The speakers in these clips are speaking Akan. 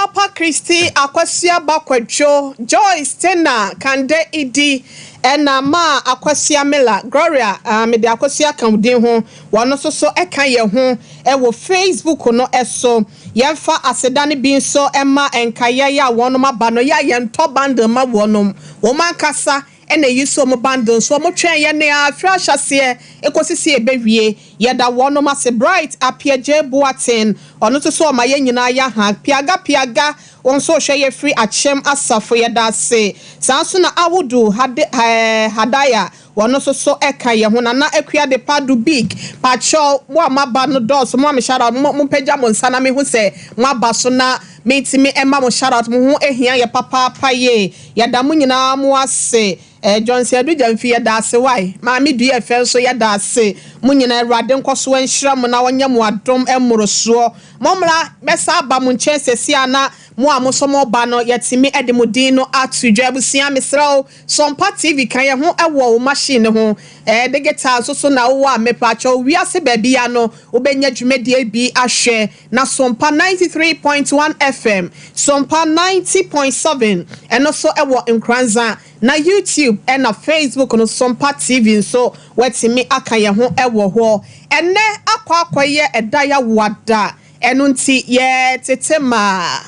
Papa Christy Akwasia Bakwajo Joyce Tena Kande Idi ena ma Akwasia Mela Gloria me de Akwasia kamden ho wono so eka ye ho e wo Facebook no eso yemfa asedane bi so ema enkaya ya wono ma ba no ya yento band ma wonom wo man kasa ena yiso mo band so mo twen ye ne afra hyase ekosisi ebewie ye da wono ma se bright apia je boaten ono so ma ye nyina ya ha piaga on so hwe ye free achem asafo ye da se sanso na awodu hadaya wono so eka ye ho na akua de padu big pacho wo amaba no dos mo am shout out mo pagya mo nsana me hu se mo abaso na metimi ema mo shout out mo ho ehia ye papa ye ya da mo nyina mo ase John said do jamfi ye da ase why ma me du ye fel so ye da ase mo nyina awrade nkoso anhira mo na wonye mo adom emoroso momra besa ba mo nche sesi ana mo amoso mo ba no yetimi edimodin no atudwa busia mesrawo Sompa TV kan ye ho ewo machine ho digital so na wo amepacho wiase ba bia no obenya dwumedie bi ahwe na Sompa 93.1 FM Sompa 90.7 eno so ewo nkranza na YouTube and na Facebook no Sompa TV so wetimi aka ye ho ewo ho ene akwa ye edaya wada enunti ye tetema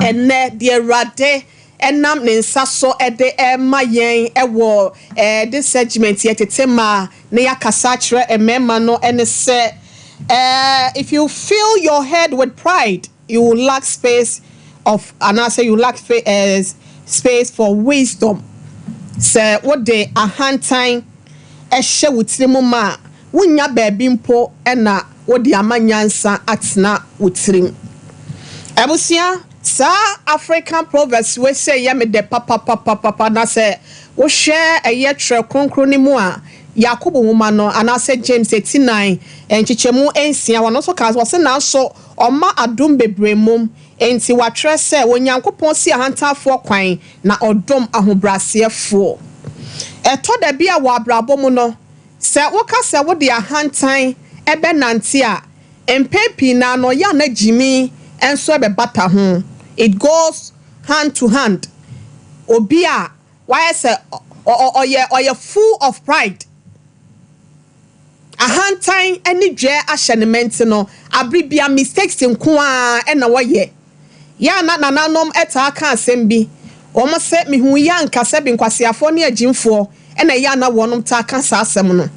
ene de rade enam ne nsaso ede mayen ewo this segment ye tetema na yakasa kire emema no ene se if you fill your head with pride you will lack space of and I say you lack space for wisdom say what day a hand time ehye wutirimu ma wunya baabi mpo ena wodi amanyansa atena wutirim ebusia sa African proverbs we say ya me de papa na say wo hwe eye tre kronkro ni mu a Yakobo homa no ana say James 89 enchichemu ensia wono so ka so na so oma adom bebremum enti watre se wonyankopon si ahantafo kwan na odom ahobrasefo eto da bia wa abrabo mu no se woka se wo de ahantan ebe nante a empepi na no ya na jimi enso ebe bata ho it goes hand to hand obi a why say oye full of pride ahantan eni dwe ahyenement no abribia mistakes nko a na woye ya na nananom eta aka asem bi omo se mihu ya nkasa bi nkwasiafo ne agimfo ena ya na wonom ta aka sa asem no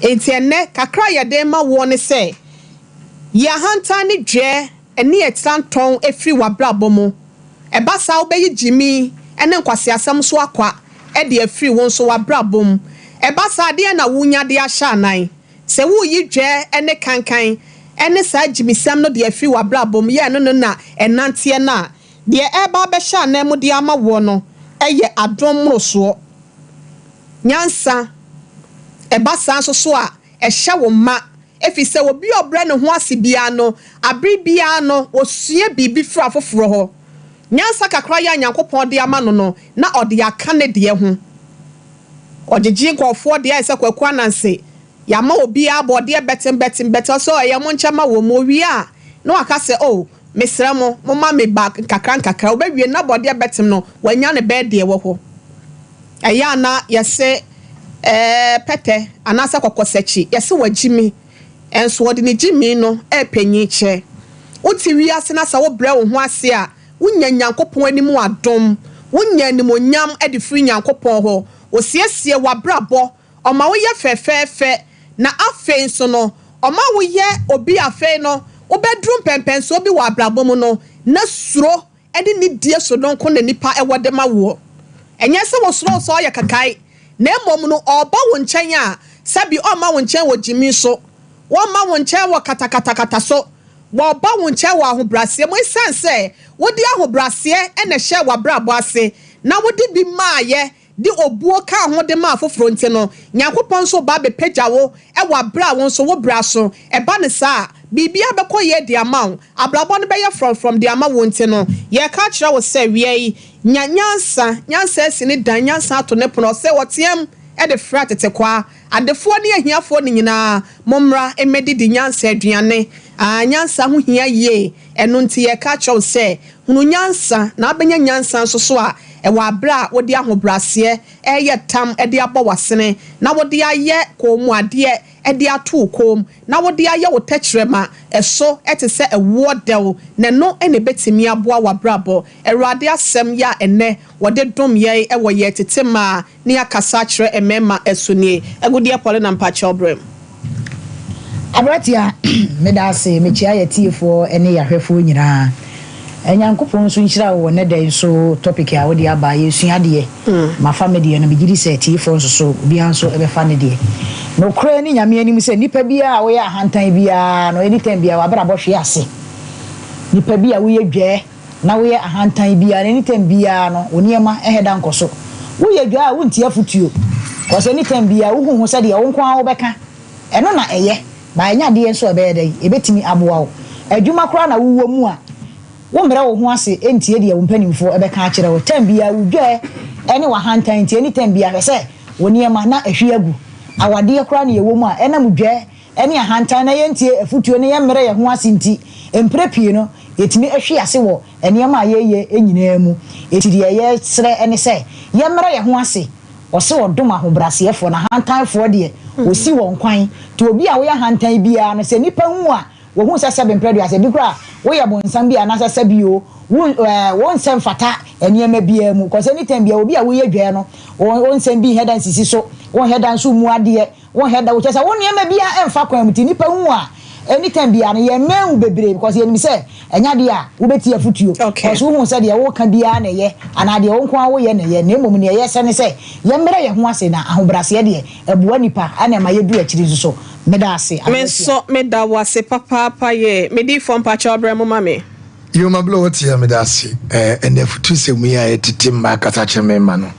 enti ene kakra ya de ma wo ne se ya hantan ne dwe eni etanton efri wabrabo mu eba sa obeyi jimi ene nkwasiasem so akwa e de efri won so wabrabo mu eba sa de na wunya de ahya nan se wo yi dwe ene kankan ene sa jimisam no de efri wabrabo mu ye no na enante na de eba be hya na mu de ama wo no eye adom mroso nyansa eba sa so a ehye wo ma efise obi obre ne ho asibia no abribia no osue bibi fra afoforo ho nyansa kakra ya nyankopon de ama no na ode aka ne de ho ogegi nkofo de ese kwakwa nanse ya ma obi abode betem so ye mo nchama wo mo wi a no aka se oh mesra mo ma me back kakra obawie na bode betem no wanya ne be de wo ho eya na yese pete anasa kokosechi yese wagimi enso wode ne gimi no epanyi che uti wi ase na sa wo bre wo ho ase a wunya nyankopon animu adom wunya animonyam ede firi nyankopon ho osiesie wabrabo oma wo ye fefefe na afen so no oma wo ye obi afen no obedrum pempen so obi wabrabo mu no na suro ede ni die so don ko na nipa ewode ma wo enye se wo suro so ye kakai na emom no oba wo nchen a sabi oma wo nchen wo jimi so wo ma wo nchen wo katakata so wo ba wo nchen wo ahobrase mo sense wo di ahobrase ene hye wabrabo ase na wo di bi maaye di obuo ka ho de ma afoforo nte no nyankopon so ba be pejawo e wabra won so wo bra so e ba ne sa bibia be koye di amaw abrabo no be ye from di amaw nte no ye ka kira wo se wie nyansa sini dan nyansa to ne pono se wotiam e de frat tete kwa adefo ne ahiafo ne nyina momra emedi di nyansa aduane nyansa ho hia ye eno nti ye ka chow se hunu nyansa na abenya nyansa nso so a ewa abra wodi ahobrase eye tam ede abo wasene na wodi aye komu ade ede ato kom na wodi aye wo tekrema eso etese ewo del ne no ene betimi aboa wabrabo erade asem ya ene wode dom ye ewo ye tetema ne akasa kire emema esunie egudie pole na mpacha obrem abratia medase mechia yetiefo ene yahwefo nyina enyankopon so nhyira wo ne den so topic a wodi aba yesuade ma family no bigiri se tiefo so bia so ebefa ne de no kra ni nyame anim se nipa bia wo ya hantan bia no anytime bia wa bra bo hwe ase nipa bia wo ye dwe na wo ya hantan bia anytime bia no oniema eheda nkoso wo ye dwe a wo ntia futuo ko se anytime bia wo hu se de wo nko a wo beka eno na eye ba nya de enso ebede ebetimi aboa wo adwuma kra na wo mu a wo mra wo ho ase entie de wo mpanimfo ebeka a kire wo tambia wo dwe ene wa hantan tie ni tambia hwese wo niema na ehwe agu awade kra na ye wo mu a ena mu dwe ene a hantan na ye ntie afutuo ne ye mra ye ho ase nti emprepie no yetimi ehwe ase wo eniema ye enyina mu etidi ye sere ene se ye mra ye ho ase ose odom ahobrasefo na hantanfo de osi won kwan to obi a wo ya hantan bia no se nipa hu a wo hu sese bempredo ase bi kra wo ya bonsam bia na sese bio won sem fata eniema bia mu ko se ni tem bia obi a wo ye dwe no won sem bi hedan sisi so won hedan so mu ade won hedan wo chesa won niema bia emfa kwan mu ti nipa hu a anytime bia no ye men bebre because ye nim say enya de a wo beti afutuo because wo hu say de wo ka bia na ye ana de wo nko wo ye na ye na emom ne ye se ne say ye mre ye ho ase na ahobrase de ebuwa nipa ana ma ye du akiri so meda ase menso meda wase papa ye medi fom pa cha obra mo mame you ma blow what ya meda ase ene futu se mu ya etiti ma kata cheme ma no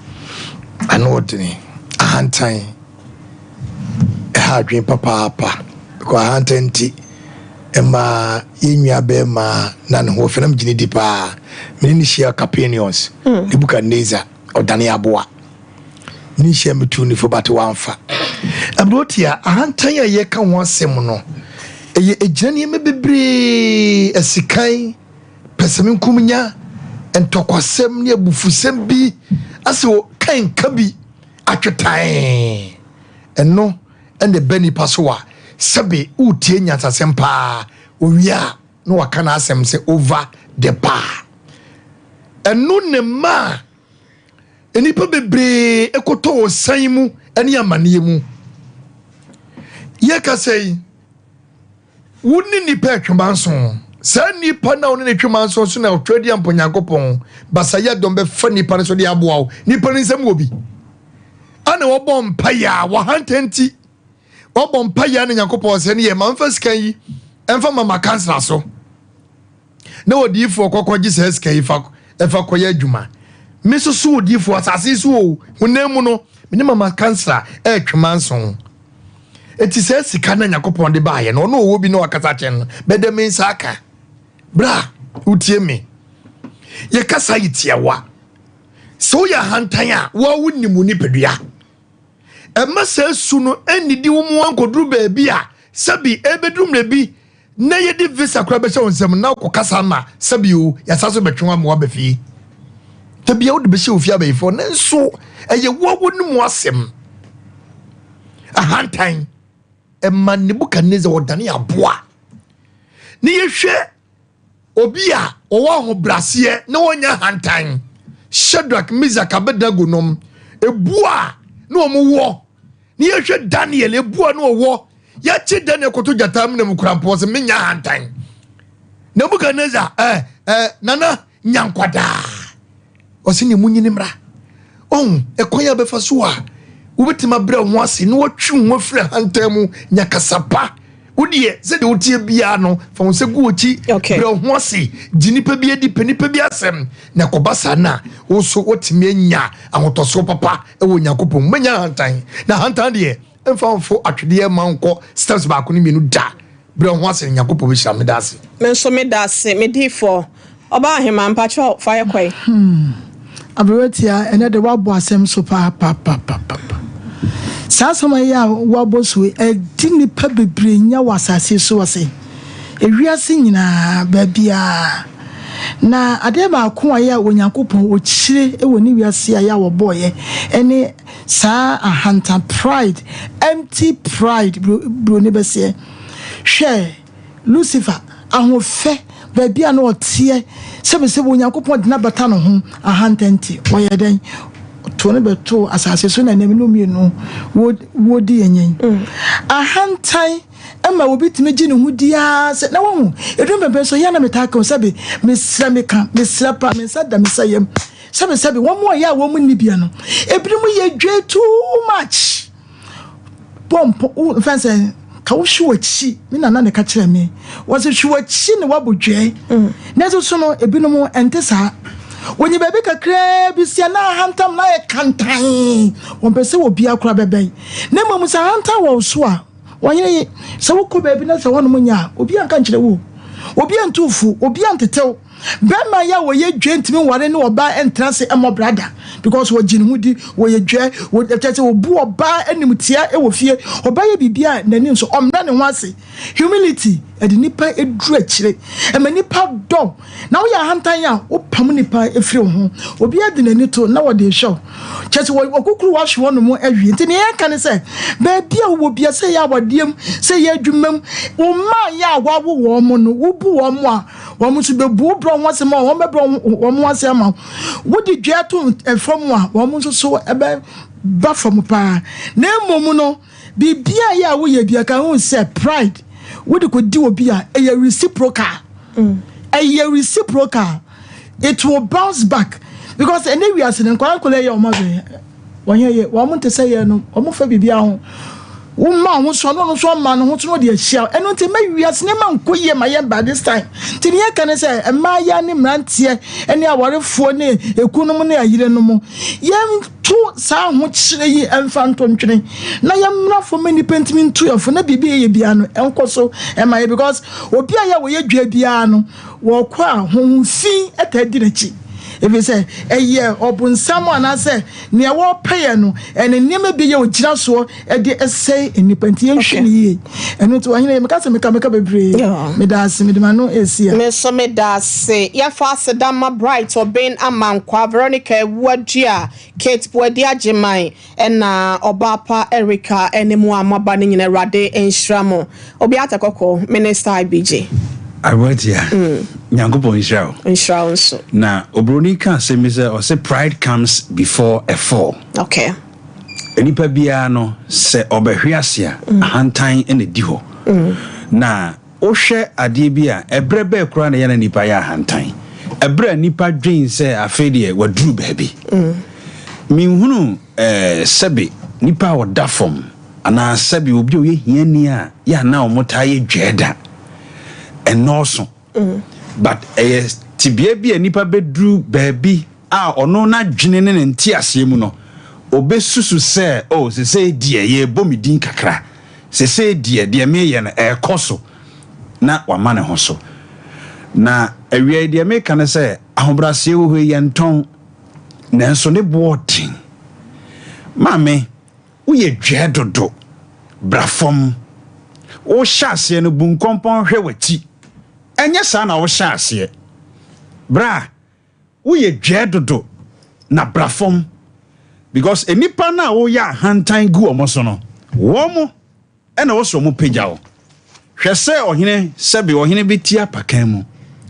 ano odini ahantan ha dwen papa kwa hantenti ema yenwa be ma na ne ho fenam gini dipa mini ni share companions Nebuchadnezzar odane aboa ni share metu ni fo bate wanfa abrotia ahantan ya ye ka ho asem no eye ejirane me bebre asikan pesem nkumnya entokwasem ne abufusem bi aso kan kabi atwetan eno ende beni pasoa sabe utie nyansasem pa owia no waka na asem se over the bar enu ne ma enipa bebre ekoto osan mu ene amane mu ye ka sei woni nipa atwemanso sa nipa na woni atwemanso so na otwadi amponyankopon basaya dombe fa nipa so de aboa nipa nsem obi ana wo bom pa ya wo hantenti obon paya na yakopon se ne ye manfa skan yi enfa mama cancer so na odifo kokogi se skan yi fa efa koya adwuma mesusu odifo asase so hunemu no me mama cancer twmanso eti se sika na yakopon de baaye no no wo bi no akasa chen bede me nsaka bra utie me ye kasa yitiawa so ya hantan a wa wunimu ni pedua ema se suno enidi wo mu ankodru baabi a sabi ebedrum na bi na ye di visa kra be se onsem na kokasa ma sabi o ya saso betwenwa mo abafi tabia wo de be se ofia abaifo na nso eye wo nu asem ahantan ema Nebuchadnezzar odane aboa ni ye hwe obi a owo ho brase na wonya hantan Shadrach Meshach Abednego nom ebua no omo ni yehwe Daniel ebua no owo ya chi Daniel koto jatam na mukrampo se menya hantan Nebuchadnezzar nana nyankwada osini munyini mra ekonya befa so a wobetima bra ho ase no watwu ho fra hantan mu nyakasapa udie se de otie bia no fa won se guochi bra ho ase jinipa bia di penipa bia asem na kobasa na wo so wotimi anya ahotoso papa ewo nyakopon menya hantan na hantan de emfamfo atwede manko steps ba ko ni menu da bra ho ase nyakopon bi hya medase menso medase medifo oba ahema mpacho fire kwai abretia ene de wabo asem so pa sasoma ya wabo so edini pa bebre nya wasase so wase ewiase nyinaa baabia na ade ba ko aye onyankopon ochire e woni wiase aye woboye ene saa ahanta pride empty pride bro ne bese hwe Lucifer ahofe baabia na otie sebe onyankopon de na bata no ho ahantenti oye den to ne beto asase so na naminu mienu wodi enyen ahantai ema obi timi gine hu dia se na wo edum bebe so ya na metaka sebe mesra meka mesra pa mesada mesayem sebe wo mo ya wo mu nibia no ebirim ye dwe too much pompo fancy ka wo hwechi me na ne ka kire me wo se hwechi ne wabodwe na so no ebinom entesa wonye baby kakra bisia na hantam na e kantan won pese obi akura bebe na mamu sa hantam wo so a wonye se wo ko baby na se wono munya obi anka nkire wo obi antufu obi antetew bema ya wo ye dwentimi ware ne oba entrance emo brother because wo gine hudi wo ye dwe wo tete wo bu oba animtia e wo fie oba ye bibia nani nso omna ne ho ase humility edi nipa edru akire ema nipa dom na wo ya hantan ya wo pam nipa efiri ho obi adi nani to na wo de show chese wo kokuru wa hwe no mu awie nti ne ya kan se ba bia wo bia se ya wadiem se ya adwumam wo ma ya wawo wo mo no wo bu wo mo a wo mo so bebu bro wo se ma wo bebro wo mo ase ma wo di dwa to efom a wo mo so ebe ba from pa na emom no bibia ya wo ye bia kan hu se pride what you could do will be a reciprocal. Reciprocal. It will bounce back because any we are saying, "Kwakule your mother." When you want to say no, almost baby out. Woman who so no man who to know the shell. And not to make we are saying, "Man, go ye my by this time." Tinia can say, "And my yanni mantia, and ya worry for ne, a kunomone a year no more." Yam two sound which ye and phantom train. Now yam not for many pentiment to for na bibi biano, uncle so am I because Obia we biano, walk qua whom see at a dinner. If you say a year open someone I say near war piano and a name be your jinaso at the essay in the pentation ye and not one name because I make a brave medas midmano is here. Miss Medas say ya fast dama bright or Ben Amman qua Veronica Wadia Kate Bodia Jemai and Obapa Erica and Moama banning in a rade and Shramo Obiata Coco Minister IBJ. I went here. Nyangopo Israel. So. Now, Obroni can say, Mr. or say pride comes before a fall. Okay. Enipa biano se obehiasia hantan ene diho. Na ohwe ade bia ebrebe kura na yana nipa ya hantan. Ebre nipa dwen se afede wadru baabi. Minhunu sebe nipa wadafom ana sebe obi oye hiani a ya na omotaye dweda. And also, but tibia bi nipa bedru baabi a ono na dwene ne ntiase mu no obesusu se oh se die ye bomidin kakra se die me ye na ekoso na wama ne ho so na awie die me kan se ahobrase wo ye nton nanso ne boatin mame wo ye dwedodo brafom wo hyase no bunkompon hwewati enye sa na wo hyase bra wo ye dwedodo na brafom because enipa na wo ya hantan gu omoso no wo mo ena wo so mo pagya wo hwese ohene sebe ohene betia pakan mu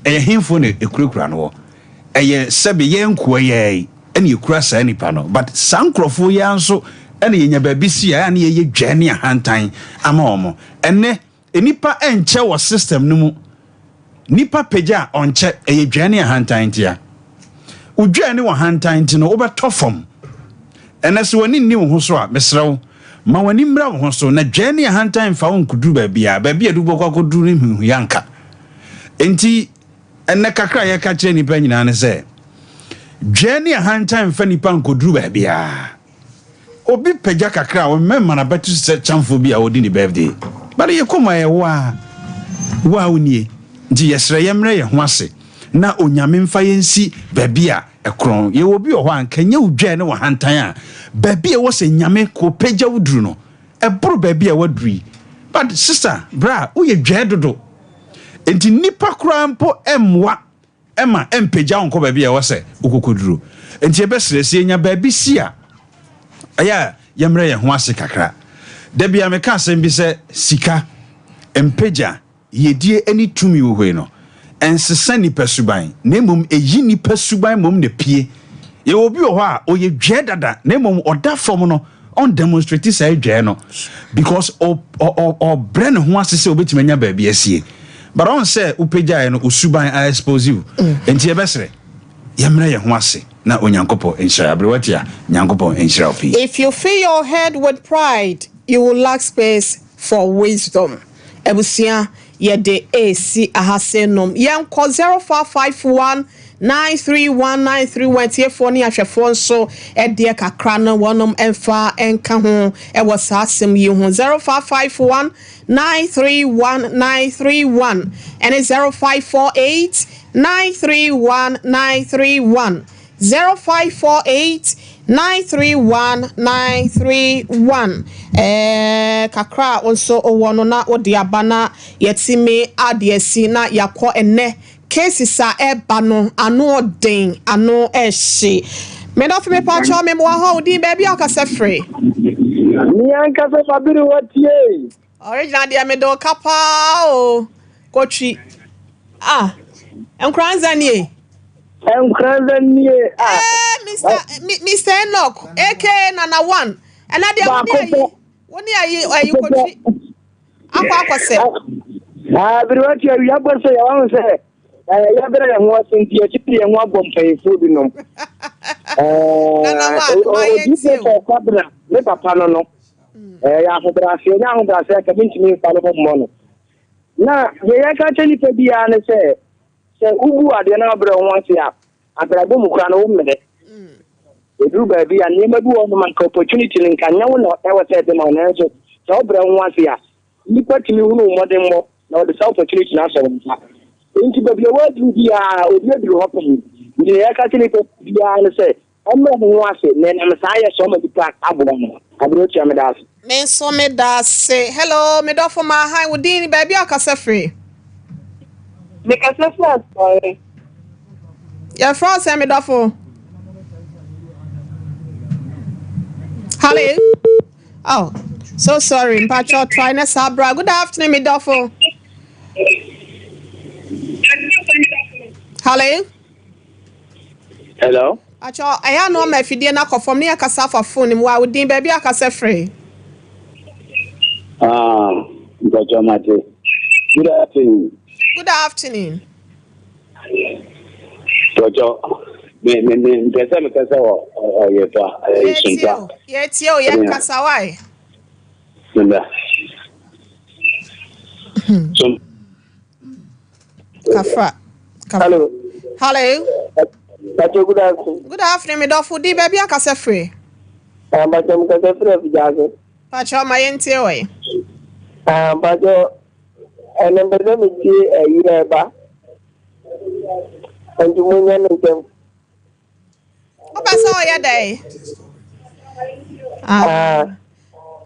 eye hemfo ne ekurakura no eye sebe ye nkoa ye ene ekura sa nipa no but sankrofo ya nso ene yenya babisi ya ne ye dwane hantan ama omo ene enipa enche wo system no mu nipa pagya onche eye dwane hantan tia udwane wo hantan ti no obetofom ene so wani ni wo so a mesrew ma wani mra wo so na dwane hantan fa won kudu babia adu bokwa kudu ni yanka enti ene kakra ye ka kire nipa nyina ne se dwane hantan fa nipa nkuduru babia obi pagya kakra wo memma na betu se chamfo bi a wodi ni birthday bare ye koma ye wa unie nti yesre yemre ye ho ase na onyame mfa yensi babia ekron ye obi o ho ankanye udwa ne wo hantan a babia wo se nyame ko pagya wuduru no eburu babia waduri but sister bra wo ye dwa dodo enti nipa kura mpo emwa ema empeja onko ba bia wo se ukokoduro enti ebesere sie nya ba bi sia aya yemre ye ho ase kakra da bia me ka asem bi se sika empeja yedie ani tumi wo hwe no ensesa nipa suban na mum eyi nipa suban mum ne pie ye obi wo ha oye dwe dada na mum oda fom no on demonstrate say dwe no because o brand ho ase se obetime nya ba bi asie but on say upeja no usuban I expose you enti ebesere yemre ye ho ase na onyankopo enhyira abrewatia nyankopo enhyira opi. If you fill your head with pride, you will lack space for wisdom. Ebusia ye de AC ahasenom yanko 0551 931 tie phone ahwefo nso ede kakra na wonom emfa enka ho e was asem yi ho 0551 931 and 0548 931 0548 931 kakra also owono na odi abana yetime adesi na yakọ ene cases a eba no ano odin ano ehye me do fe me pa cho me mo ha odi baby akase free ni ankasa fabiri watie original dia me do kapa o kochi enkranza nie Mr. Enoch AK Nana 1 and I woni ayi kochi akwase biriwati ya bose ya wan se ya bere ya ho sentie chiri ya ho abompayefo bi no Nana 1 my kwabra me papa no ya afobra nya ho bra se ka bintimi fa no mo no na ye ya ka teli pe bia ne se ugu ade na bere ho ase a abrabo mu kra no wo mede edu ba bia ne ma bi wo man ka opportunity nka nya wo na e wose de ma na so so bere ho ase a nipa timi hu no modern mo na the south opportunity na so nta nti ba bia wa du bia obi aduru hopo ni ya ka teli pe bia ne se amma ho ase ne na sa ya so ma bi pa abo no abro tia me das me so me das hello me do for my high wodin baby akase free me ka se flat sorry ya France me do for hello oh so sorry mpacho try na sabra good afternoon me do for hello acho aya no ma fidie na kofom ne akasa fa phone mu wa wodin baby akase free Gojo Mate. Good afternoon. Gojo, me kasa o yepa sunta. Yetio ye kasa why? Nda. Kafra. Hello. Good afternoon. Good afternoon, me do fudi baby akasa free. Bajo kasa free bijago. Pacho my ente we. Bajo enembele mi ti Herbal. Anju munya ntem. Obasa o ya dai.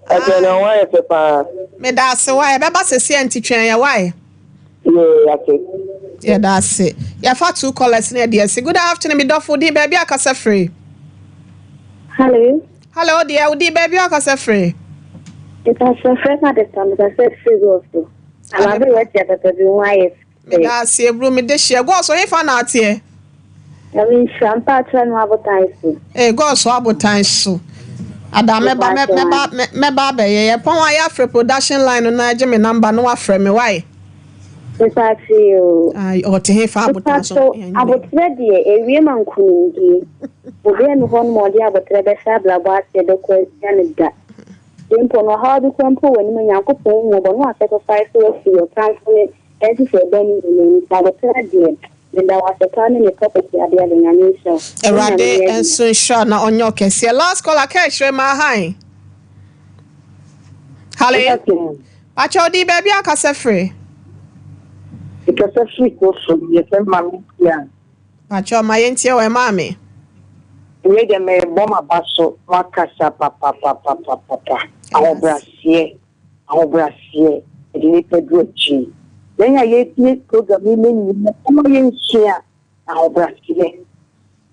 Ajana wa e pepa. Me da se why be ba se se antitwen ya why? Yake. Yeah, that's it. Yeah, for two callers near dear. Good afternoon, me do fudi baby akasa free. Hello, dear, udi baby akasa free. it has a friend at the time that said free also. I'm very much at the wife. Me da se bro me de share go so if na tie. I mean, Sompa Nkomo advertisements. Go so abotan so. Adame ba me ba be ye pon wa ya free production line na age me number no wa free me why? It's actually o te he fa abotan so. Abotre de ewie man kunungi. Obi en hon mo de abotre be sha bla ba se de ko yan da. Tempo no how do tempo when me Yankopon mo bo no sacrifice so your transfer and for ben in abotre de. Then there was a plan in the property at the other nation. Erade and so sure na onyo kese. Last call I catch my high. Hello. Pacho di baby akase free. Because a free course from yes, mammy. Yeah. Pacho my ente we mami. We de me bomba basso, makasa papa. Our brassier, the nipper chi. then I get program in the share our bracelet.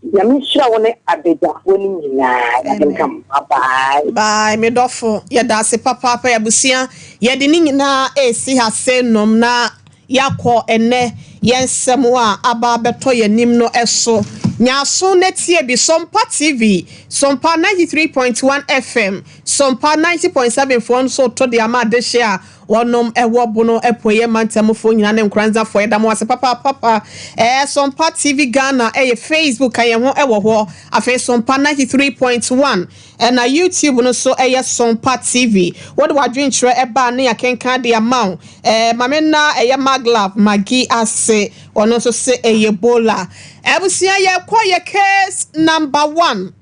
Yamisha on a bit of winning. I can come. Bye. Me dofo. Ya dase papa ya busia. Ya dini na si ha se nom na yakọ ene yensem a aba beto yanim no eso. Nyaso netie bi Sompa TV, Sompa 93.1 FM, Sompa 90.7 phone so to the amade share wonom ewo bono epoye mantamfo nyina ne nkranza fo edam wase papa Sompa TV Ghana Facebook aye ho ewo ho afi Sompa 93.1 na YouTube no so Sompa TV what wa dwinchre eba ne yakenka de amount mamena Maglav Magi ase ono so se Ebola ebusia ye kwaye case number 1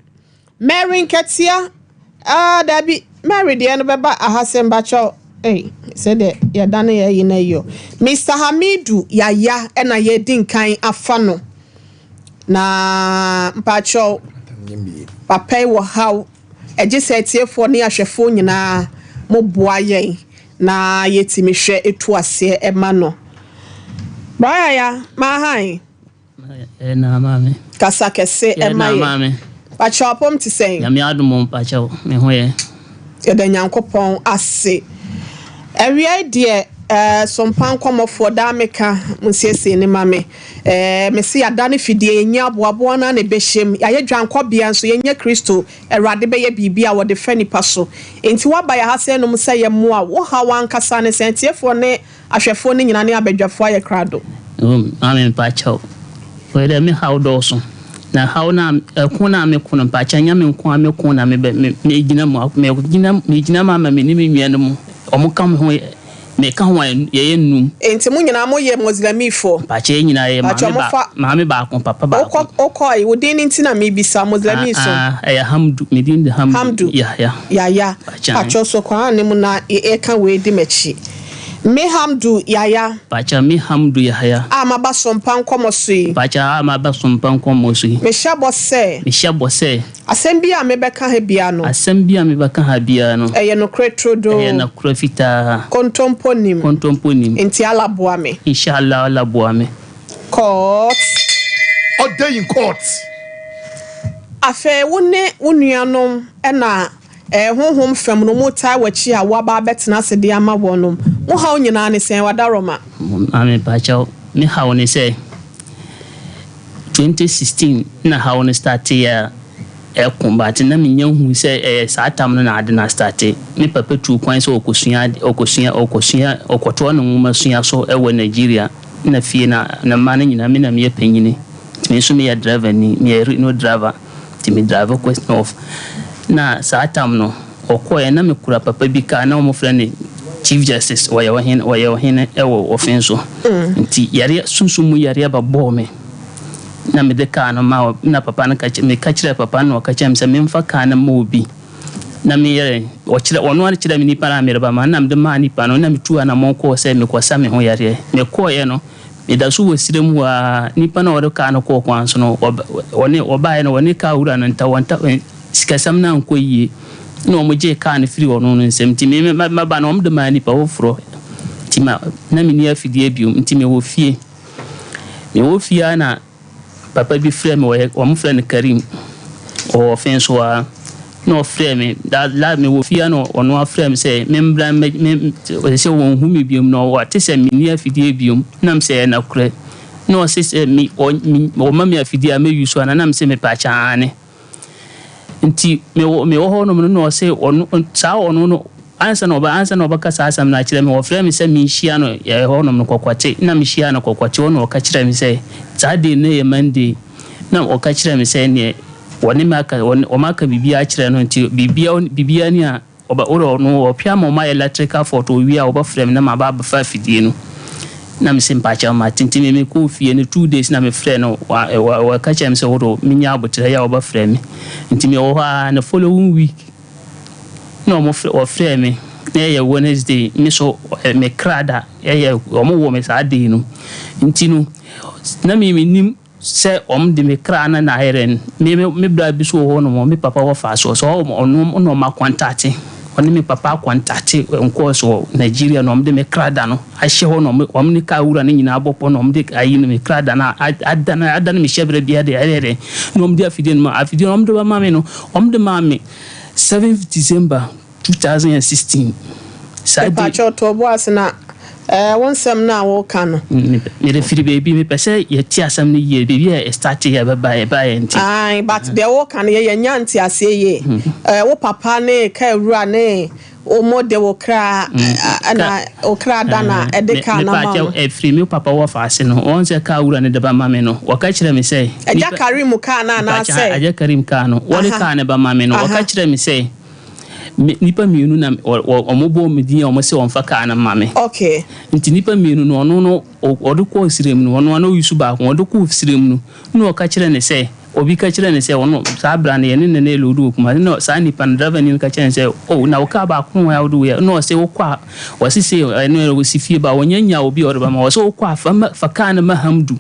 Mary Nketia dabi Mary de no beba ahasem bacho said ya dane ya yina yo Mr. Hamidu yaya na ye dinkan afano na mpacho papa wo haw eje setiefo ne ahwefo nyina mo boa ye na yetimi hwe etu ase ema no baya ya ma han na mame kasa kese ema ye mame pacho apom ti sen ya mi adum pacho me ho ye da nyankopon ase area de Sompa Nkomo for dameka musiese ne mame me se adane fidie nya aboabo na ne behiem ya ye dwankobia nso ye nya Kristo erade be ye bibia wo de fanipa so enti waba ya hase no mse ye mo a wo ha wankasa ne sentiefo ne ahwefo ne nyina ne abadwafo ye krado amen pacho we de me how do so na how na ku na me kuno pacha nya me nko ame ku na me gina mo me gina mama me ni me nwie no mo omukam ho me ka ho ye num enti mu nyina mo ye muslimifo pacha nyina ye mama ba ko papa ba okoi wodin nti na me bisa muslimiso hamdu me din de hamdu ya pacha so kwa ne mu na e ka we di machi me hamdu yaya pacha me hamdu yaya amaba Sompa Nkomo sui pacha amaba Sompa Nkomo sui me shabo se asembi a me beka ha bia no eye no kretrodo eye no krofita kontomponim enti alaboa me inshallah alaboa me court all day in court afa wone wonuanom na honhom fam no motai wachi a waba betena se de ama wonom mo ha nyina ne sen wadaroma ame pacha me ha woni say 2016 na ha woni start ya combat na me nyahu say satam no na ade na start me papa tu kwan so okosuya okoto no masuya so ewo Nigeria na fie na man nyina me na me panyini me so me ya driver ni me no driver ti me driver question of na satam no okoye na me kura papa bi ka na mo frene chief justice wayo hin ewo offenso nti yare sunsumu yare ba bome na me de ka no ma na papa na ka me ka kire papa no ka chem se me mfa ka na mo bi na me yare o kire ono an kire me ni para me ba ma na me de ma ni pa no na me tu ana mo ko se me ko sa me ho yare me ko ye no me da su wasirem wa ni pa na o de ka no ko kwan so no oni obaye no oni ka wura na nta wanta sikasam na nkoyie no mo je ka na firi ono no nsem ti me ba na om de mani pa wofro ti ma na me ni afidie biom nti me wo fie na papa bi frɛ me wo mo frɛ ne Karim o offense wa no frɛ me da la me wo fie no ono afrɛ me sɛ membra me sɛ wo hu me biom no wa te sɛ me ni afidie biom nam sɛ na kure no sɛ me o ma me afidie a me yuso na nam sɛ me pa chaane nti me wo ho no no se ono sa ono no ansa no ba ka sa asam na kire me wo frɛ me se me hia no ye ho no kokwate na me hia no kokwate ono ka kire me se za de ne ye mande na o ka kire me se ne woni maka o maka bibia kire no nti bibia ni a oba oro no o pia mo ma electrical photo wi a oba frɛ me na ma ba fa fidie no na me simpa cha ma tinti me ko fie ne 2 days na me frɛ no wa ka kire me se wo me nya abotre ya oba frɛ me nti me wo ha na following week no mo frɛ me na ye Wednesday me so me krada ye o mo wo me sa dey no nti no na me nim se de me kra na heren me bra bi so ho no mo me papa wo fa so no ma contact ɔne me papa kwantate nkɔ so Nigeria no ɔmde me krada no ahyɛ hɔ no ɔmne ka wura no nyinaa bɔpɔ no ɔmde ayi no me krada na ada no me hyɛbrɛ bia de ɛrɛ no ɔmde afidie no ɔmde ba ma me no ɔmde ma me 7th December 2016 Pacho to boas na won sem na wo kan no me de firi baby me pese ye ti asam ni ye baby e start ye ba enti ai but the wo kan ye nyanti ase ye wo papa ne ka ewura ne o mode wo kra na o kra dana e de ka na ma e firi me papa wo fa ase no won se ka ewura ne de ba ma me no wo ka kire me say eja Karim ka na say eja Karim ka no wo de ka ne ba ma me no wo ka kire me say nipa mienu na omobo medin omo se won fa ka na mame okay nti nipa mienu no ono no odukọ sirem no ono na yusu ba ko odukọ sirem no no ka kire ne se obi ka kire ne se ono sa bra ne ne ne lodu kuma no sa nipa na driver ni ka kire ne se o na ka ba ko ya odu ya no se wokwa wasi se no wo sifie ba wonyanya obi orba ma wo se wokwa fa ka na mahamdu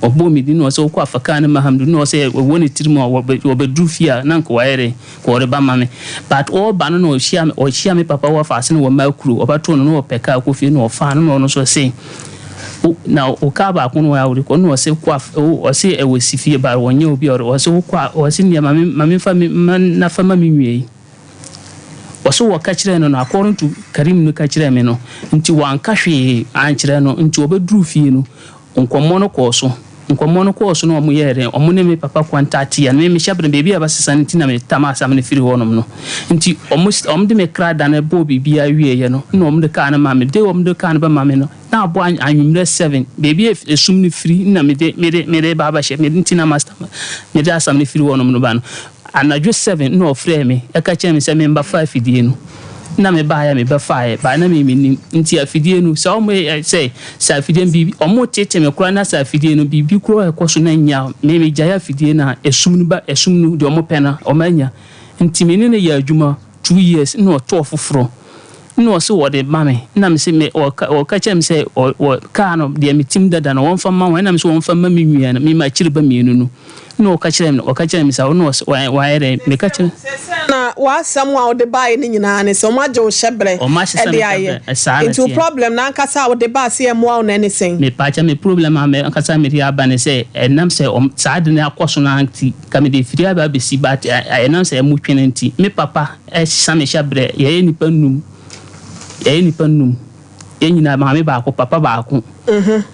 obo mi dinu so kwa afaka na mahamdu no say woni tirimo obedru fia na nko waere ko reba mame but all ba no shia me papa wa fa no ma kuru obato no opeka ko fie no ofa no so say na o ka ba ko no ya wori ko no say kwa o say e we sifie ba wonye obi o so kwa o say ne mame fa na fa mame nwie o so wo ka kire no according to Karim no ka kire me no nti wan ka hwe an kire no nti obedru fie no nkomo no ko so no omo yere omo ne me papa kwantati ya me hyabere bebi abasesa nti na me tama asam ne firi honom no nti omo de me krada na bo bibia wie ye no na omo de ka na ma me de omo de ka na ba ma me no na abo anwumre 7 bebi esum ne firi na me de baba hye me nti na master me de asam ne firi honom no ba no anadwo 7 no ofre me e ka che me se me mba 5 die no na me ba ya me ba fa ba na me nim nti afidie no so mo say sa afidie bibi omo tete me kura na sa afidie no bibi kura e koso na nya me gya afidie na esum no de omo pena omanya nti me ne ya adwuma 2 years no to foforo no so wo de mame na me se me o ka chem say o ka no de me tim dada no won fa ma won na me so won fa ma me nwia na me ma kire ba me no no ka kire me sa no wa ere me ka kire na wa samwa o de buy ni nyina ne so ma je o shebre e de aye into problem na nkasa o de ba se emo o na anything me pa cha me problem am nkasa me ria ba ne se enam se sa de na akoso na anti ka me de firi aba be si bat enam se mu twene nti me papa e same shebre ye nipa num enyina ma me ba ko papa ba ko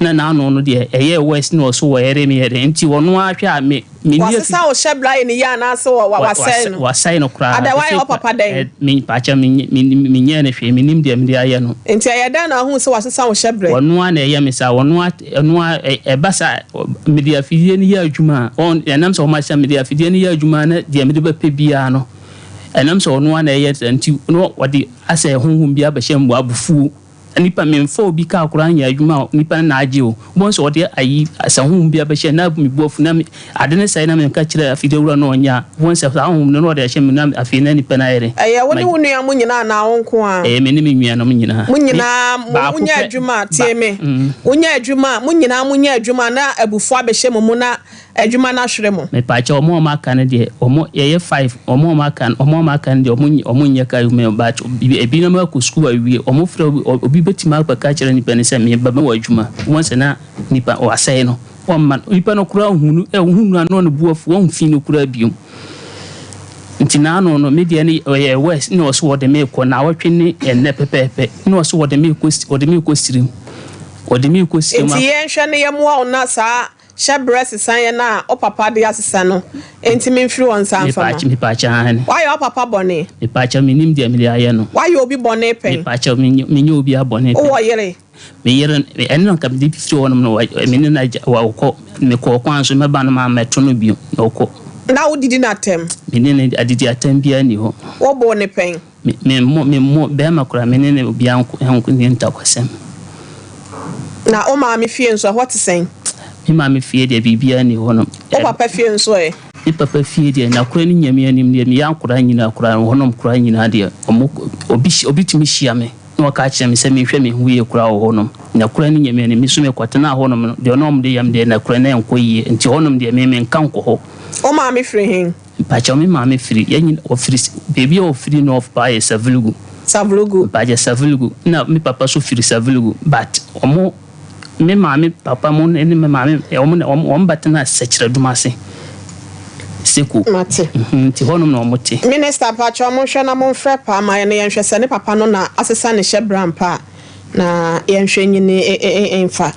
na no de eye west no so wo yere me yere nti wono ahwa me ni wasa o shebla ni ya na so wasai no kra ada why o papa den me pa cha me nye na hwe me nim de me aye no nti aye dan na hu so wasa o shebla wono na eye me sa wono e basa me de afidie ni ya adwuma on enam so ma sha me de afidie ni ya adwuma na de me de ba pebia no enam so wono na eye nti no wode asa ehunhum bia ba hye mbo abufu nipa memfo bi ka akura nya adwuma nipa na agye o bon so de ayi asahum bia be hye na mi bofu na ade ne sai na me ka kire afide wura no nya won se ahum no de hye me na afi na nipa na yere woni wonu ya munyina na wonko a me ne me nwia no munyina munya adwuma tie me munya adwuma munya adwuma na abufu abehye mu na adwuma na hwere mu me pa cha omo ma kan de omo ye 5 omo ma kan de omo nya ka me ba ebi na ma ku school awie omo fra obi betima ba ka kire nipa ne se me ba wa adwuma wonse na nipa o asai no won nipa no kura hunu ano no buafu won fi no kura biom nti na no media ni ye west no so wo de me ko na wotwe ni enne pepepe no so wo de me ko sirim nti ye nhwe ne ye mo a na sa shabress san na o papa de asesa no enti me mfiri won san fa me pa cha han why your papa bone me pa cha me nim de me aye no why you obi bone pen me pa cha me nye obi abone o yere me yere eno kam di firi won no me ne na wa ko me ko kwan so me ba no ma meto no bio oko na wo didi na tem me ne adidi atem bia ni ho wo bone pen me mo be makura me ne obi anko ni ntakwasem na o ma me fie nso what saying mi ma me fie de bibia ni ho no o papa fie nso mi papa fie de na kura ni nyame anim de mi yankura nyina kura ho no kura nyina de obi timi hia me no ka kire me se me hwe me hu ye kura ho no na kura ni nyame anim mi so me kwatena ho no de no de yam de na kura na enko yie nti ho no de me nka nko ho o ma me firi hin pacha me maame firi yanyi ofiri baby ofiri north by Savulugu baje Savulugu na me papa so firi Savulugu but omo me maame papa mo ne me maame omo batena sekira dumase seku mate ti honom na omo te minister pacha mo hwe na mo mfrɛ pa ma ye ne yenhwɛ sɛ ne papa no na asesa ne hye brampa na yenhwɛ nyine emfa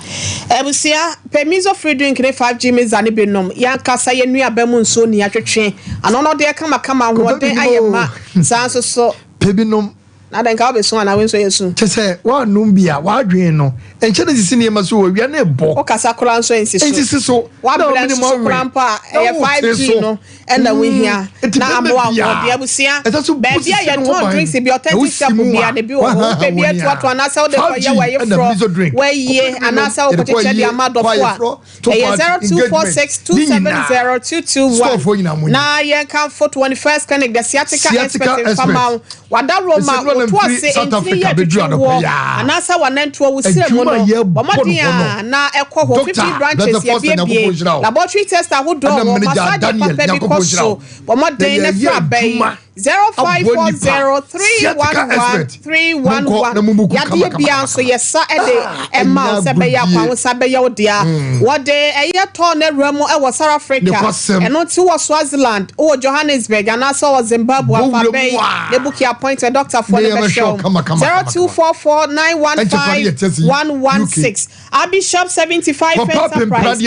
ebusia permiso free drink ne 5G mezane benom yankasa ye nua ba mu nso ni atwetwe ano no de kama ho de ayema sanso so pebinom na den ka obeso na wenso yesu chese wa num bia wa adwen no enche ne sisi ne maso wa wia na ebo o kasa kora nso ensisi so wa bela nso kora mpa e 5G no enda we hia na amwa wo de abusia baby ya ton drinks bi authentic shop bia ne bi wo baby ya to anasa wo de ko ye wa ye fro we ye anasa wo ko che de amado fo a 0246270221 na ye kan for 21st clinic the sciatica expert in fama wada roma to ase enti ye twetwo anasa wananto wo sire mu no bomodia na ekọ ho 50 branches ye bie laboratory test ahodo wo massage papa bi koso bomoden na fra bay 0540311311 yade bia so yesa ede emma se be ya kwa se be ya odia wode eye to na ramu e wo South Africa eno ti wo Swaziland o Johannesburg and also was Zimbabwe for bay the book appointed doctor for the show 0244915116 Bishop 75 enterprise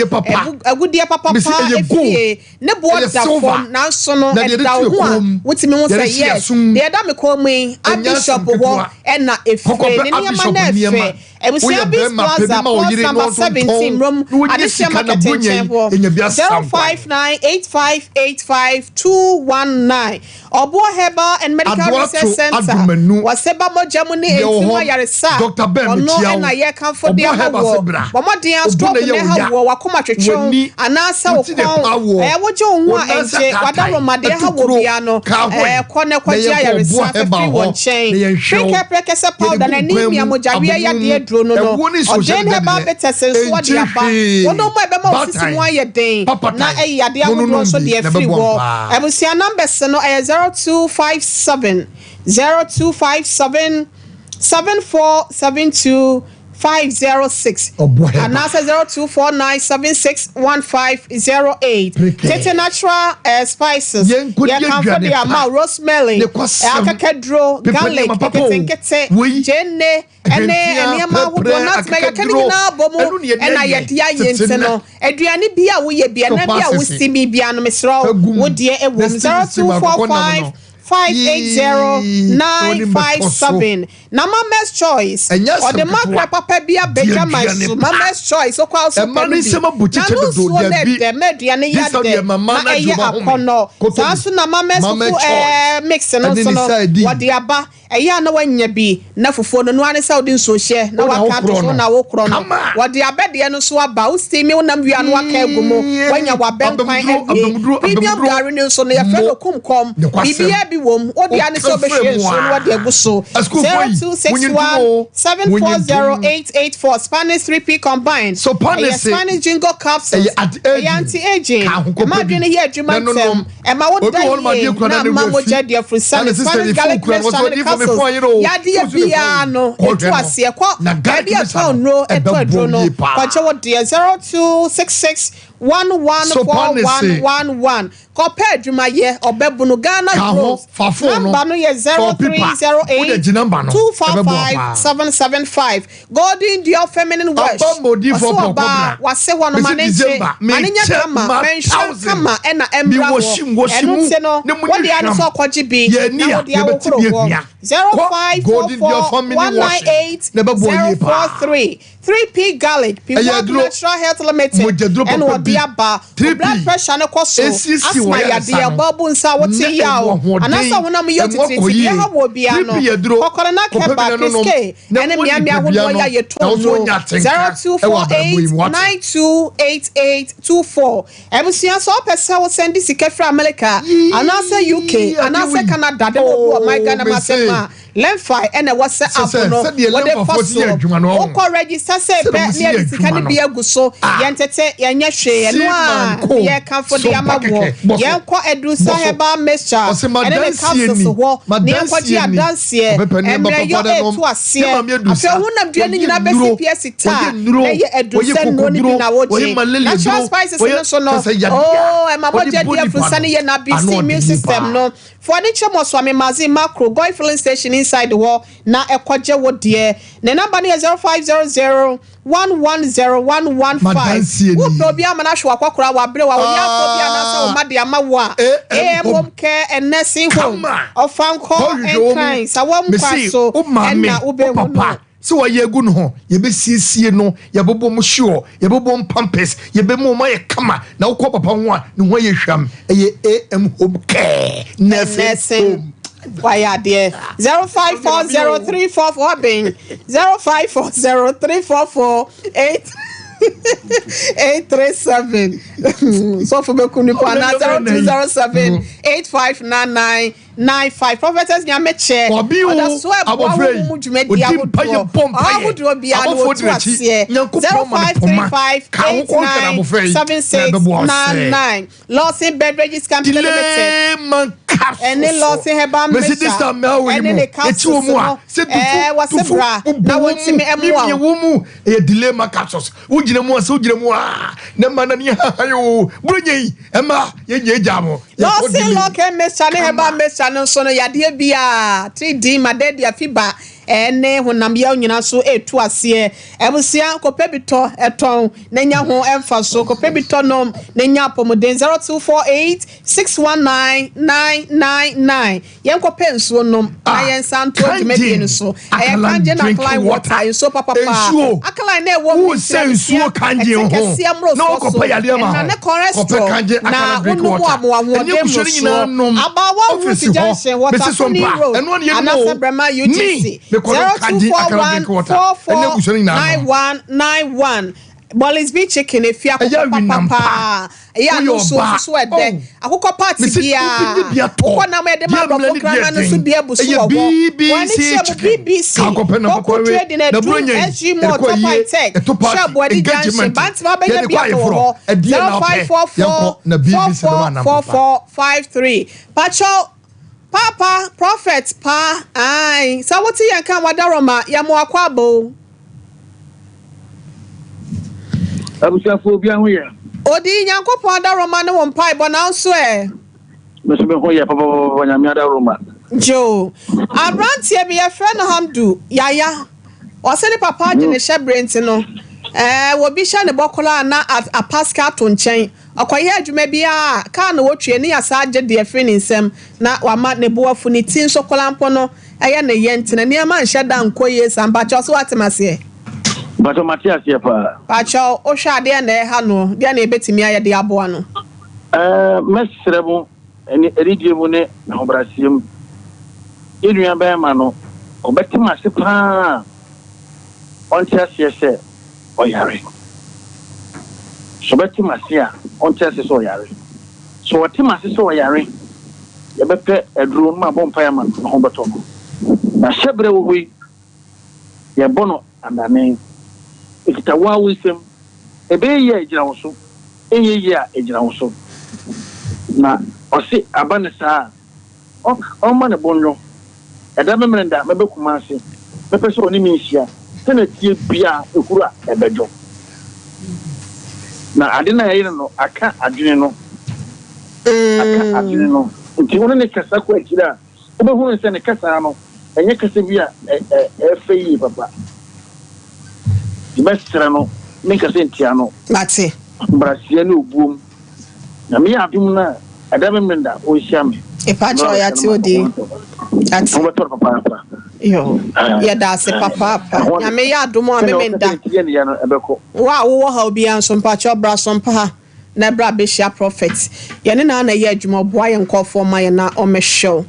a good dear papa efie ne board da form na so no e da ho a wotimi ho say yes the da me call me Bishop ho e na efie ne nyama na efie ebusia bis plaza post number 17 room addition marketing chamber 0598585219 Obo Herbal and Medical Research Center waseba mojamu ni entima yaresa ono na ye kan for dia hawo bomoden stop ne hawo wakoma twetwe anasa wokon woje onhu a enje wadaro made hawo bia no kone kwagia yaresa fefi won chain drink prekese powder na anemia mojawe ya de duro no ojen Herbal better sense what dia ba wono mo ebe ma ofisi mu aye den na yade awodo so de free wo ebusia numbers no 0257 7472 506 and now 0249761508 Tete natural spices you can for the amount rosemary akakadro garlic kete jenne ene ma wo not mega kani na bomu ena yedia yente no aduane bia wo ye bia na bia wo simi bia no mesro wo die e wo 0245 580957 na mama's choice or the macra papa bia Benjamin mama's choice so kwa so na no so let the mediane yade na eye akono so na mama's mix no so no what the aba eya na wanya bi na fofo no no ane sa odin so hye na waka to so na wo kro no what the abede no so aba wo stemi wo nam wia no waka agumo wanya wa ben kwan premium gari no so no ye fe no kumkom bibia bi wom odi ane so be hye so no wade agu so 0261740884 Spanish 3P combined so Spanish jingle capsules anti-aging ma dwene here adwuma tem e ma wo dai na ma mo jade for Spanish garlic yadi bia no etu ase kwa bia town no etu adro no kwache wo de 0266114111 kopa adwuma ye obebunu Ghana Growth number no ye 0308255775 Golden Dior feminine wash so ba wase wono manenche manenya kama mention kama ena embra wo enu se no wo de anu so kwaji bi na wo de awokro 0544198043 3P garlic people natural health limited and what the aba blood pressure no koso asma ya dia babu nsa wote ya o anasa wona me yotiti ya wo bia no kokore na keba kiske ene miamia wodo ya yeto 0248928824 ebusia so pesa wo send sika fra America anasa UK anasa Canada de wo my Ghana masema lemfi ene wo se app no wo de foso wo ko register say be near the can be aguso yentete yenye hwe no a ye kan for the amabo ye ko edusa Herbal mixture ene the capsules ho ne ko ji adanse emre yo etu ase afi hunam dua ni nyina be CPS ta na ye edusa no ni bi na wo ji natural spices no so no oh e ma bo je dia frusa ni ye na BC immune system no furniture mo so me mazi macro goy filling station inside the wall na ekwaje wo de ne number ni 0500 110115 wo probi amana hwe akokora wa bre wa ya probi anasa o made amawo a mom care and nursing home of Fanko and kind so wo mkwaso na ube wo so wa yegu no ho ye be siesie no ye bobo mo sure ye bobo pampers ye be mo ye kama na wo papa ho a ne ho ye hwam ye AM home care nursing why are there 05403444 being 0540344837 so for me kunu kwa na 0207859995 prophetess nyame che oda so e bo mu dwumadi awodo awodo bia no otu ase 0535897699 Lawson Beverages Company Limited ene Lawson Herbal mixture ene the capsules wasebra na wotimi emwa mu e delay ma capsules ugina mu ase ugina mu na mana ni ayo brunyi ema ye jamo Lawson local mixture ne Herbal mixture no so no yade bia 3D madede afiba ene honam ya nyina so etu ase ebusia kopebito eton nenya ho emfa so kopebito nom nenya pomoden 0248619999 yenkope nsuo nom ayen santo dwumadi no so kanje na fly water so papa akala na ewo mu nsuo kanje ho na okope yale ma na cholesterol na wonu mu amowo dem so abawa mu junction water so ni road anasa brema UTC 0241449191 Bolly's Beach chicken if you papa ya no so ede akoko party bia akoko na me de ma program no so bia buso wo BBC akoko trade na do SG more top high tech shop body junction banti ma be bia to 05444453 pacho Papa, prophet, pa, aye. So what you can wadaroma, yamu akwabo. Abusaphobia here. Odi yanko wadaroma no one pie, but now swear. Mr. Hoya, Papa, when I'm Roma. Joe, I ran here be a friend of Hamdu, Yaya. Or send papa in the shebrains, no. Will be shan the bocola na a pascal ton chain. Akwaya adwuma bia ka na wotwe ni asaje de afre ni nsem na wama ne bo afuni tin so kolampo no eye na yente na niam anhye da nkoye samba cho so atemase bato Matias ye pa acho o hwa de na ha no de na ebetimi aye de aboa no mesrebo eni eridie mu ne na obrasiem enua ba ma no obetima se pa onti asiese oyare so betimasia on chese so yare so watimasi so yare ye bepe eduro ma bompa ya man ho beto na shebre wo wi ye bono andane ikita wa wisem ebe ye ejira wo so eye ye a ejira wo so na osi abanesa o ma ne bonyo eda memrenda mebe kumase bepe so oni minhia tena tie bia ekura ebejo na adina ya no aka adwene no nti wono ne kasa ko akira obehu nse ne kasa no enye kasa bia efe papa dimestra no ne kasa ntia no mate brasia ne obuom na me adum na adame menda o hiame Epacho ya ti odi. Ati. Papa. Yo. Ya da se papa. Ya me ya adomo amemenda. Wa wo ha obi anso mpacho bra sompa na bra be share prophet. Ya ne na ye adwuma boa ye nkofo ma ye na o me show.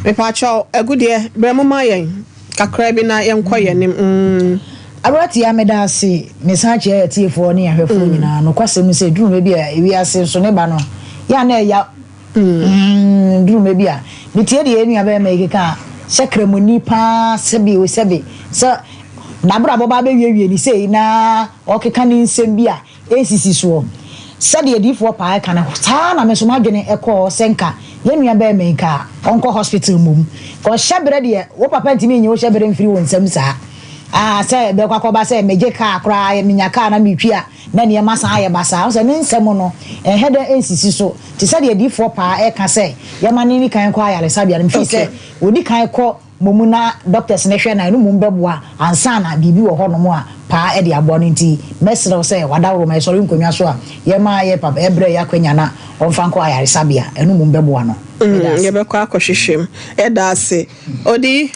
Epacho agudie bra mo ma ye. Kakra bi na ye nkoye nim. Arati ya meda se message ya tiefo ne ahwefo nyina no kwasem se duru me bia ewi ase so ne ba no ya na ya duru me bia metie de enu aba me keka sekremoni pa sebi o sebi so na bra baba be wie ni sei na okeka ni nsem bi a esisi so said the D4 pa kana sa na me so madwene ekọ senka ye nua be menka onko hospital mum ko shabere de wo papa ntimi nyi wo shabere mfiri wo nsam sa say be kwa ba say meje ka akra ye minya ka na metwi a na ne masa aye basa so ne nsam no hede ensisi so ti said the D4 pa ka say ye mani ni kan kwa yare sabia mfi say odi kan ko momuna doctors ne hwe na no mum beboa ansa na bibi wo ho no mo a pa e de abo no nti mesro say wadawro mai sori nkonwa so a ye ma ye papa ebre ya kwanya na onfa nko ayare sabia eno mum beboa no ye be kwa akohwehwem e da ase odi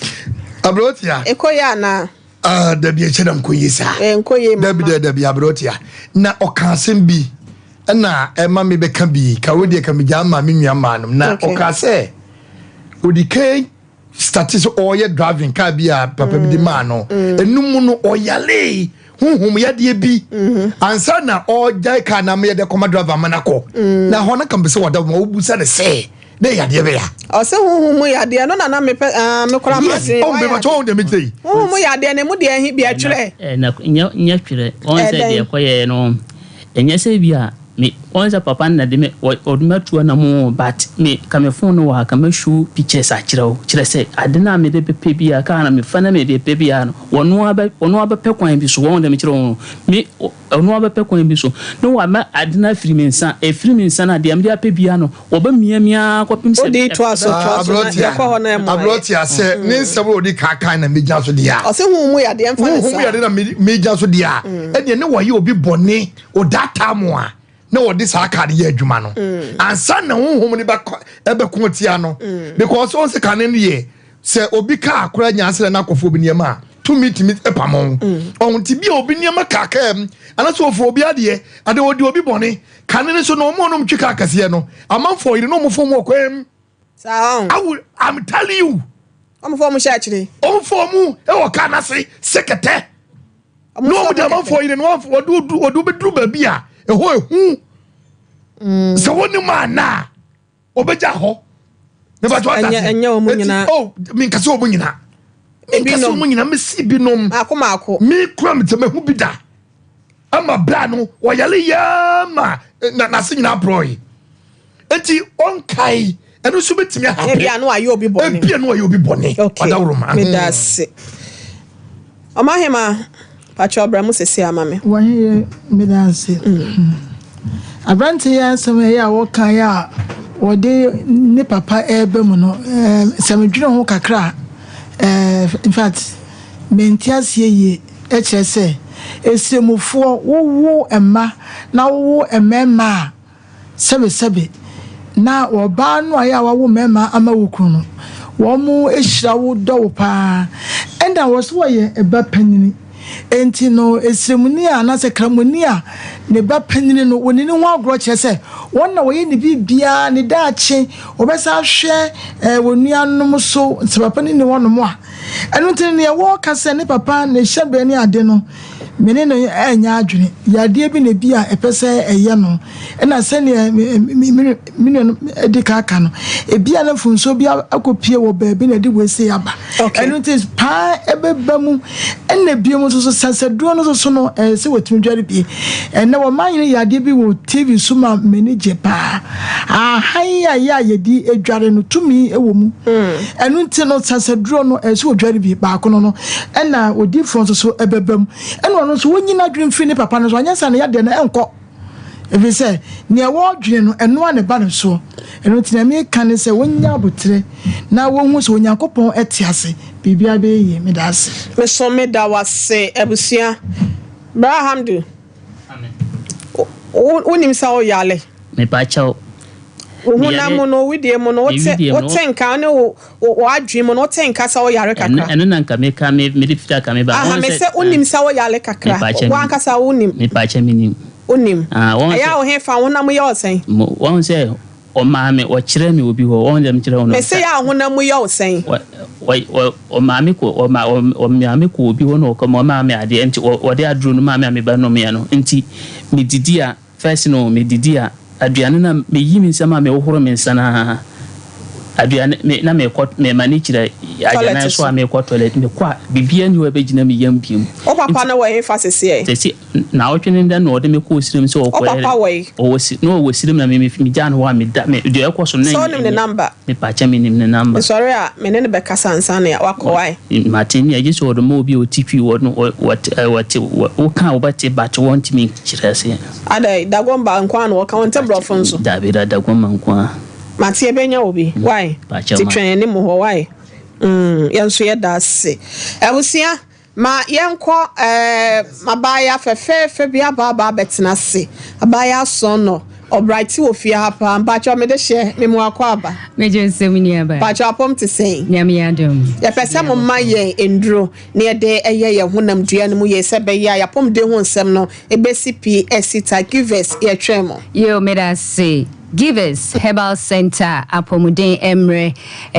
abrotia ekoya na da bi echedam ko yisa enkoye mama da bi abrotia na okasem bi na ema me beka bi ka wodi ka me jama me nua manum na okase odike status oye driving car bia papa bi di ma no enum no oyale hunhum yade bi ansa na oja ka na me de koma driver manako na hona kan be se wada mo obusa ne se de yade be ya o se hunhum yade no na me kora ma se o be ba to de me tei hunhum yade ne mu de ahi bia twere na nya twere on se de koye no enye se bia me onza papa na de me oduma tuwa na mo but me kame phone no wa kame show pictures a kire se adena me de pepe bia ka na me fana me de pepe bia no wono aba pe kwan bi so won de me kire won me ono aba pe kwan bi so no wa ma adena free mensa na de am de pepe bia no oba mia kopim se odi to aso ya ko hono em abrotia se ne nsabo odi ka na me gya so dia o se humu ya de em fa humu ya de na me gya so dia e de ne wo ye obi bone o data mo a no what this akade ye adwuma no ansa na honhom ni ba ebe kontia no because on se kanen ye se obi ka akora nyansere na akofo bi niam to meet epamon on ti bi obi niam kakam ana so ofo obi ade odi bone kanen so no mo no mtwika akase no amanfo yire no mo fo mo kwam sa I'm telling you amfo mo sha kire omfo mu e wo kana se sekete no mo de amanfo yire no odu bedru ba bia ehu so woni mana obeja ho ne ba to ata enya o munyina min kase o munyina kase o munyina me si binom akoma mi kura me temahu bi da ama bra no wo yale yama na se nyina broi enti on kai eno so betimi ha bia no ayo obi bone wadawro ma me dase omahema pacho bra mu sese amame wanye me dase Abrante ya sama ya wokan ya wode ne papa ebe mu no samedwene ho kakra in fact mentiasie ye echese esemufo wowo emma na wowo emema sebe na oba no aya wawo mema ama wokru no wo mu ehira wo do pa enda wo so ye eba panini enti no esremuni a na se kramuni a ne ba panini no woni ne ho agro kyese won na wo ye ne bibia ne daache obesa hwe wonu anom so se papa ni ne wonom a enu tin ne wo kase ne papa ne hyebe ne ade no mene no enya adwene yade bi ne bia epese eye no na se ne mine edika aka no ebia na funso bia akopie wo ba bi na de wese aba enu tin pa ebeba mu ena bia mu so sasaduro no so no se wetumi dware bi ena wo manyene yade bi wo TV suma manage pa ahaya ya yedi edware no tumi ewo mu enu tin no sasaduro no se wo dware bi ba kono no ena odi front so ebebam ena no so wonyina dwem fi ne papa no so anyansa na yade na enko ebi se ne wo dwene no eno ane ba no so eno tin me kan se wonya abotre na wo hu so onyankopon etiase bibia be ye me da se me so me da wase ebusia brahamdu amen onim sa o yale me pa chao ohuna mo no widie mo no wote nka ne wo adwe mo no wote nka sa wo yare kakra eno na nka me ka me difita ka me ba won se onim sa wo yale kakra wan ka sa onim me pa cha minim onim won aya o he fa wona mo ye osen won se o maame o kire me obi ho won dem kire ho no me se ya wona mo ye osen o maame ko o maame ko obi ho no ko mo maame ade enti o de aduro no maame ame ba no me no enti me didi a first no me didi a aduane na me yi mi nsama me wohoro me nsana aduane na me manage the agena so me kwa toilet me kwa bibia ni we begina me yam biem o papa na we emphasis here say na otwene nda na ode me ko sirim so o papa we o si no we sirim na me jan ho me da me de ekoso na so nim the number me pa cha me nim the number sorry me ne be kasa nsan na wakọ why Martin ya just odo mo bi o TP what what kan obate but want me kirase ada dagomba nkwa na waka won tebro fo nso da be da dagomba nkwa Matie benya obi why ti twen ni mo ho why yenso ye da se ebusia ma yenko mabaya fefefe bia baba betena se abaya so no obrighti ofia hapa mbacho me de hye me mu akwa aba meje nsemi aba bacho apom te sei nyame yadom ya pese mo maye enduro ne ye de eye ye honam dua ne mu ye se be ya apom de ho nsem no ebesi pi esita givers ye twemo yo me da se Givers Herbal Center apomuden emre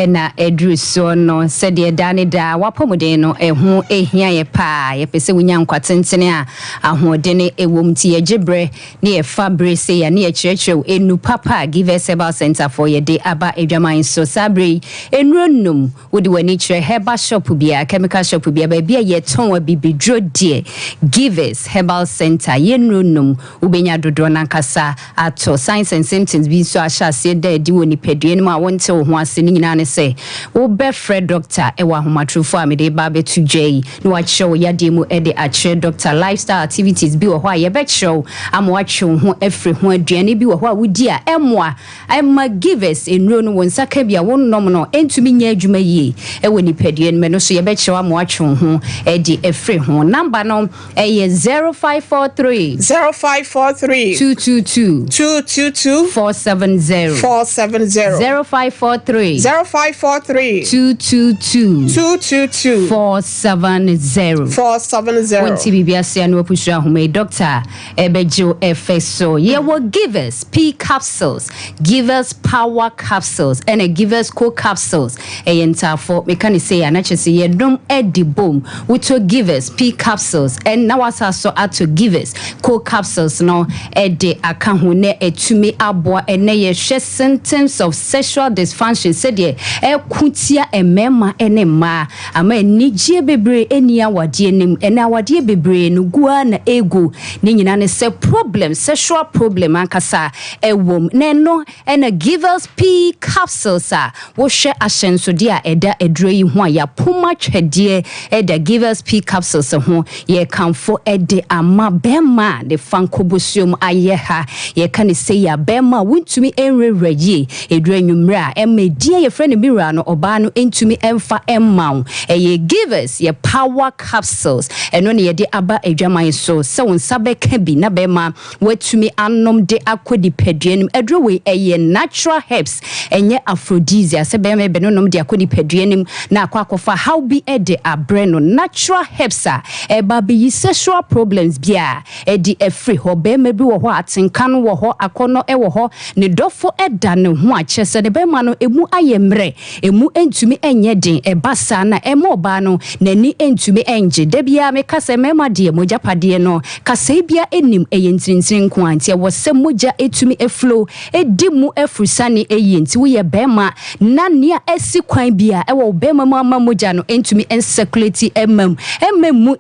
na edruso no said ye dane da wapomuden no ehu ehia ye pa ye pese wunya nkwatentene a ahodene ewom ti ye gibre ne ye fabre se ya ne ye cherechew enu papa Givers Herbal Center for ye de aba edwaman so sabre enronum wodi wani chere herbal shop bia chemical shop bia ba bia ye ton wa bibidro die Givers Herbal Center ye enronum ubenya dodo nankasa ato science and symptoms bi so asha se da di woni pedue no ma wonte wo ho ase ni nyina ne se wo be fred doctor e wa homatrofo amede ba betu jei no wa chew ya de mu e de a che doctor lifestyle activities bi wo ho a ye be chew am wa chew ho afre ho aduane bi wo ho a wodi a emoa ma Givers enro no won saka bia won nom no entumi nya adwuma yi e woni pedue no so ye be chew am wa chew ho e de afre ho number no e ye 0543 222 470 0543 222 470 Wonti bibia se anu opusua home doctor ebejo efeso ye wo Givers P capsules Givers power capsules and a Givers co capsules e yentafo me kan say anachese ye dom edibom wuto Givers P capsules and now asaso ato Givers co capsules no ede aka ho ne etumi aboa ene ye hwe symptoms of sexual dysfunction said ye kutia emema ene ma ama enije bebre eni awade nim ene awade bebre no gua na ego ne nyina ne se problem sexual problem ankasa ewom ne no ene Givers P capsules a wo hwe ahyenso de a eda edro yi ho a ya poma twede eda Givers P capsules ho ye kanfo ede ama bema de fankobosium aye ha ye kan say ya bema wuntumi enrereye edro anwumra emedie ye friend mira no oba no entumi emfa emmaw ye Givers ye power capsules eno ne ye de aba adwaman so se won sabeka bi na bema watumi anom de akodi peduanim edro we ye natural herbs enye aphrodisia se bema be no nom de akodi peduanim na akwakofa how be ede abreno natural herbs a eba be sexual problems bia edi efri ho bema bi wo ho atenka no wo ho akono e wo ho ne dofo eda ne ho a chese ne bema no emu ayemre emu entumi enye den ebasa na emoba no nani entumi enje da bia me kase mema de mojapade no kase bia enim eyentrintin nko antie wo se moja etumi eflow edimu efusane eyenti wo ye bema na nea esi kwan bia e wo bema mama moja no entumi encirculate emam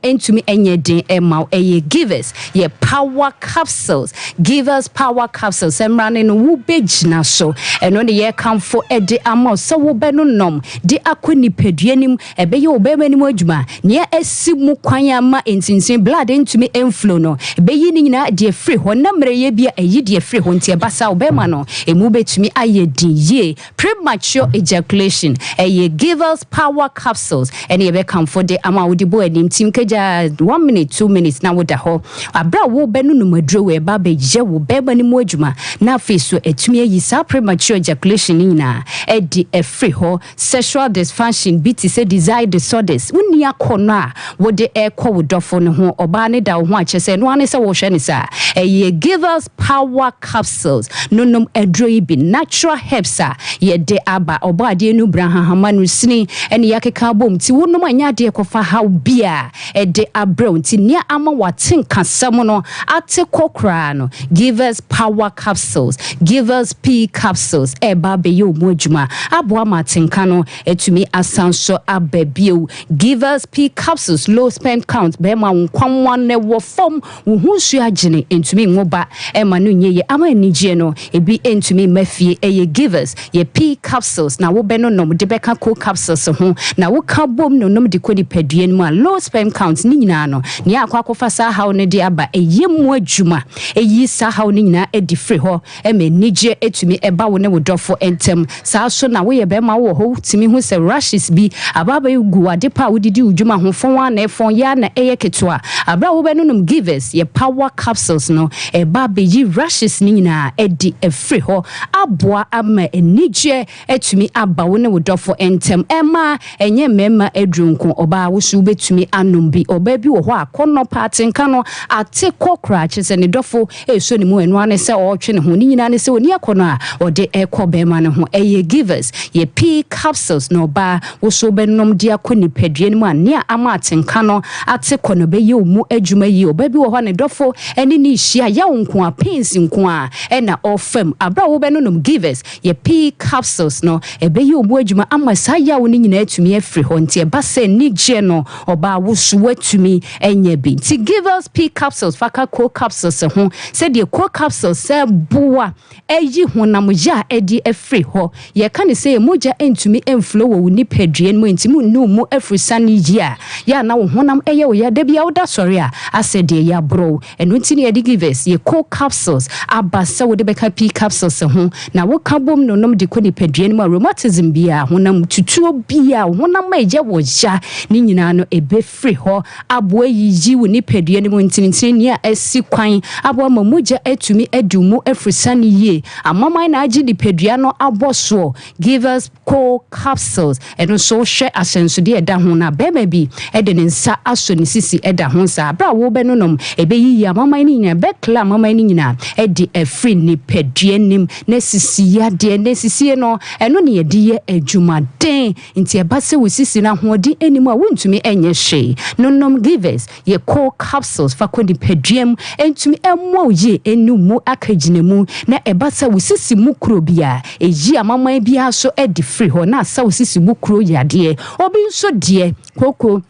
entumi enye den ema eye Givers ye power capsules Givers power capsules emrane no wo begina so eno ne ye kamfo ede ama so wo be no nom de akoni peduanim ebe ye wo be manim adwuma ne esi mu kwan ama entinsin blood entumi enflow no ebe yi ni nyina de free ho na mre ye bia eyi de free ho ntie basa wo be ma no emu betumi aye din ye premature ejaculation eye Givers power capsules ene ye be kamfo de ama wo de bo anim tim kaja 1 minute 2 minutes na wo da ho abra wo be no numadro we ba be je wo be manim adwuma na feso etumi ayi sa premature ejaculation nyina edi free ho sexual dysfunction biti se desire disorders woni akono a wo de ekọ wo dofo ne ho oba ne da wo ho achese no ane se wo hwe ne sa eye Givers power capsules nonom edro ibi natural herbs a ye de aba oba ade nu brahahama no sini ene yakeka bom ti wonom anya de ekofa how bia ede abro nti ne ama waten kasam no ate kokra no Givers power capsules Givers P capsules eba be yo mojuma aboa matenka no etumi asanso ababio. Givers P capsules low sperm count be ma nkwamwa ne wo fom wo hunsu agene entumi ngoba ema no nyeye ama enije no ebi entumi mafie eye givers ye P capsules na wo be no nom de beka co capsules ho na wo ka bom no nom de kodi paduen mu a low sperm count ni nyina no ne akwakofa sa haw ne de aba eye mu adwuma eyi sa haw ni nyina edi free ho ema enije etumi eba wo ne wo dofo entem sa so na wo ye be ma wo ho timi hu se rashes bi ababa egu ade pa wo didi udwuma ho fon wa na efon ya na eye ketwa abra wo be no nom givers ye power capsules no eba be yi rashes ni nyina edi free ho aboa ama enije etumi aba wo ne wo dofo entem ema enye mema edrunko oba wo su betumi anombi oba bi wo ho akono patenka no ate kokra chese ne dofo eso ne mu enu ane se o twe ne ho ni nyina ne se oni akono a ode ekobema ne ho eye givers ye P capsules no ba wo so benom dia koni padue ne mu ane ama atenka no ate kono be ye omu adwuma yi oba bi wo ho ne dofo ene ni hia ya nko a pins nko a ena ofam abra wo benom givers ye P capsules no ebe ye omu adwuma ama sa ya wo ni nyina atumi afri ho nti eba se ni je no oba wo so watumi enye bi ti givers P capsules faka co capsules ho se de co capsules se boa eyi honam ya edi afri ho ye ka ne se moja entumi enflow wo ni padue mu entimu nu mu afri sane ya ya na wo honam eye wo ya da bia wo da sori a asede ya bro enu nti ne de givers ye co capsules abasa wo de beka P capsules ho na wo ka bom no nom de ko ni padue mu rheumatism bia honam tutuo bia honam eje wo ja ni nyina no ebe free ho abo yi wo ni padue mu ntintini ni a asi kwan abo ma moja etumi edumu afrisane ye amama na agi di padua no aboso givers co capsules eno so hwe asenso de eda ho na bema bi ede ne nsa aso ne sisi eda ho sa bra wo be no nom ebe yi amama ni nyina be kla amama ni nyina edi free ni padua nim na sisi ya de na sisi no eno ne ye de ye adwuma den nti eba se wo sisi na ho di enimu a wontumi enye hwe nonom givers ye co capsules fa kodi paduam entumi emmo ye enumu akaginemu na eba se wo sisi mu kro bia eji amama bia so edi free ho na sa wo sisi mu kro yade obi nso de koko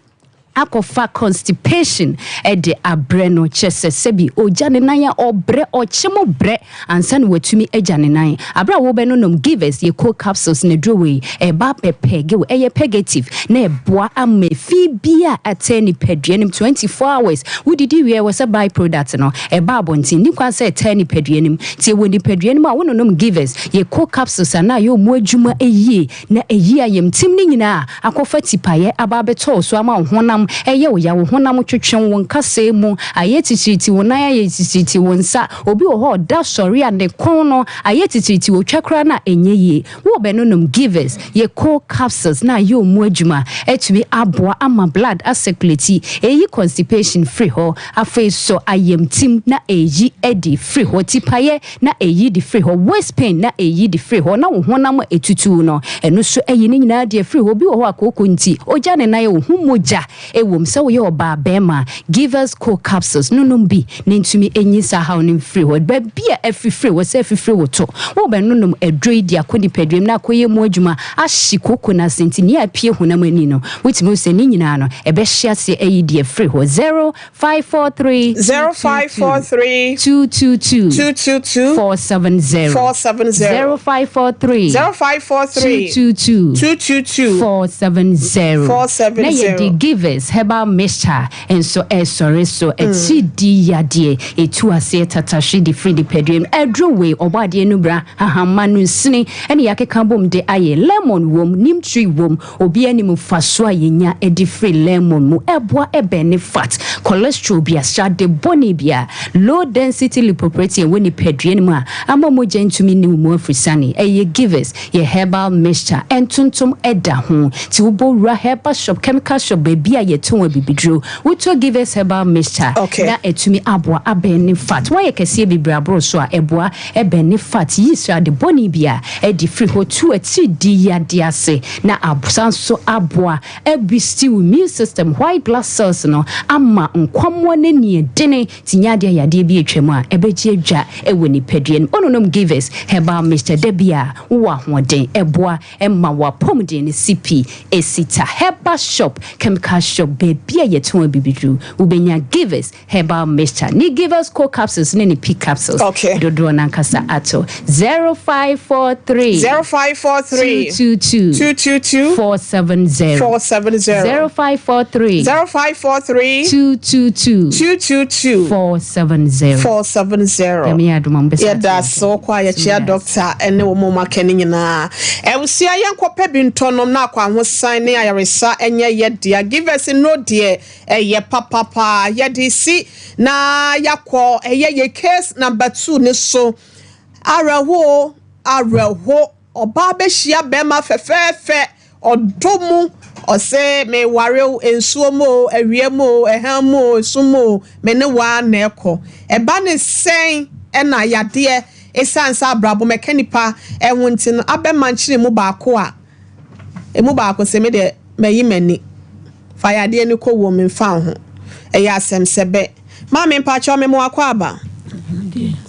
akofa constipation ede abreno chese sebi ojane nan ya obre ochemo bre ansan watumi ejane nan abra wo be no nom givers ye co capsules ne drowe e ba pepege we eye pegative na eboa amefi bia ateni paduanim 24 hours wudidi we was a byproduct no e ba bontin ni kwa se ateni paduanim tie woni paduanim a wono nom givers ye co capsules na yo mu adwuma eyi na eyi ayem tim ni nyina akofa tipaye aba beto so ama honam eye wo ya wo honam twetwen won kase mu ayetititi won ayetititi won sa obi wo ho da sori ande kon no ayetititi wo twakra na enyeye wo be no nom givers ye co capsules na yo mu adwuma etumi aboa ama blood circulate eyi constipation free ho afi so ayem tim na eyi edi free ho tipaye na eyi di free ho waist pain na eyi di free ho na wo honam etutu no eno so eyi ni nyina di free ho bi wo ho akoko nti oja ne na ye wo humoja ewom se wo ye oba bema givers co capsules nunum bi nentumi enyi sa haw nim free ho ba bia free wo se free wo to wo be nunum edroi dia kodi padwem na akoye mu adwuma ahyi koko na sentini apie honam ani no witimi se ni nyina no ebe hia se eyi dia free ho 0543 222 470 0543 222 470 na ye di givers herbal mixture and so sorry so eti di yade etu ase tatashi di free di pedrum edrowe obade enu bra hahamanu sini ene yakeka bom de aye lemon wom nim tree wom obi anim faso ayenya edi free lemon mu eboa ebene fat cholesterol bia shade boni bia low density lipoprotein woni pedrum mu ama moja ntumi nim mu afrisane eye givers ye herbal mixture entuntum eda ho ti ubowura herbal shop chemical shop bia ye ton bibidro woto give us herbal mixture na etumi aboa abeni fat why ye kese bibra bro so a eboa ebeni fat yisra de boni bia e di free ho to ati di ya di ase na abusan so aboa ebi stew immune system white blood cells no ama nkwamwa ne nie dene tinyade ya de bi etwemu a ebeji adwa ewo ni pedue ononom give us herbal mixture de bia wo ahoden eboa emma wa pomden CP esita herbal shop chemical shop baby ye ton bibidru ubenya give us herbal mixture ni give us co capsules ni P capsules dodo nankasa ato 0543 222 470 0543 222 470 yeah, that's so quiet chair doctor and no more kenny na e we see ayen kope bintonom na kwa ho sign ne ayaresa enye ye dia give us no dear ye papa ye di si na yakọ ye case number 2 ne so araho oba be hia be ma fefefe odomu ose me wareo ensuomo awiemo ehamo sumo me ne wa na ekọ eba ne sen ena yade esansa abrabo mekanipa ehunti no abemanchire mu baako a emu baako se me de mayi mani fayade ni ko wo me fa ho eya asem sebe ma me pacho me mo akwa aba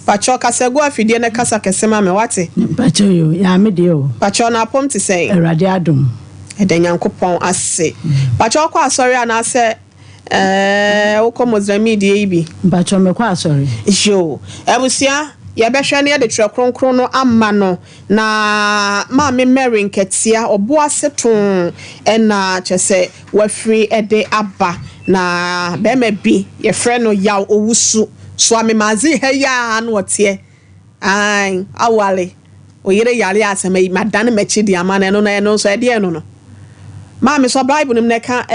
pacho kasego afidie ne kasa kesema me wate pacho yo ya me de o pacho na pom ti sei erade adom edenyankopon ase pacho kwa asori ana se ukomozrami die ibi pacho me kwa asori jo ebusia ya behwe ne de twa kronkron no amma no na ma me Mary nketia obo aseton ena chese wafri ede aba na be ma bi ye frɛ no ya owusu so ame mazi he ya no otie ai awale oyire yale asema madane mechi di amana no na no so ede no ma me so Bible nim neka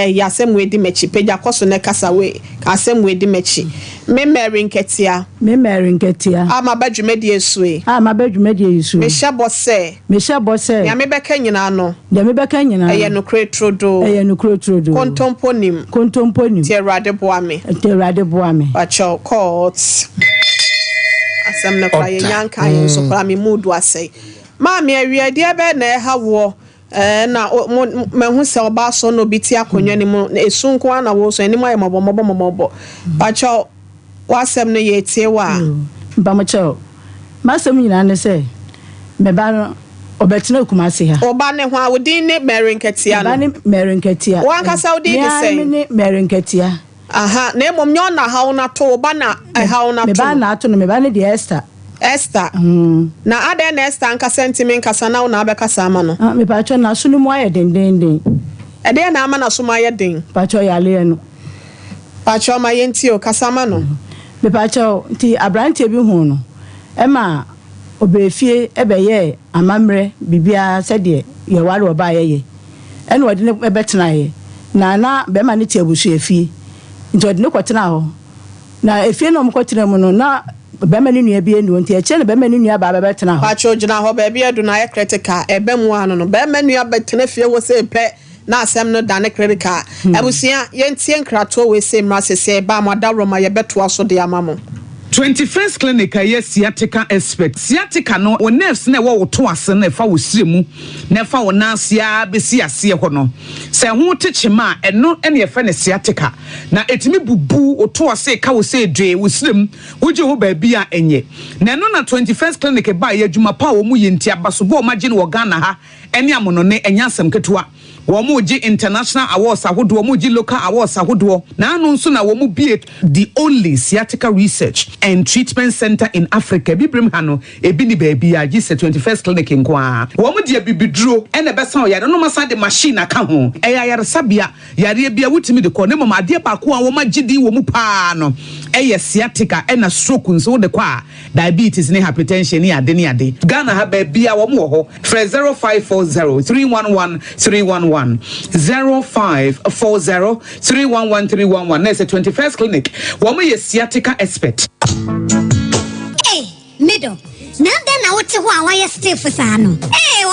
yasem we di mechi peja koso neka sawe asem we di mechi me Mary nketia ama badwumadi esue me hyabose ya me beka nyina no eye no kretrodo kontomponim terade boame bacho court asem na kwa yanka yin so kwa me mudu asai ma me awiade be na hawo na mehu se oba so no biti akonwa ni mu esunko na wo so ani mu ayemobomobomobombo bacho wasem no ye tiewa bamocho masem nyina ne se me ba no obetina kumase ha oba ne ho awodin ne merenketia no ba ne merenketia wankasa odin de sei me merenketia aha na emom nyo na hawo na to oba na hawo na to me ba na ato no me ba ne de Esther na ade na Esther nka sentiment nkasa na una abekasa ama no me pacho na sunu mu aye den ede na ama na sunu aye den pacho yale no pacho ma yenti o kasa ama no me pacho ti abrante bi hu no e ma obefie ebeye amamre bibia sede ye ware oba ye e na odi ne betena ye na be ma ne ti abusu efie nti odi ne kwotena ho na efie no mkwotena mu no na bemani nua bi enu nti eche ne bemani nua ba betena ho pacho gina ho ba bi edu na ye critical ebemu anu no bemani nua betena fie wo se pe na asem no dane critical abusia ye ntie nkrato we se mra sese ba madaro ma ye beto aso de amamo 21st clinic yes sciatica expert sciatica no o nerves na wo to ase na fa wo siremu na fa wo nasia besi ase ho no se ho techema eno ene ye fa ne sciatica na etimi bubu o to ase ka wo se dwe wo sirem wo je ho ba bia enye na no na 21st clinic ba ye adwuma pa wo mu yenti abaso bo ma je ne wo Ghana ha ene amono ne enya asem ketua womuji international awards ahodo womuji local awards ahodo na anu nso na womu the only sciatica research and treatment center in Africa bibrim hano ebi ni baby agi se 21st clinic nkoa womu dia bibiduro ene besa o yare no masa de machine aka ho eya yare sabia yare bia wutimi de ko ne mama de ba ko a womu gidi womu pa no eye sciatica ena stroke nso de kwa diabetes ne hypertension ne ade Ghana ha baby a womu ho 0540 311 311 0540 311 311 That's a 21st clinic. Woman is sciatica expert. Hey, middle. Now then na wote ho a wayɛ stiff saa no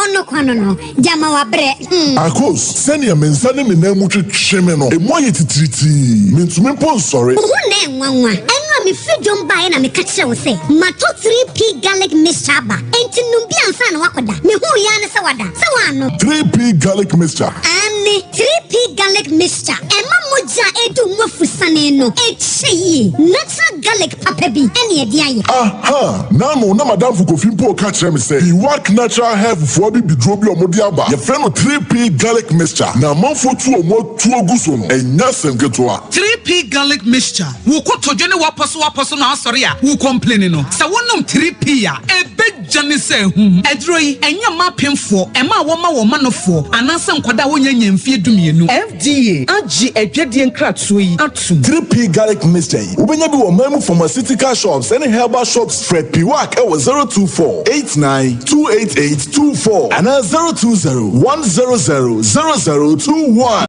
ɔno kwano no gyama wabrɛ Akos sɛnea me nsa ne me nan mu twetwe me no emu ayɛ titiritii mentumi mpo nsɔre ho na nwanwa ɛno a mefiri dwom baeɛ na meka kyerɛ wo sɛ mato 3p garlic mixture aba enti nom bi ansa na wakɔda mehu yɛ ne sɛ wada sɛ waano 3p garlic mixture ane 3p garlic mixture ɛma mogya edu mu afusane no ɛkyɛ yie natural garlic papa bi ɛne ɛde ayɛ aha nano na madamfo kofi mpo ka kyerɛ me sɛ iwak natural health foɔ bi biduro bi ɔmo de aba yɛfrɛ no 3p garlic mixture na amanfo tu ɔmo atuo gu so no ɛnya sɛm ketewa 3p garlic mixture wo kotodwe ne wapɔ so na asɔre a wo complain no sɛ wonom 3p a ɛbɛgya ne sɛ hu ɛduro yi ɛnyɛ ma pemfoɔ ɛma wɔma wɔ manofoɔ anaasɛ nkɔda wonya nyamfie dumienu FDA agye adwadie nkratoɔ yi atum 3p garlic mixture yi wobɛnya bi wɔ mamu pharmaceutical shops ɛne herbal shops Fred Piwak ɛwɔ 024 89 288 24 and 020 100 0021.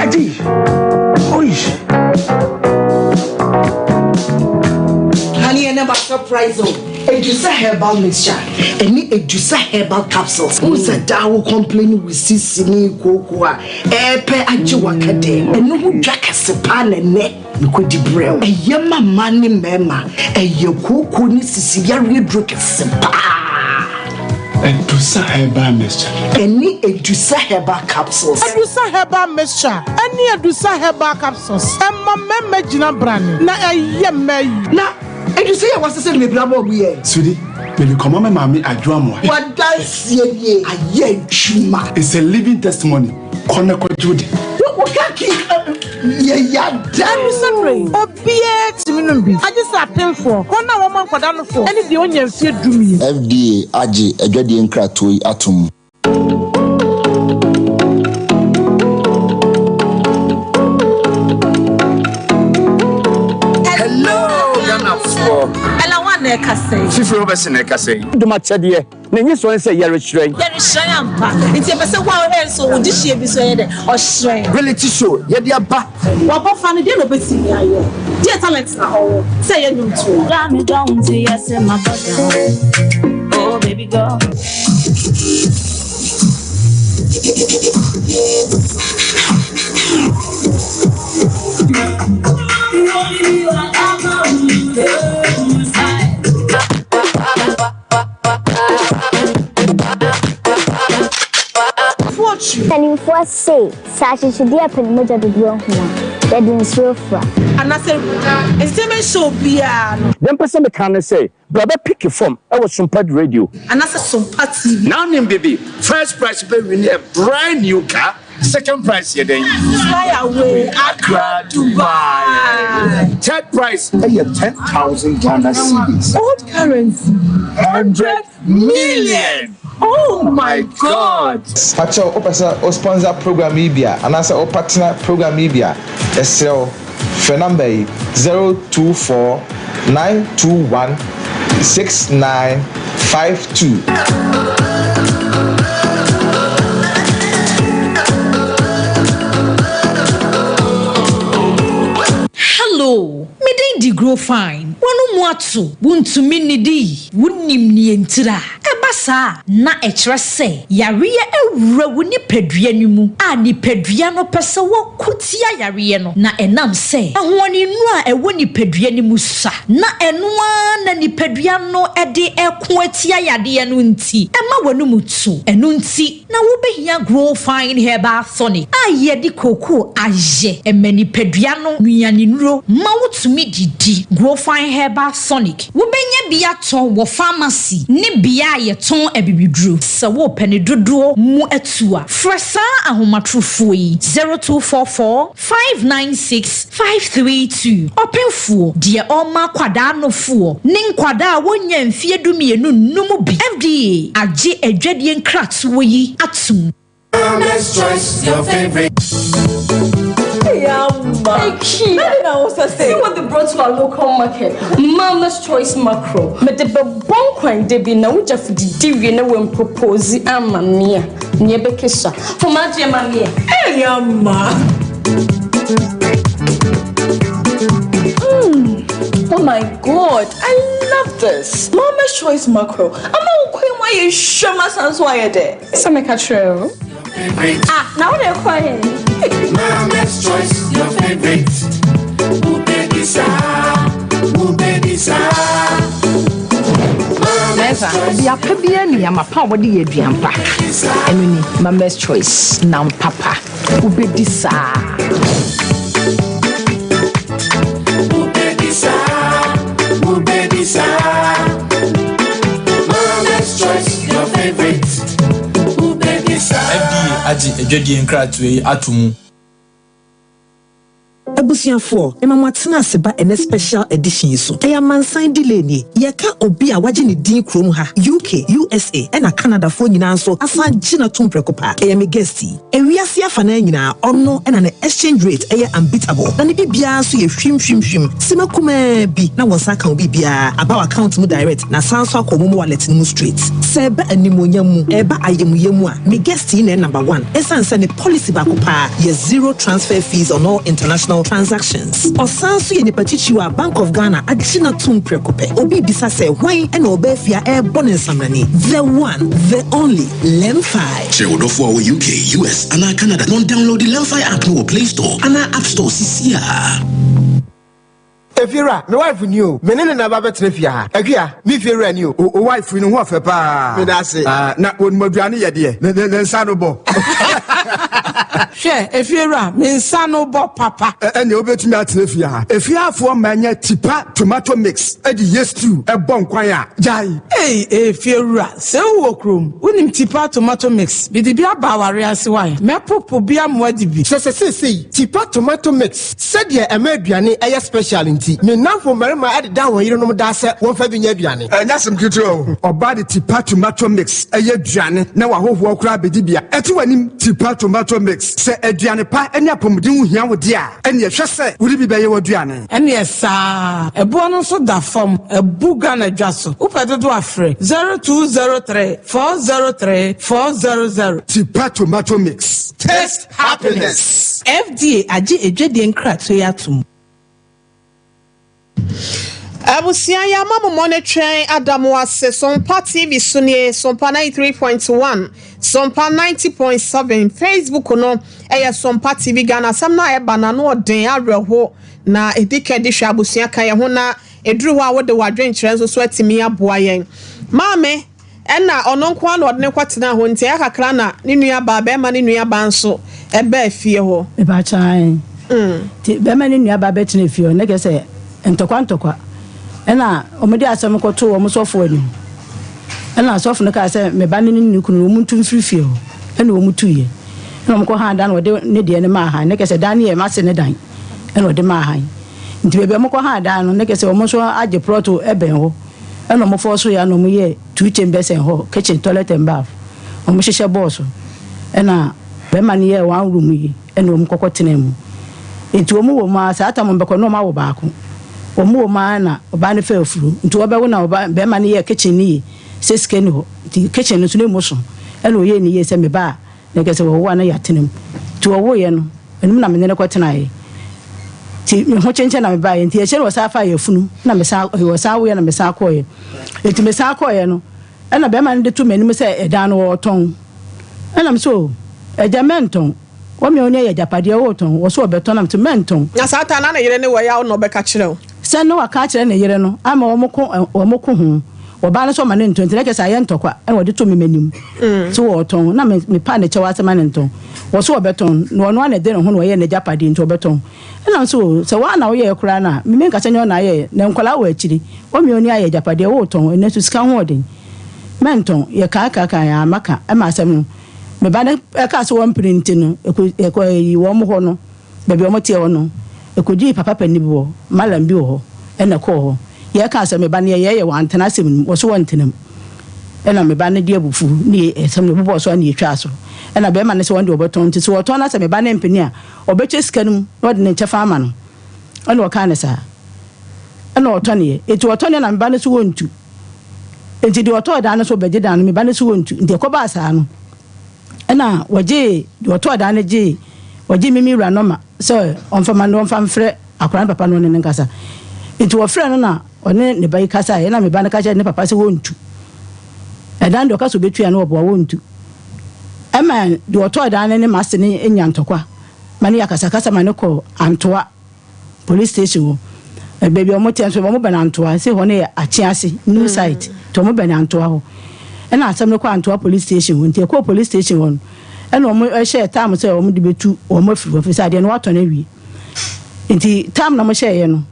Adi. Oish. Honey, I never surprise you. Edusa herbal mixture. Any Edusa herbal capsules. Who's a daw complaining with sisini cocoa? Epe ajiwakade. And no jack a sepan and neck. You could debrel. A yama money mema. A yoko ni sisiyari drink a sepa. Edusa herbal mixture. Any Edusa herbal capsules. Edusa herbal mixture. Any Edusa herbal capsules. Emma meme jina brand. Na yeme. Na. And you say I was saying, maybe I'm here. Sweetie, maybe come on, mammy, I draw more. What does ye? I ye chima. It's a living testimony. Connect with Judy. What can't keep? Yeah, I'm sorry. Obiet, Minumbi. I just attend for. One woman for down for. And if the onion fear do me. FDA, Aji, a Jadian Kratui Atom. Fifi Robertson Ekase. Do my chadie. Nenye so say yere shrine. Yere shrine ampa. Nti e be say wa o so wo di hie bi so ye de o shrine. Reality show. Ye de aba. Wa bo fa ne de no betimi ayo. Dey talent na ho. Say ye nyum to. La me down to yes my brother. Oh baby girl. And you first say, Sashi should be a penimoja to do one. That didn't show for. And I said, it's the show piano. Then person can say, brother pick your form. I was Sompa radio. And I said, Sompa TV. Now, name baby, first prize will win a brand new car. Second prize, you then fly away, Accra, Dubai. Third prize, 10,000 Ghana cedis. Old currency, 100 million. Oh my God! Pacho, o sponsor program Ibia, and as a partner program Ibia, SL for number 024 921 6952. Hello, me dey grow fine. Wanu mu atu, buntu mi nidi, wunim ni entira. Ebasa na echre se, yariye ewura woni pedua ni mu. A ni pedua no pese wo kutia yariye no. Na enam se, ahwani nu a ewo ni pedua ni mu sa. Na enua na ni pedua no ede eko atia yade no nti. Ema wanu mutu, enu nti. Na wo behia grow fine herbal tonic. A ye di koko aje. Emeni pedua no nuani nuro. Ma wotumi didi grow fine herbal sonic wo benya bia ton wo pharmacy ne bia ye ton abibidru se wo pene dodo mu atua fresa ahomatrofo yi 0244 596 532 openfo de oma kwada no fo ne nkwada wonya mfie dumienu numu bi FDA age adwadie nkrato yi atum. Let's choice your favorite. See what they brought to our local market. Mama's Choice Macro. But the bon coin de be now just the divine when propose mamma. Nebekesha. For my dear mamma. Hey, Yamma. Oh my God, I love this. Mama's Choice Macro. I'm not queen why you show my son's wire there. It's a make a true. Now they're quiet. Mama's Choice, your favorite. Ubedisa. The Apabian Yamapa, what do you do? Emily, Mama's Choice, now Papa. Ubedisa. Mama's Choice, your favorite. FDA Aji Ejodi Nkratwe Atumu. abusuafo ema mwatena seba ene special edition so eya mansan delay ni yeka obi a waje ne din krom ha UK USA ena Canada fo nyina so asan gina tumprekopa eya me guesti ewiase afa na nyina ono ena ne exchange rate eya unbeatable na ne bibia so ye hwim sima kuma bi na wonsa kan bibia aba account mu direct na sanso akomo wallet mu straight seba animonyam mu eba ayemuyemu a me guesti na number 1 esanse ne policy ba kopa ye zero transfer fees on all international transactions. Osanso ye nepatichiwa Bank of Ghana agina tumprekope. Obi bisa se why and obefia air bonensamani. The one, the only Lemfi. Cheodofo UK, US, and Canada. Don't download the Lemfi app no Play Store and App Store CCR. Efira, my wife knew. Menene na baba trefia. Agia, me fira knew. O wife no ho fe pa. Me da se. Na won moduane ye de. Ne nsa no bo. She, Efira, me nsa no bo papa. Ene obetumi atrefia. Efiafo manya tipa tomato mix. E di yestu e bon kwan a. Jai. Hey, Efira, se wo krom. Unim tipa tomato mix. Bidi bia ba ware ase wan. Me popo bia moadi bi. Se tipa tomato mix. Se de e ma aduane e special nti. Me nanfo marima ade da won yire no da se won fa bi nya aduane. Nyasem kitro. Oba de tipa tomato mix e ye aduane na wa hoho okra bedi bia. Eti wanim tipa tomato mix. Se aduane pa ene apomden hu hia wode a. Ene hwe se wodi bi be ye waduane. Ene esa. Ebo no so da fam. Ebuga na dwaso. Upedodo afre 0203 403 400. Tipa tomato mix. Taste happiness. FDA aji edwede nkra to yatum. Abusia ya mama monetary Adamu ase Sompa TV sunie Sompa 93.1 Sompa 90.7 Facebook no eya Sompa TV Ghana samna eba na no den areho na edike de hwa abusia kan ye ho na eduru ho a wode wadwen kire so atimi aboa yen maame ena ono nko na odne kwatena ho ntia kakra na ne nua ba be ma ne nua ba nso eba afie ho e ba chan ti be ma ne nua ba betena afie ho ne ke se ntokwa ena omede asem koto wo msofo ani ena asofo ne ka se me ba ne ni kunu mu ntum frifie ho ena wo mutuye ena mko ha dan wo de ne de ne ma ha ne ke se dan ye ma se ne dan ena wo de ma ha nti bebe mko ha dan no ne ke se wo mso age proto eben ho ena mo fo so ya no mo ye two chambers en ho kitchen toilet and bath o mo hihye boss ena be ma ne ye one room yi ena wo mkoko tenemu nti wo ma sa ata mo mbeko no ma wo baako omo na oba ne fa furu nti oba wo na oba be ma ne ye kitchen ni se skeni ho nti kitchen no so ne mo so ena o ye ni ye se me ba ne ke se wo wa na ya tenem ti wo ye no enum na me ne ko tena ye ti me ho chenche na me ba ye nti ye chere wo sa fa ye funu na me sa wo sa wo ye na me sa ko ye nti me sa ko ye no ena be ma ne de to menim se edan no wo ton ena me so ejamenton wo me onye ye japade wo ton wo so obeton na me menton na sata na yire ne wo ya no be ka kire se no waka kire ne yire no ama wo moko hu wo ba ne so ma ne nton tire ke sa ye ntokwa e wo de to me manim so wo ton na me pa ne che wa se ma ne nton wo so obeton no no na de ne ho no ye ne japade nto obeton e na so se wa na wo ye kura na me nka se nyo na ye ne nkola wo akiri wo me oni aye japade wo ton ne su sika ho den menton ye ka ya maka e ma asem no me ba ne ka so one print no e ko yi wo mo ho no be be mo tie ho no e ko ji papa pani bi wo malam bi wo e na ko ho ye ka so me ba ne ye wan tena asem wo so wan tenam e na me ba ne die bufu ni esem no bo so na ye twa so e na be ma ne se won de oboton ti so woton na se me ba ne mpani a obeche skanum no de ne chefa ama no e na o ka ne sa e na oton ye e ti oton na me ba ne so wontu e ti de oton da na so beje da no me ba ne so wontu nde ko ba sa no ena waje woto da na je waje mimi ra no ma so onfama no onfamfre akran papa no ne nkasa nti wo frɛ no na one ne bai kasa ena me ba na kacha ne papa se wontu edan do kaso betua no obo wontu ema de woto da na ne master ne enya ntokwa mane yakasa kasa mane ko antoa police station wo baby omo tenso mo ba na antoa se ho ne achiase new site to mo ba na antoa ho ena asem ne kwa antoa police station nti ko police station won ena omo ehye time se omo de betu omo afiri ofisa de no wato na wi nti time na mo hye no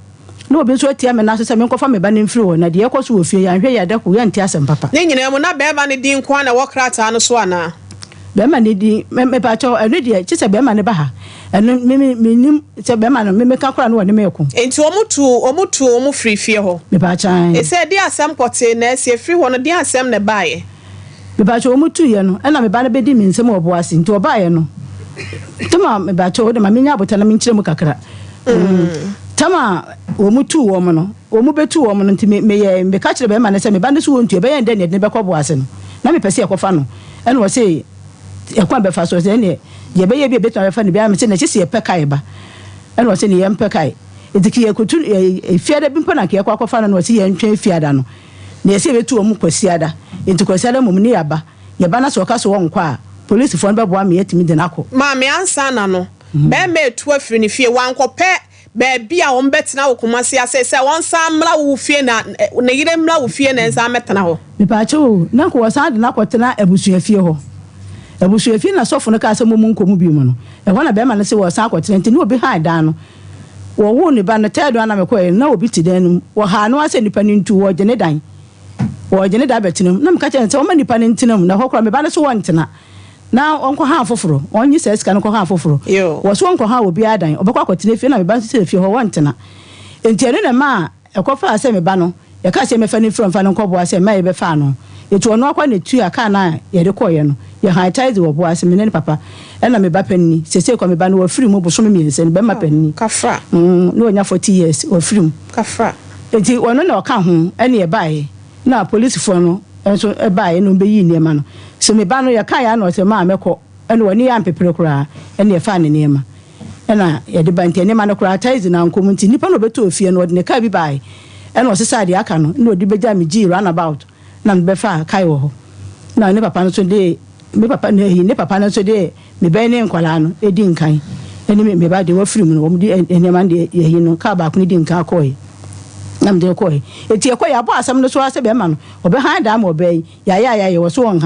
no obi so atia me na so se me nkofa me ba ne mfiri won na de ekoso wo fie ya hwe ya da ko ya nti asem papa ne nyina mu na be ba ne din kwa na wokrata no so ana bɛrima ne di mepatwɔ ɛno deɛ kye sɛ bɛrima ne ba ha ɛno menim sɛ bɛrima no memeka kora no wɔ ne mɛko enti ɔmo firi fie hɔ mepatwɔ ɛsɛ de asɛm kɔtee na ɛsɛ firi hɔ no de asɛm ne baayɛ mepatwɔ ɔmo tuyɛ no ɛna meba no bɛdi me nsɛm wɔ boase nti ɔbaayɛ no tama mepatwɔ wode ma menya abota na menkyerɛ mu kakra tama ɔmo tu wɔ mo no ɔmo bɛtu wɔ mo no nti meka kyerɛ bɛrima no sɛ meba no so wɔ ntua bɛyɛ ndɛ ne ɛde bɛkɔ boase no na mepɛ sɛ yɛkɔfa no ɛna wɔ sɛ ɛkwan bɛfa so sɛ ɛneɛ yɛbɛyɛ bi a bɛtuma bɛfa no biara sɛ n'akyi sɛ yɛpɛ kae ba ɛna wɔ sɛ ne yɛmpɛ kae nti ki yɛkɔtu fiada bi mpo na ka yɛkɔ akɔfa no na wɔ sɛ yɛntwɛn fiada no na yɛsɛ yɛbɛtu wɔ mu kwasiada nti kwasiada mmom ne yɛba no sɛ ɔka so wɔ nkɔ a polisifoɔ no bɛboa me yɛtumi de no akɔ maame ansa na no bɛɛma ɛtu afiri ne fie wankɔpɛ baabi a wɔn bɛtena wɔ Kumasi ase sɛ wɔn san mmra wo fie na ne yere mmra wo fie na nsan mɛtena hɔ mepaakyɛw na nkɔ wɔsan de nakɔtena abusua fie hɔ abusua fie na sɔfo no ka sɛ momu nkɔmu bi mu no ɛhɔ na bɛrima no sɛ wɔsan akɔtena nti ne obi han dan no wɔwo ne ba no tɛɛdo ana mɛkɔɛ na obi te dan no wɔha no asɛ nipa no ntu wɔgye ne dan bɛtenam na meka kyerɛ sɛ wɔma nipa no ntenam na hɔ kora meba no so wɔntena na ɔnkɔ ha afoforo ɔnyi sɛ sika no kɔ ha afoforo wɔso ɔnkɔ ha obi adan ɔbɛkɔ akɔtena fie na meba sɛ fie hɔ wɔntena enti ɛno na ma ɛkɔfa sɛ meba no yɛka sɛ mɛfa ne mfa no nkɔboa sɛ ma yɛbɛfa no ɛtu ɔno akɔ ne tu aka na yɛde kɔɔyɛ no yɛ high-tide wɔ boa sɛ mene ne papa ɛna meba panini sɛsɛ kɔ meba no wɔfiri mu bosome mmiɛnsa no bɛma panini kafra na ɔnya 40 years wɔfiri mu kafra enti ɔno na ɔka ho ɛne yɛbaeɛ na polisifoɔ no nso ɛbaeɛ na ɔmbɛyi nneɛma no so meba no yɛka yɛ ana ɔsɛ maa mɛkɔ ɛna wɔne yɛ ampepere koraa ɛne yɛfa ne nneɛma ɛna yɛde ba nti nneɛma no koraa tide na nkɔm nti nipa no ɔbɛtɔ ofie no ɔde ne kaa bi baeɛ ɛna ɔsesa deɛ aka no na ɔde bɛgya me gyi runabout na mebɛfa kae wɔ hɔ na ne papa no so de ne papa no so de mebɛn ne nkwalaa no ɛdi nkan ɛne meba de wɔfiri mu no wɔm de nneɛma no de yɛyi no kaa baako no di nkan kɔɔɛ na mede kɔɔɛ ɛti ɛkɔ yɛabɔ asɛm no so asɛ bɛma no ɔbɛhan daa ma ɔbɛyi yɛayɛ wɔ so wɔn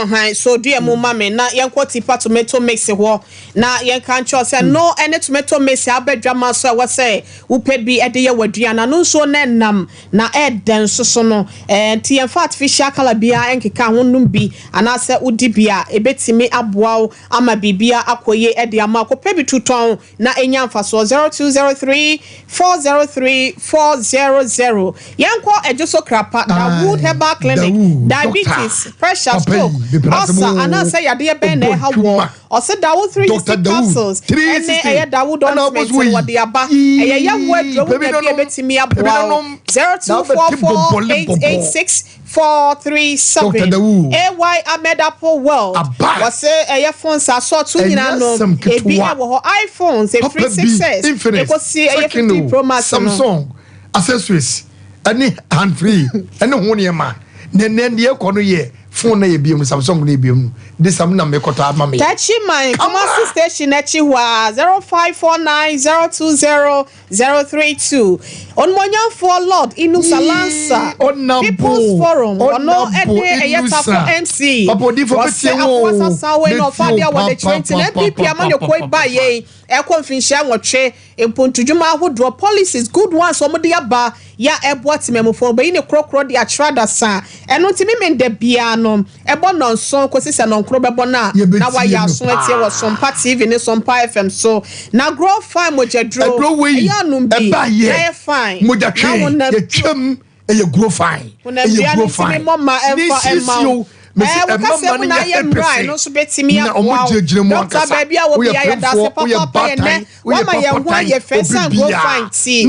han so dua mu ma me na yɛnkɔ tipa tomato mix hɔ na yɛnka nkyɛw sɛ no ɛne tomato mix abɛdwama so a wɔ sɛ wopɛ bi ɛde yɛ wadua na no nso ne nam na ɛdɛn nso so no nti yɛmfa artificial color bia ɛnkeka ho nom bi anaasɛ wodi bi a ɛbɛtumi aboa wo ama biribia akɔye ɛde ama kɔpɛ bi tutɔn na ɛnya mfasoɔ 0203 403 400 yɛnkɔ ɛdwoso krapa na wood herbal clinic diabetes pressure stroke ɔsa anaasɛ yadeɛ bɛn na ɛha wɔ ɔsɛ dawo 360 capsules ɛne ɛyɛ dawo ointment wɔde aba ɛyɛ yɛwo aduro wo baabi ɛbɛtumi aboa wo 0244886437 AY Ahmed Apple World wɔsɛ ɛyɛ phones asɔɔto nyinaa no ebi ɛwɔ hɔ iPhones 366 ɛkɔsi ɛyɛ 50 Pro Max no Samsung accessories any hand free any ho nneɛma ne kɔ no yɛ phone na yɛ biom Samsung na yɛ biom de sam na mekɔtɔ ama me Tachi man Kumasi station echi hwa 0549020032 onmonyamfo Lord Inu Salansa People's Forum ono ede eyetafo MC wasasawe no fadia wa the 20 na PP amanyo koi baye konfinhia nwotwe empontudwuma ahodo policies good ones omode aba ya eboati memofo bayi ne krokro de atrada sa eno ntimi mende bia no ebo nonson kosisa nonkro bebo na wa ya so etie wo Sompa TV ne Sompa FM so na grow fine mojedro ya numbi na fine mojatwe ye twam ye grow fine ye grow fine mama emfa wakase na ye mrai no so betimi ya doctor baby a wo bia ya da se papa ye ne wa ma ye ho ye fesa grow fine tea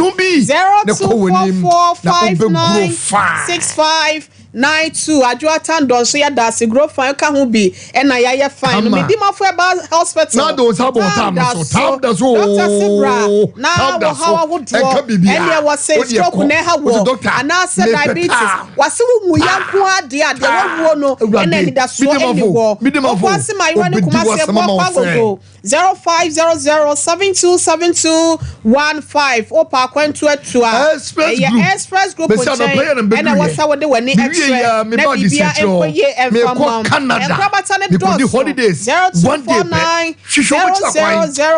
0244596592 adwoatan don so ya da se grow fine ka ho bi e na ya ye fine no me di mafo eba hospital na do sabo tam so doctor Sibra na wo hawa wo do ene wo say stroke na ha wo ana say diabetes wase wo mu yanko ade ade wo no ene ni da so ene wo kwase my one Kumasi ebo 0500727215 opa kwantu atua express group ene wasa wo de wani ya me body setro me ko Canada me ko di holidays 1 day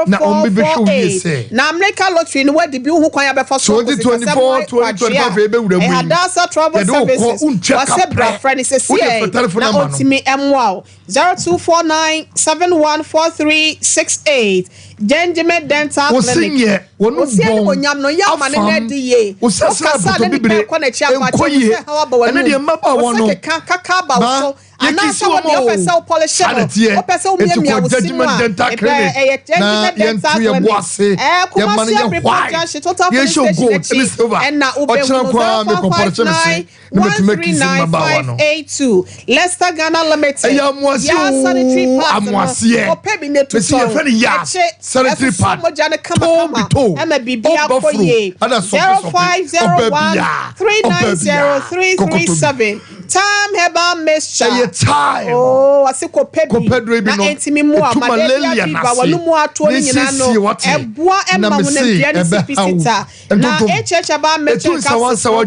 na on be show you say na America lottery no we de bi hu kwan ya be for so 2024 2025 e be wura mu Hadasa travel services wase bra friend is say na otimi emwa 0249714368 Genjime Dental Clinic wonu bon onyam no ya ma ne di ye o sasa to bibre ko na chi akwa chi ene de maba wono kaka ba so ana so wo de ofesa polish no ofesa wo miamia wo Genjime Dental Clinic na yentu ye boase ye man ye why ye show go ni silver o chira kwa me comparison say no betime kisi maba wono 582 Leicester Ghana Limited ya sanitary amwase opebi ne to so ye friend ya sanitary pad Emma Bibia Koye 0501390337 Time Herbal Mixture time oh asiko pebi na entimi mu malaria na walumu atu ni nyina no eboa emma hu na bia ni sipita na Herbal Mixture ka so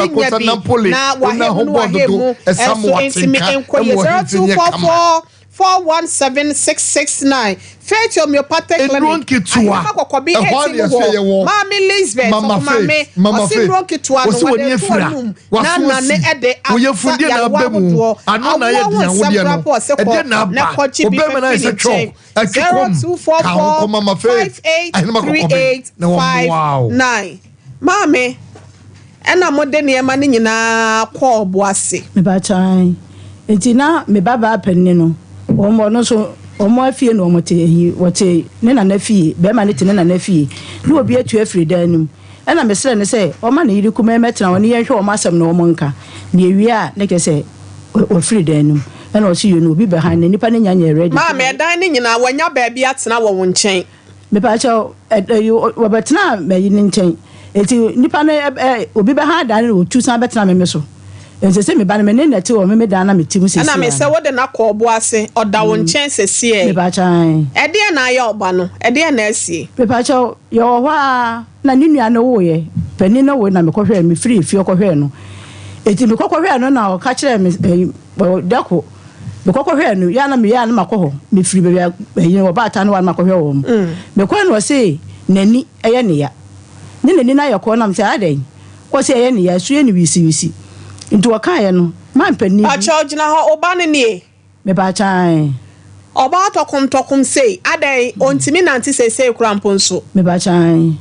kosa Napoli na hobodo esamu entimi enkoye 0244 417-669 Faith Homeopathic Clinic ayama kokobi Mami Lisbeth Mama Faith wasi woni efira na ne ede afudi na bemu anu na ye dia wodi no ede na ba obema na ise tro akikom ka Mama Faith ayama kokobi na wow Mami ena modern yema ni nyina kwa oboase me ba chan etina me baba penni no omo no so omo afie no omo te yi wote ne na na fie be ma ne te ne na na fie ne obi atu afiri danum ena mesre ne se oma na yiri kuma emetena woni ye hwe omo asem na omo nka na ewie a ne ke se ofiri danum ena o si you no obi be han ne nipa ne nya ready ma me dan ne nyina wanya ba bia atena wo nchen me pa cha wo betena me yi nchen eti nipa ne obi be han dan ne o tu san betena me so se me ba me ne nete o me dan na me timu sisi na me se wo de na ko obo ase oda wo nchen sesi e me ba chan e de na ya oba no e de na asie me pa cha yo hwa na ni nua no wo ye pani no wo na me kohwe me free fie kohwe no eti me kohwe no na o ka kire me dako me kohwe no ya na makoho me free be yi wo ba ta no wa makohwe wo me ko no se nani eye ne ya ni nani na ya ko na me se adan wo se eye ne ya su ye ni wisi into wakaya no man pani a charge na ho oba ne nie me ba chan oba tokum sei adai ontimi nanti sei krampo nso me ba chan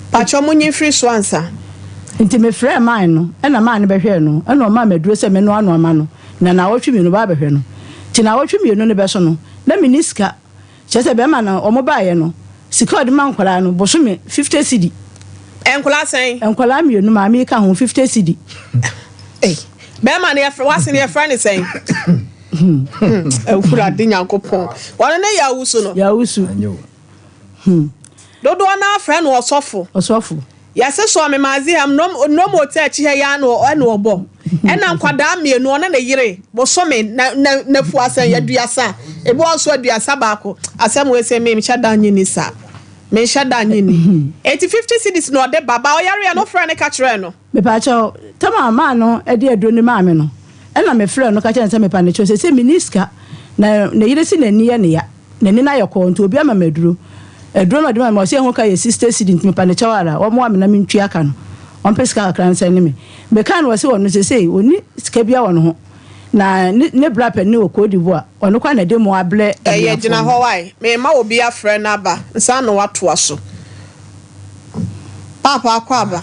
pa chomunyi free swansa nti me frɛ man no ɛna man be hwɛ no ɛna o ma maduro sɛ me no ano ama no na wotwe mi no ba be hwɛ no ti na wotwe mi no ne be so no na miniska kyɛ sɛ be ma na o mo ba ye no sika de man kwala no boso me 50 cedi enkola sen enkola mi no ma mi ka ho 50 cedi be ma na wase ne friend sen fura de nyankopon wana ne ya wusu no ya wusu dodo na friend no osofo ya se so me mazi am no mo te achi ya no obo ena nkwada mienu ona na yire boso me na fu asan ya duasa ebo so aduasa baako asem we se me mchada nyini sa me shada nyini 50 cedis no de baba o yare no friend ka kire no me pa cho tama ma no e de aduro ni ma me no ena me friend no ka kire se me pa ne cho se miniska na yire si na ni ya ne ya na ni na yeko nto obi ama maduro eduro no de ma se ho ka ye 60 cedis me pa ne chawara o mo amena me ntwi aka no on peska akran se ne me kan wo se wono se oni sika bia wono ho na ne brapa ni okodi bo a ono kwa na de mo able ye gina ho wai me ma obi afre na ba nsa no wato aso papa akwaba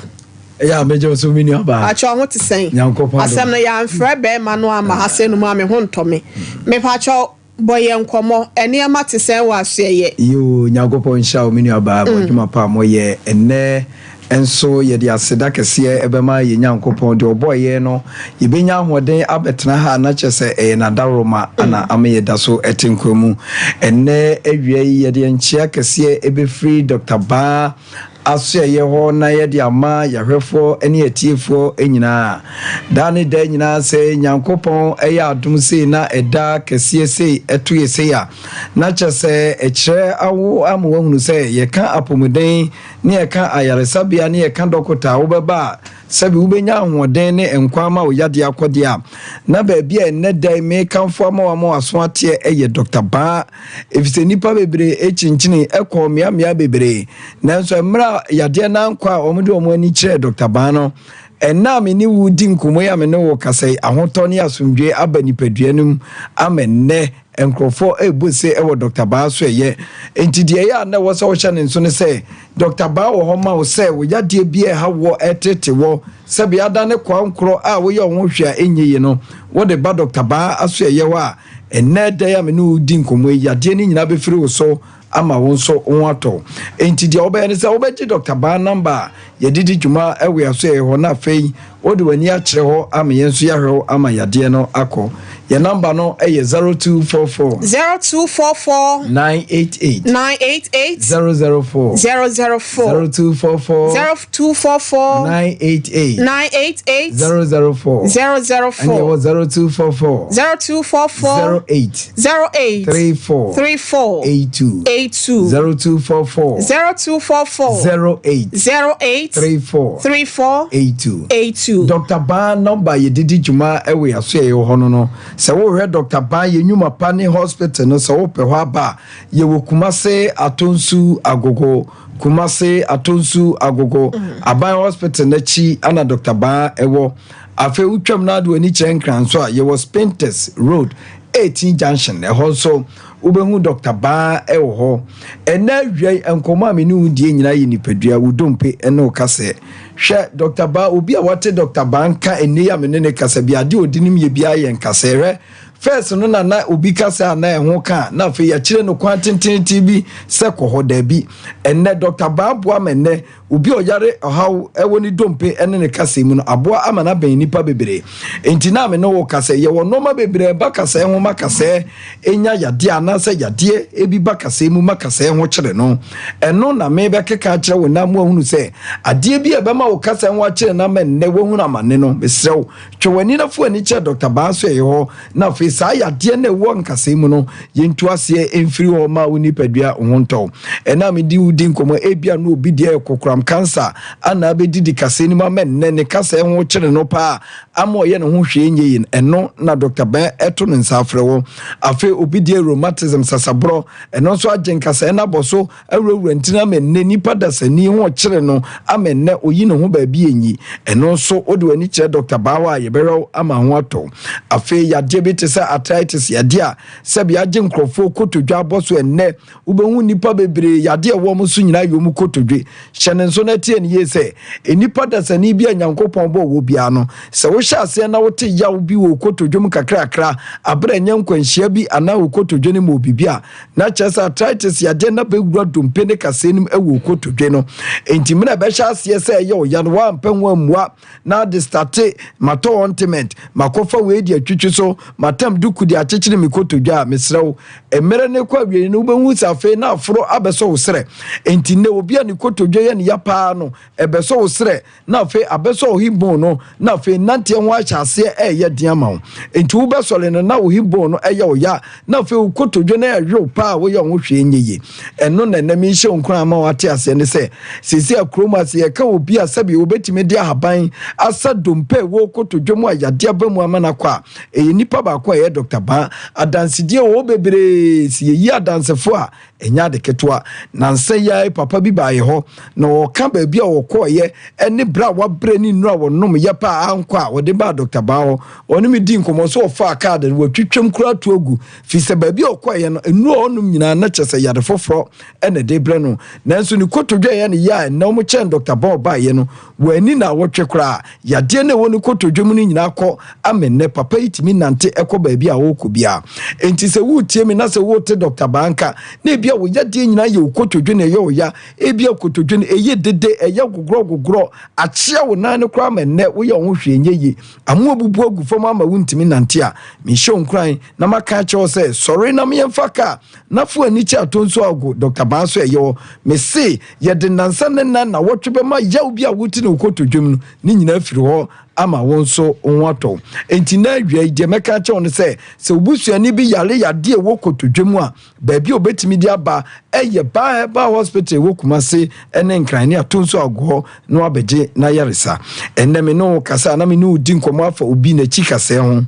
ya beje so mini aba a cho ho te sen asem no ya mfre be ma no ama ha se no ma me ho ntome me pa cho boye nkomo ene ama te sen wa so ye yo nyankopon sha mini aba bodwuma pa mo ye ene enso ye dia seda kese ebema ye nyankopon de oboye no ye benya hoden abetena ha na chese na daroma ana amaye daso etinkomu enne ewie ye de nchia kese ebe free Dr. Ba aso ye ho na ye de ama yahwefo ene etiefo enyina dane da nyina se nyankopon eya adum se na eda kese se eto ye se ya na chese ekire awo amwo hunu se ye ka apomuden ne ye ka ayaresabia ne ye ka dokota wo beba sɛbi wobɛnya ahoɔden ne nkwa ma wo yade akɔde a na baabi a ɛnɛ dan me kamfo ama wa aso ateɛ ɛyɛ Dr. Baa efisɛ nipa bebree ekyinkyin ɛkɔ mmeammea bebree nanso mmerɛ yadeɛ na nkwa a ɔmo de ɔmo ani kyerɛ Dr. Baa no ɛna me ni wudi nkomo ya me ne wo kasɛ ahotɔ ne asomdwe aba nipadua num amennɛ enkrofo ebose ewo Dr. Baa so ye entidie ya na wo se wo hye ne nso ne se Dr. Baa wo ho ma wo se wo yade bia ha wo etete wo se bia da ne kwa nkro a wo ye wo hwea enyiye no wo de ba Dr. Baa aso ye wa enne da ya me no di nkomo yade ni nyina be firi wo so ama wo nso wo ato entidie oba ne se wo be Dr. Baa number ye didi dwuma ewe aso ye ho na fei wo de wani a kire ho ama ye nso ya hwe ama yade no akọ your number no is 0244 988 004 0244 988 004 and it was 0244 08 34 82 0244 08 34 82 Dr. Baa number ye didi juma ewe aso ye ho no se wo hwe Dr. Baa ye nyuma pa ne hospital no se wo pe ho aba ye wo Kumase Atonsu Agogo Aban hospital na chi ana Dr. Baa ewo afi utwam na do ani kire nkran so a ye was Painters Road 18 junction e ho so ubehu Dr. Baa ewo ho ena hwei enkomo ameni undie nyina ye nipadua udompe ene okase hwe Dr. Baa obi a wate Dr. Baa nka eni ya menene kase bia de odinim ye bia ye nkasere first no na obi kase ana eho ka na fe ya kire no kwantenten TV se koho da bi enne Dr. Baa boa menne obi oyare ohaw ewo ni dompe ene ne kase mu no aboa amana ban nipa bebre enti na me no wo kase ye wo no ma bebre ba kase ho makase enya yade ana se yade ebi ba kase mu makase ho kire no eno na me be keka kire wo na mu ahunu se ade bi e be ma wo kase ho kire na menne wo hunu amane no besrew twewani na fu ani kire Dr. Baa so ye ho na fe sa yade na wo nkase mu no yentu ase emfiri ho ma wo nipadua ho nto ena me di udi nkomo ebia no obi de kokram cancer ana abedidi kase ni ma menne ne kase ho kire no pa ama ye ne ho hwe enye eno na Dr. Baa eto ne nsafre wo afi obi de rheumatism sasabro eno so agen kase na boso awurawura ntina menne nipa dasani ho kire no amenne oyi ne ho ba bi enyi eno so odi wani kire Dr. Baa wa ye berew ama ho ato afi ya diabetes arthritis yade a sebi agen krofo kotodwa boso enne ubehu nipa bebre yade wo mo so nyina yo mu kotodwe hyene nso na tie ne yese enipa dasani bi anyankopon bo wo bia no se wo hya ase na wo te yawo bi wo kotodwom kakrakra abra nyankwanhia bi ana wo kotodwe ne mo bibia na chesa arthritis yade na bewura dompe ne kasenim ewo kotodwe no enti me na be hya ase se ye o ya no wa mpanwa mua na de starte mato ointment makofa we di atwitwi so matam duku di akyekyere me kotodwa mesrew emere ne kwa wie ne ubehu safe na afro abeso wo sere enti ne obi ani kotodwa ye ne ya pa no ebeso wo sere na afi abeso wo hibon no na afi nante ho ahyase eye diama wo enti wo besole no na wo hibon no eye wo ya na afi wo kotodwa na ywo pa wo ye wo hwe nyeye eno na na mi hye onkran ma wate ase ne se sisi akroma se ye ka obi asabi wo betime di ahaban asa dompe wo kotodwa mu ayade abamu amana kwa eye nipa ba kwa ye Dr. Baa adansidie wo bebre si yi adansefo a enya de ketwa na nse ya papa bi ba ye ho na wo ka ba bi a wo koye ene bra wa bre ni nura wo nom ye pa anko a wo de ba Dr. Baa ho oni mi di nkomo so fa card wo twetwem kura to agu fi se ba bi a wo koye no enu onum nyina na chese yade foforo ene de bre no nanso ni kotodwa ye ne ya na mo chen Dr. Baa ba ye no wo ani na wo twe kura yade ne wo ni kotodwem ni nyina akọ amenne papa itimi nante ekọ ba bi a wo ko bia enti se wo tie mi na se wo te Dr. Baa nka na bia wo yade nyina ye kotodwe ne ye wo ya ebia kotodwe ne eye dede eye gugro achia wo na ne kra menne wo ye wo hwe nyeye amu obubu agu fom ama wo ntimi nante a mi show nkran na maka che se sorry na me mfaka na fu ani cha tonso agu Dr. Baa so ye wo me se ye de nansa ne na wotwe be ma ya obi a wuti ne kotodwe mu ni nyina afiri ho ama wɔn so wɔatɔ enti na awia de meka kyɛw no sɛ obusuani bi yare yade wɔ kotodwam a baabi obetimi di aba ɛyɛ Herbal hospital wɔ Kumase ɛne nkran ne ato nso agɔ no abegye na yaresa ɛnna me no kasa na me no di nkɔmɔ afa obi na chi kasa ho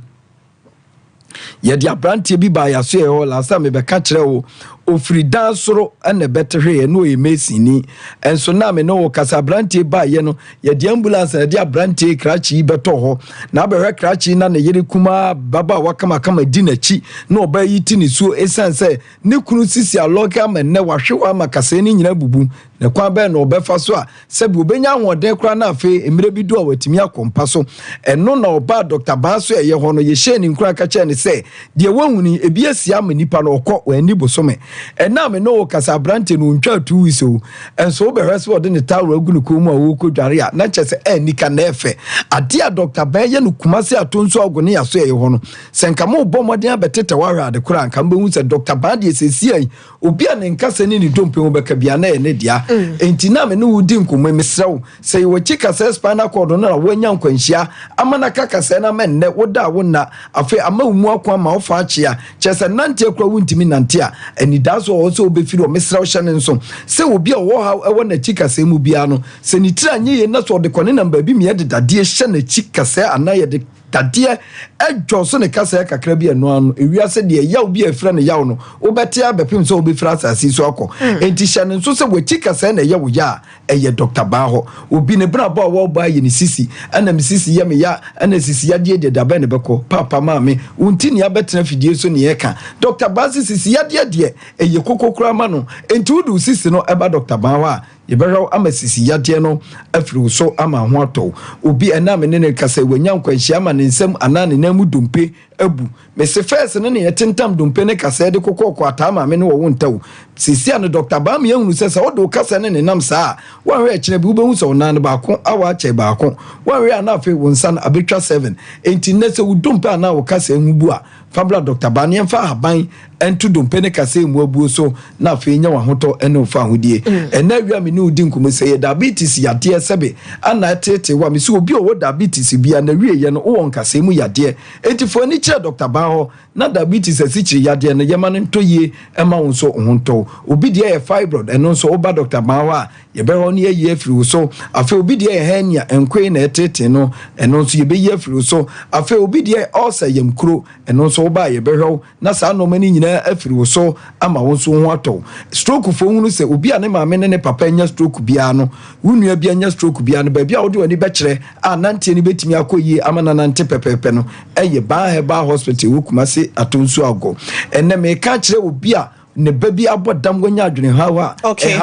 yɛde abranteɛ bi ba yaso yɛ hɔ last time bɛka kyerɛ wo ofiri dan soro ɛna bɛtehwe no yɛ mesini enso na me no kasa abranteɛ ba yɛ no yɛde ambulance na yɛde abranteɛ krachi bɛtɔ hɔ na bɛhwɛ krachi na ne yere kuma baba wakama kama di n'akyi na ɔba yi ti ne suo esan sɛ ne kunu sisi aloka ma ne wahwe ama kasa ni nyina bubu ne kwa bɛ no ɔbɛfa so a sɛbi obenya ahoɔden kora na afe emire bi do a watimi akɔmpa so ɛno na ɔba Dr. Banso ɛyɛ hɔ no yɛhyɛ ne nkura ka kyɛ ne sɛ deɛ wahuni ebi asia ma nipa no ɔkɔ wani bosome ɛna me no kasa brante no ntwa 2 weeks o enso obehwɛ so ɔde ne tawro agu ne komu a wɔkɔdware a na kyɛ sɛ ɛnika na ɛfɛ ade a Dr. Banso no Kumase atonso ago ne yaso ɛyɛ hɔ no sɛ nka mo bɔ mɔden abɛtete wahwɛ ade kora nka mbehu sɛ Dr. Banso sɛsi ai obi a ne nkasa ne ne dompe ho bɛka bia na yɛ ne dia enti na me no wudi nkomo mesrɛw sɛ yɛ wɔkyi kasa spinal cord no na wɔanya nkwanhyia ama na kasa na menne woda wona afi ama umu akwa ma ofa achia kyese nante akwa wuntimi nante a ani da so o so obefiri o mesra o hyene nso se obi a wo ha ewo na chikasa mu bia no se ni tira nye ye na so de kone namba bi me de dade hye na chikasa ana ye de dade edwo so ne kasa kakra bi eno ano ewiase de yaw bi afira ne yaw no obete abepim so obefira asasi so akọ enti hyene nso se wo chikasa na yaw ya eye Dr. Baho obi ne bra ba wo ba ye ne sisi ana me sisi ye me ya ana sisi ya de dabe ne beko papa mame unti ne abetena fidie so ne yeka Dr. Baho sisi ya de eye kokokura ma no enti udu sisi no eba Dr. Baho a yebɛhwɛ ama sisi yadeɛ no afiri so ama ho atɔ obi ɛna me ne kasa wanya nkwanhyia ama ne nsam ana ne namu dompe abu me se first ne ne yetentam dompe ne kasa de kokɔkɔ ata ma me ne wo ntaw sisi an Dr. Bam yehunu sɛ sɛ wodo kasa ne ne nam saa wanwe akyere bi wobɛhu sɛ onan baako awa akyɛ baako wanwe ana afei wo nsa na abetwa 7 enti ne sɛ wo dompe ana wo kasa ehubu a fabla Dr. Bam yemfa haban entu dompe ne kasa emu abuo so na afei nya wahotɔ ene ofa hodie ɛna wia me ne udi nkomo sɛ diabetes yade sɛbe ana tete wa me so obi o diabetes bia na wie ye no wo nkasa emu yade enti fo ni kyerɛ Dr. Baho na diabetes asikyiri yade no yema no ntoyie ema wo so hontɔ obi de yɛ fibroid ɛno nso oba Dr. Baho a yɛbɛhɔ ne yɛ afiri so afei obi de yɛ hernia enkoe na tete no ɛno nso yɛbɛyi afiri so afei obi de yɛ ulcer yamkuro ɛno nso oba yɛbɛhɔ na saa no mani nyina afiri so ama wo so ho atɔ stroke fo hunu sɛ obi a ne maame ne papa nya stroke bia no wunua bia nya stroke bia no baabi a wode wani bɛkyerɛ a nante ne betimi akɔyie ama na nante pɛpɛpɛ no ɛyɛ Herbal hospital wo Kumase atonso agɔ ɛnɛ me ka kyerɛ obi a ne baby abodam gonya adwene hawa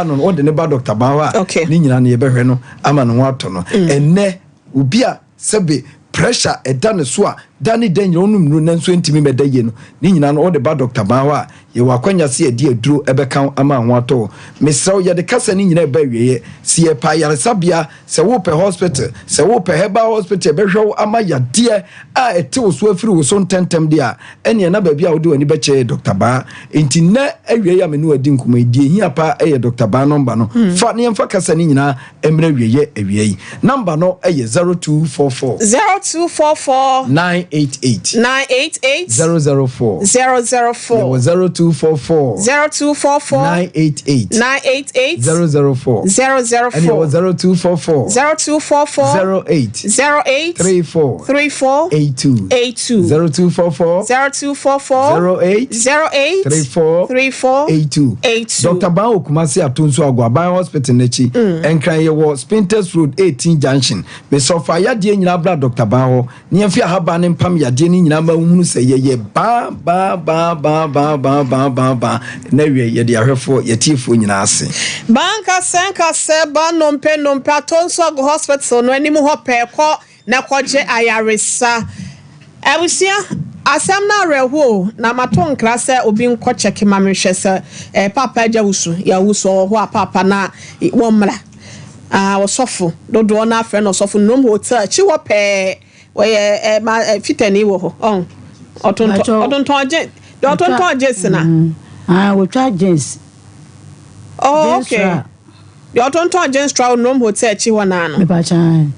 no ode ne ba Dr. Baho ni nyina ne yebehwe no ama no ato no enne obi a sebe pressure edane so a dani denye onum no nanso ntimi medaye no ni nyina no ode ba Dr. Baho a ye wakwanya se edi aduro ebeka ama ho ato mesraw ye de kasa ni nyina ba wieye se ye pa yare sabia se wo pe hospital se wo pe Herbal hospital behwe ama yade a ete wo so afiri wo so ntentem de a ene na ba bia wo de wani beche Dr. Baho enti na awieye ya me no adi nkoma die hia pa eye Dr. Baho number no fa ne mfa kasa ni nyina emra wieye awieye number no eye 0244 988 004 0244 988 004 and 0244 08 34 82 0244 08 34 82 Dr. Baho Kumase atonso agwa Herbal hospital nechi enkran ye wo Spinters Road 18 junction me sofa yade nyina bra Dr. Baho ne mfi ahaba ne mpam yade ni nyina ma hunu se ye ba na wie ye de ahwefo yetifo nyina ase banka senka seba nompe atonso agwa hospital no anim ho peko na koje ayaresa abusia asam na reho na maton krase obi nko check mamhwe se papa jawusu ya wuso ho papa na womra osofo dodo na afre no osofo nom hotel chi wo pe we ma fitani wo ho otonton sina we try jeans okay the otonton jeans travel nom hotel chi wo na no me ba chan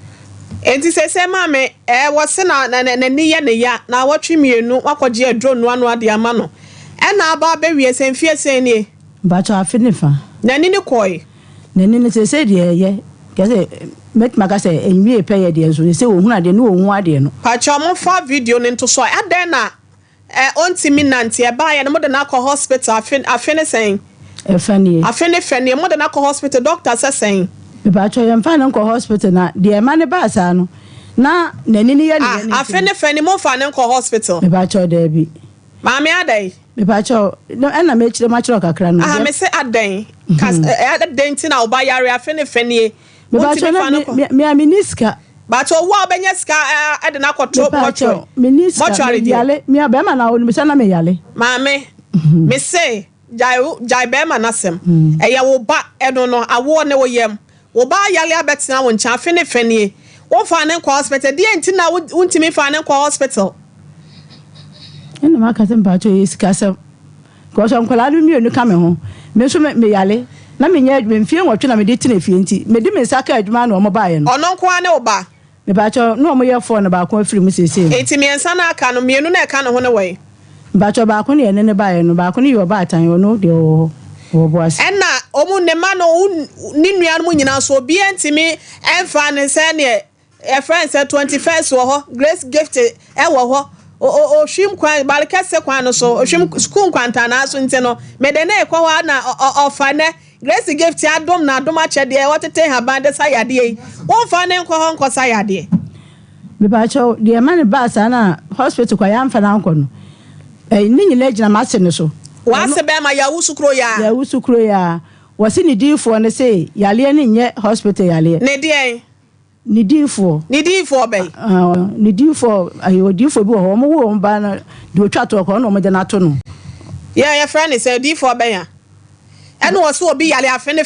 Enti se maame wose na ni ye ne ya na watwe mienu wakɔgye adro no anu ade ama no ɛna aba bewie se mfie se nie ba cha afinifa na ni koi na ni se de ye kase met magase enwie peye de so se ohun ade no ohun ade no pa cha mo fa video ni nto so adan na ontimi nante e ba ye no mo de na akɔ hospital afene sen afene mo de na akɔ hospital doctor say ba cha yem fa na akɔ hospital na de ma ne ba sa no na nani ni ye ne afene mo fa na akɔ hospital ba cha de bi maame adai me ba cho na me chire ma chiro kakra no me se adan kas adan ti na oba yare afene me ba cho na me aminiska ba cho wo obenya ska ade na kwoto mocho miniska yale me ba ma na onu se na me yale maame me se jai be ma na sem eya wo ba eno no awo ne wo yem wo ba yale abetina wo ncha afene wo fa ne kwa hospital die nti na wuntimi fa ne kwa hospital ena maka tempa cho iska sem ko so nkola no mienu ka me ho me so me yale na me nya me mfie nwotwe na me de tine fie nti me di me saka adwuma na omo baaye no ono nko ane oba me ba cho no omo ye fo na ba ko afiri mu sese enti me nsa na aka no mienu na aka no ho ne we ba cho ba ko ne ne baaye no ba ko ne yo ba atan ono de o boas ena omu ne ma no ni nua no nyina so obi entimi emfa ne se ne e friends 21st wo ho grace gift e wo ho o shim kwan balkase kwan no so o shim school kwanta na so nte no me de na ekwa wa na ofa ne grace gift adom na adom achede e wotete ha bande sayade yi won fa ne nkɔ ho nkɔ sayade me ba cho de man ba sa na hospital kwa ya mfa na nkɔ no ni nyina gina ma se ne so wa se be ma ya wusukro ya wasi ni difo ne se yale ni nye hospital yale ne die ni difo be ni difo ayo difo bi wo mo wo mba na de otwa to ko no mo de na to no ya friend say difo be ya eno wo so obi yale afene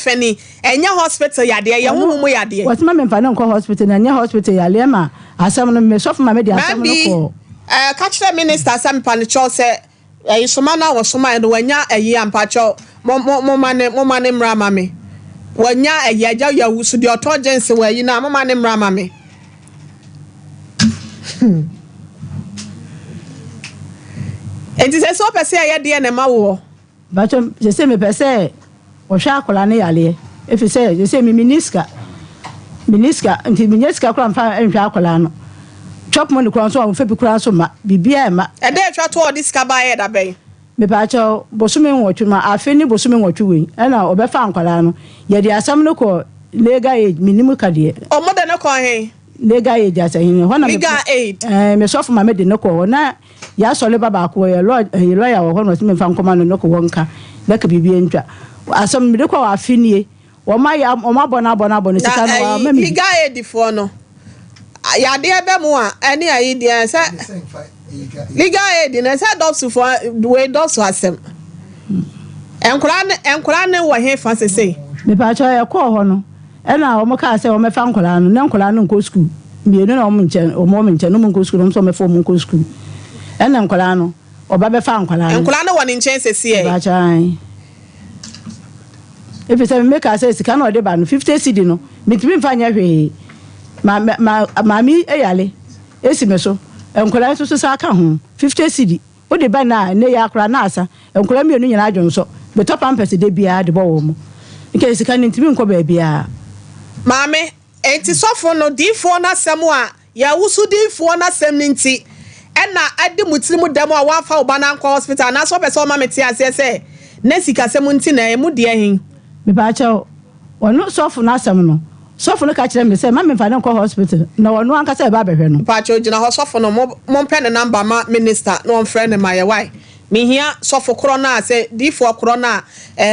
enya hospital yade ye huhumu yade what ma me mfa na nko hospital na nya hospital yale ma asam no me sof ma me de asam no ko catch minister Sam Panicho say soma na wo soma no wanya ayi ampacho mo mane mra mame wanya ayaja ya wusu de otogency wa yi na mama ne mra mame enti se so pese ya de ne ma wo ba cho je se me pese o hwa akola ne yale efi se je se mi miniska nti miniska kora mfa nhwa akola no chop money kora so o fe bi kora so ma bibia ma e de twa to diska ba ye da ben me pa cho bosume nwotwe ma afeni bosume nwotwe we na obefa ankwala no ye de asam no ko legal aid minimum kade o mo de ne ko he legal aid asa hin ho na legal aid me sofu ma me de ne ko na ya so le baba ko ye lawyer wo ho no me fa nkoma no ko wonka na ka bibie ntwa asam me de ko afenie o ma ya o ma bona sika no ma me legal aid fo no ya de be mu a ene ayi de say legal aid na say docs for we docs asem enkura ne wo he fa sese me pa cho e ko ho no e na o mo ka say o me fa nkura no na nkura no nko school mienu na o mo nchen no mo nko school so me fa mo nko school e na nkura no o ba be fa nkura no wo ni nchen sese e ba cha e pe say me ka say sika na o de ba no 50 cedi no me timi fa nya hwe ma mi e yale esi me so nkura so sa aka ho 50 cedi o de ba na ne ya akura na asa nkura mienu nyina adwonso be top pampers de bia de bo wo mo nke sika ni ntimi nko ba bia maame enti sofo no difo na semu a ya wusu difo na sem nti ena ade mutirimu demo a wafa oba na nko hospital na so be so mama ti ase se na sika semu nti na emu de hin me ba cha ono sofo na sem no sofo no ka kire me se mama mfa na nko hospital na ono anka se ba behwe no pa cha ogina ho sofo no mo mpɛ ne number ma minister no on friend ma ye why me hia sofo kro na se difo kro na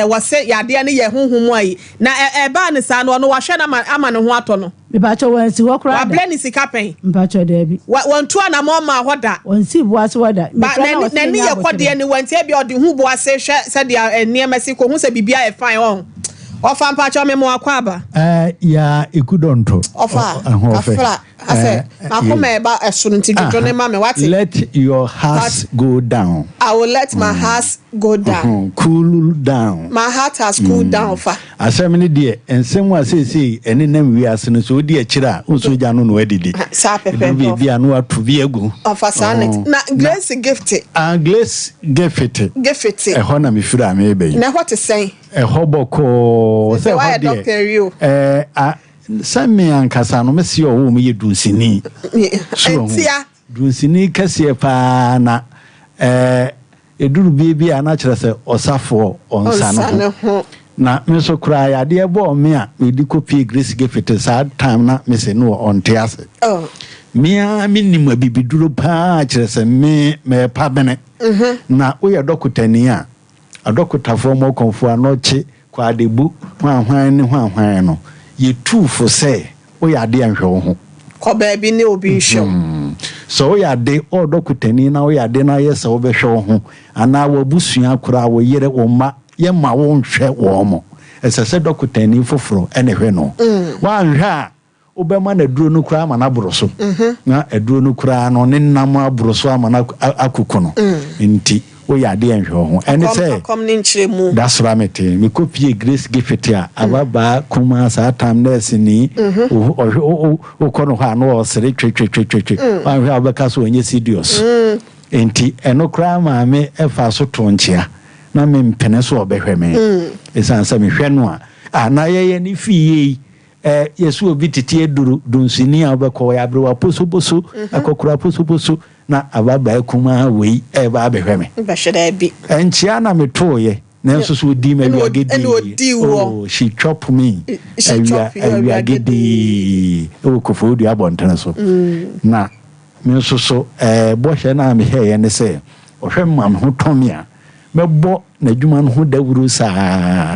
wase yade ne ye honhom ayi na ba ne sa no wa hwe na ama ne ho ato no me ba cha wansi ho kro wa blend sika pen mpa cha da bi wantu na mo ma hoda wansi buase hoda me na ne ye kode ne wanti e bi ode hu buase hwe se de eniema si ko hu se bibia e fine on Ofa mpacho me mo akwaba. Ya ikudonto. Ofa. Afra. Ase akoma eba esunu nti dwodwo ne ma me what? Let your heart go down. I will let my heart go down. Cool down. My heart has cooled down fa. Asemni de ensem wa sei eni nam wi ase no so di akira unso gya no no adidi. Sa pepe. Bi anu atu bi egu. Ofa sanet. Na grace gift. Grace gift. Gift. Eho na me fira me be. Na what is saying? Eho boko. Say why doctor you? Sami ankasa no mesi o wo me yedunsini. Entia. Dunsini kase pa na eduru bia ana kire se osafo onsa no. Na me so kra ya de ebo me a me di copy grace gift sad time na me se no onte ase. Me minimum bibiduro pa kire se me pa bene. Na wo ye dokutani a adokutafo mo konfo anoche kwa debu hwan ne hwan no ye tu for say wo ya de anhwe wo ho ko ba bi ne obi hwe so wo ya de o dokutani na wo ya de na ye se wo be hwe wo ho ana wo busua kura wo yere wo ma ye ma wo nhwe wo mo esese dokutani foforo ene hwe no wa nhwe a wo be ma na duro no kura ma na boroso na eduro no kura no ne nam aboroso ama na akuku no nti o ya de enhwe ho ene say that's what me copy grace gift a ababa kuma sa time nurse ni o kono ha no sere twe anhwe abaka so onye serious enti eno kra ma me efa so to nchia na me mpene so obehwe me esansa me hwe no a na ye ni fiye yesu obi titi eduru dunsini abako ya brewa posoboso akokura posoboso na ababa kuma wei eba abehwe me basheda bi enchia na metoye na nso so di me wiagedi oh she chop me wiagedi o kofodu abontana so na me nso so bohye na me he ne se ohwe mam ho tomia mebo na dwuma no ho dawuru saa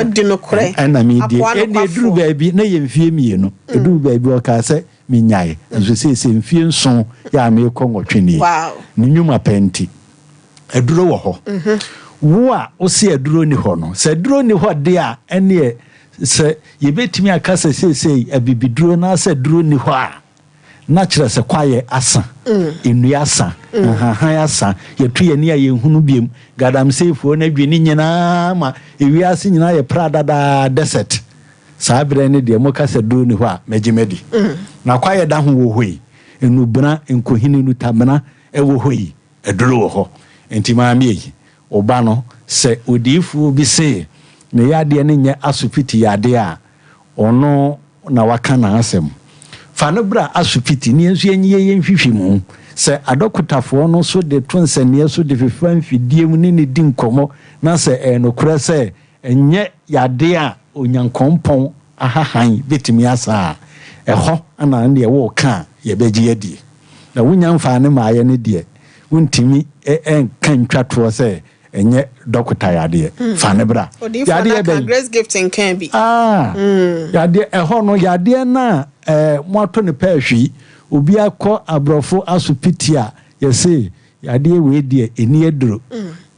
odi no kore ana me die eduru baabi na ye mfie mienu eduru baabi o ka se minyae nso se mfie nson ya me kongotwene wow ni nyuma penti eduro wo ho wo a o se eduro ni ho no se eduro ni ho de a ene se ye betimi aka se abibiduro na se eduro ni ho a na kire se kwaye asa enu asa asa yetu ye ni aye hunu biem gadam sefo na dwene nyina ma ewi ase nyina ye prada da desert sabre ne de mo ka se duro ni ho a megimedi na kwaye da ho wo hoi enu bra enkohini nu tabna e wo hoi eduro wo ho enti ma mi yi oba no se odifu bi se ne yade ne nye asupiti yade a ono na waka na asem fane bra asupiti ni enso enye ye nhwehwe mu se adokutafo no so de tonsane so de fefan fidie mu ne di nkomo na se enokura se enye yade a onyankompon ahahan betimi asa eho ana ne wo ka ye beji adie na wonya mfa ne maaye ne die wontimi kan twato se enye dokuta yade fane bra yade be grace gifting can be yade eho no yade na moto ne pahwi obi akọ abrofo asupitia yese yade we die eni eduro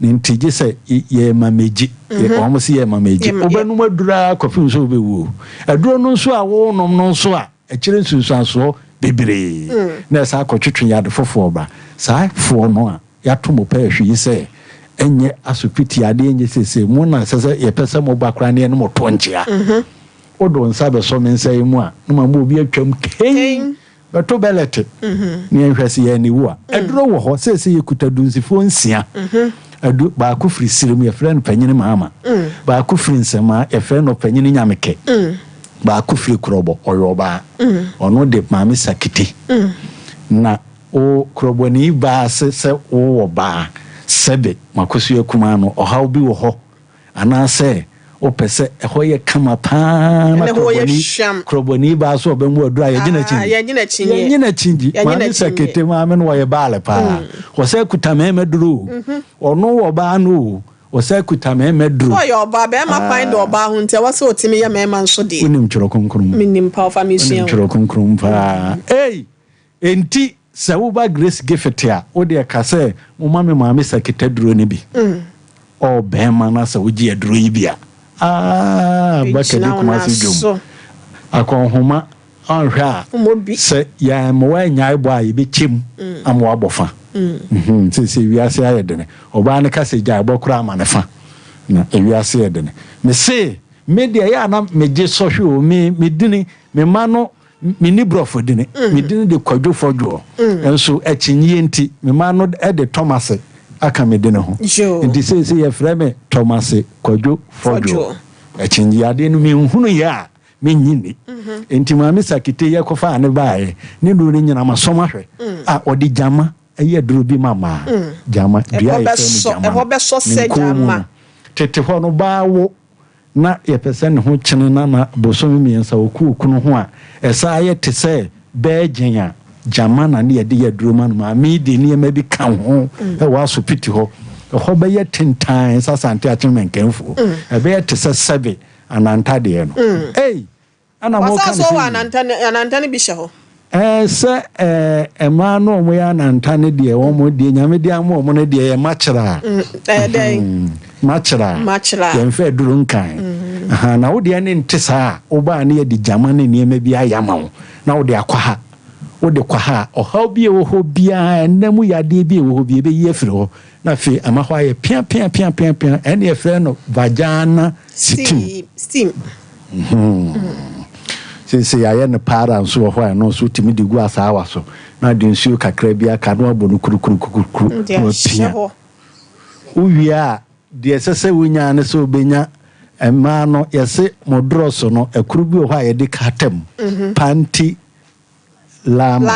ne ntije se ye mameji ye omosi ye mameji obanum adura kofi so bewu aduro no so a wo nom no so a ekire nsunsanso bebre na sa akotwetwe yade fofo ba sa fo no a yato mo pahwi se enye asupiti ade enye sese mu na sese ye pese mo bakra ne no mo tonchia odo nsa be so mensai mu a no ma mo bi atwam ken beto belete ne nhwese ye ni wo a eduro wo ho sese ye kutadunzifo nsia adu ba ku firi sirim ye frɛ no panyini maama ba ku firi nsema ye frɛ no panyini nyameke ba ku firi krobo oyoba ono de maami sakiti na o krobo ni ba se wo ba sebe makosu yakuma no ohaw bi wo ho ana se o pese eho ye kama pa na kroboni ba so obemu adura ye gina chinji ma sekete ma me no ye baale pa o se kutame meduru ono wo ba no o se kutame meduru o yo ba be ma find o ba hu nte wa se otimi ye me ma nso de unim chiro konkrum minim pa fa mission chiro konkrum pa enti se wo ba grace gift a o de ka se mo ma me sekete duro ni bi o be ma na se wo ji aduro yi bia bakadi kumasi dwom akonhoma anhwa se ya mo nya ibo a yebechim amwa bofa se wiase ayedene oba ne kase gya bokura amanefa na wiase ayedene me se media ya na meje sohwe me dini me mano me ni brofo dini me dini de kwadwo fodwo enso akyinye enti me mano e de Thomas aka me dini ho enti se ye frame Thomas kwadwo fodwo akyinye ade no me hunu ya me nyini enti maame sakite ye kofa ane baaye ni no ni nyina masoma hwe a odi jama eye duro bi mama jama dua ye fe ni jama e so se jama tete ho no baawo na ye pese ne ho kyene na bosomi miensa okunu ho a esa ye te se beegyen jama na ne ye de ye duro man maame de ne ma bi kan ho e wa so piti ho ho be ye tentan sasante achemen kenfo e be ye te se sebe ananta de no ana mo kan so ananta ne bi hye ho se ema no mo ya ananta ne de wo mo de nyame de amo mo ne de ye machira machira ye mfa duru nkan na wo de ne ntesa wo ba ne ye di jama ne ne ma bi ayama wo na wo de akwa ha oha bi wo ho bia enam ya de bi wo ho bi be ye firi ho na fe amahwa ye pia ene ye fre no vagina steam se ya ne para nso ho no so timi de gu asawa so na de nsuo kakra bia ka no abonu kurukuru pia uwia de sese wonya ne so benya ema no yese modroso no ekuru bi ho aye de katem panty lama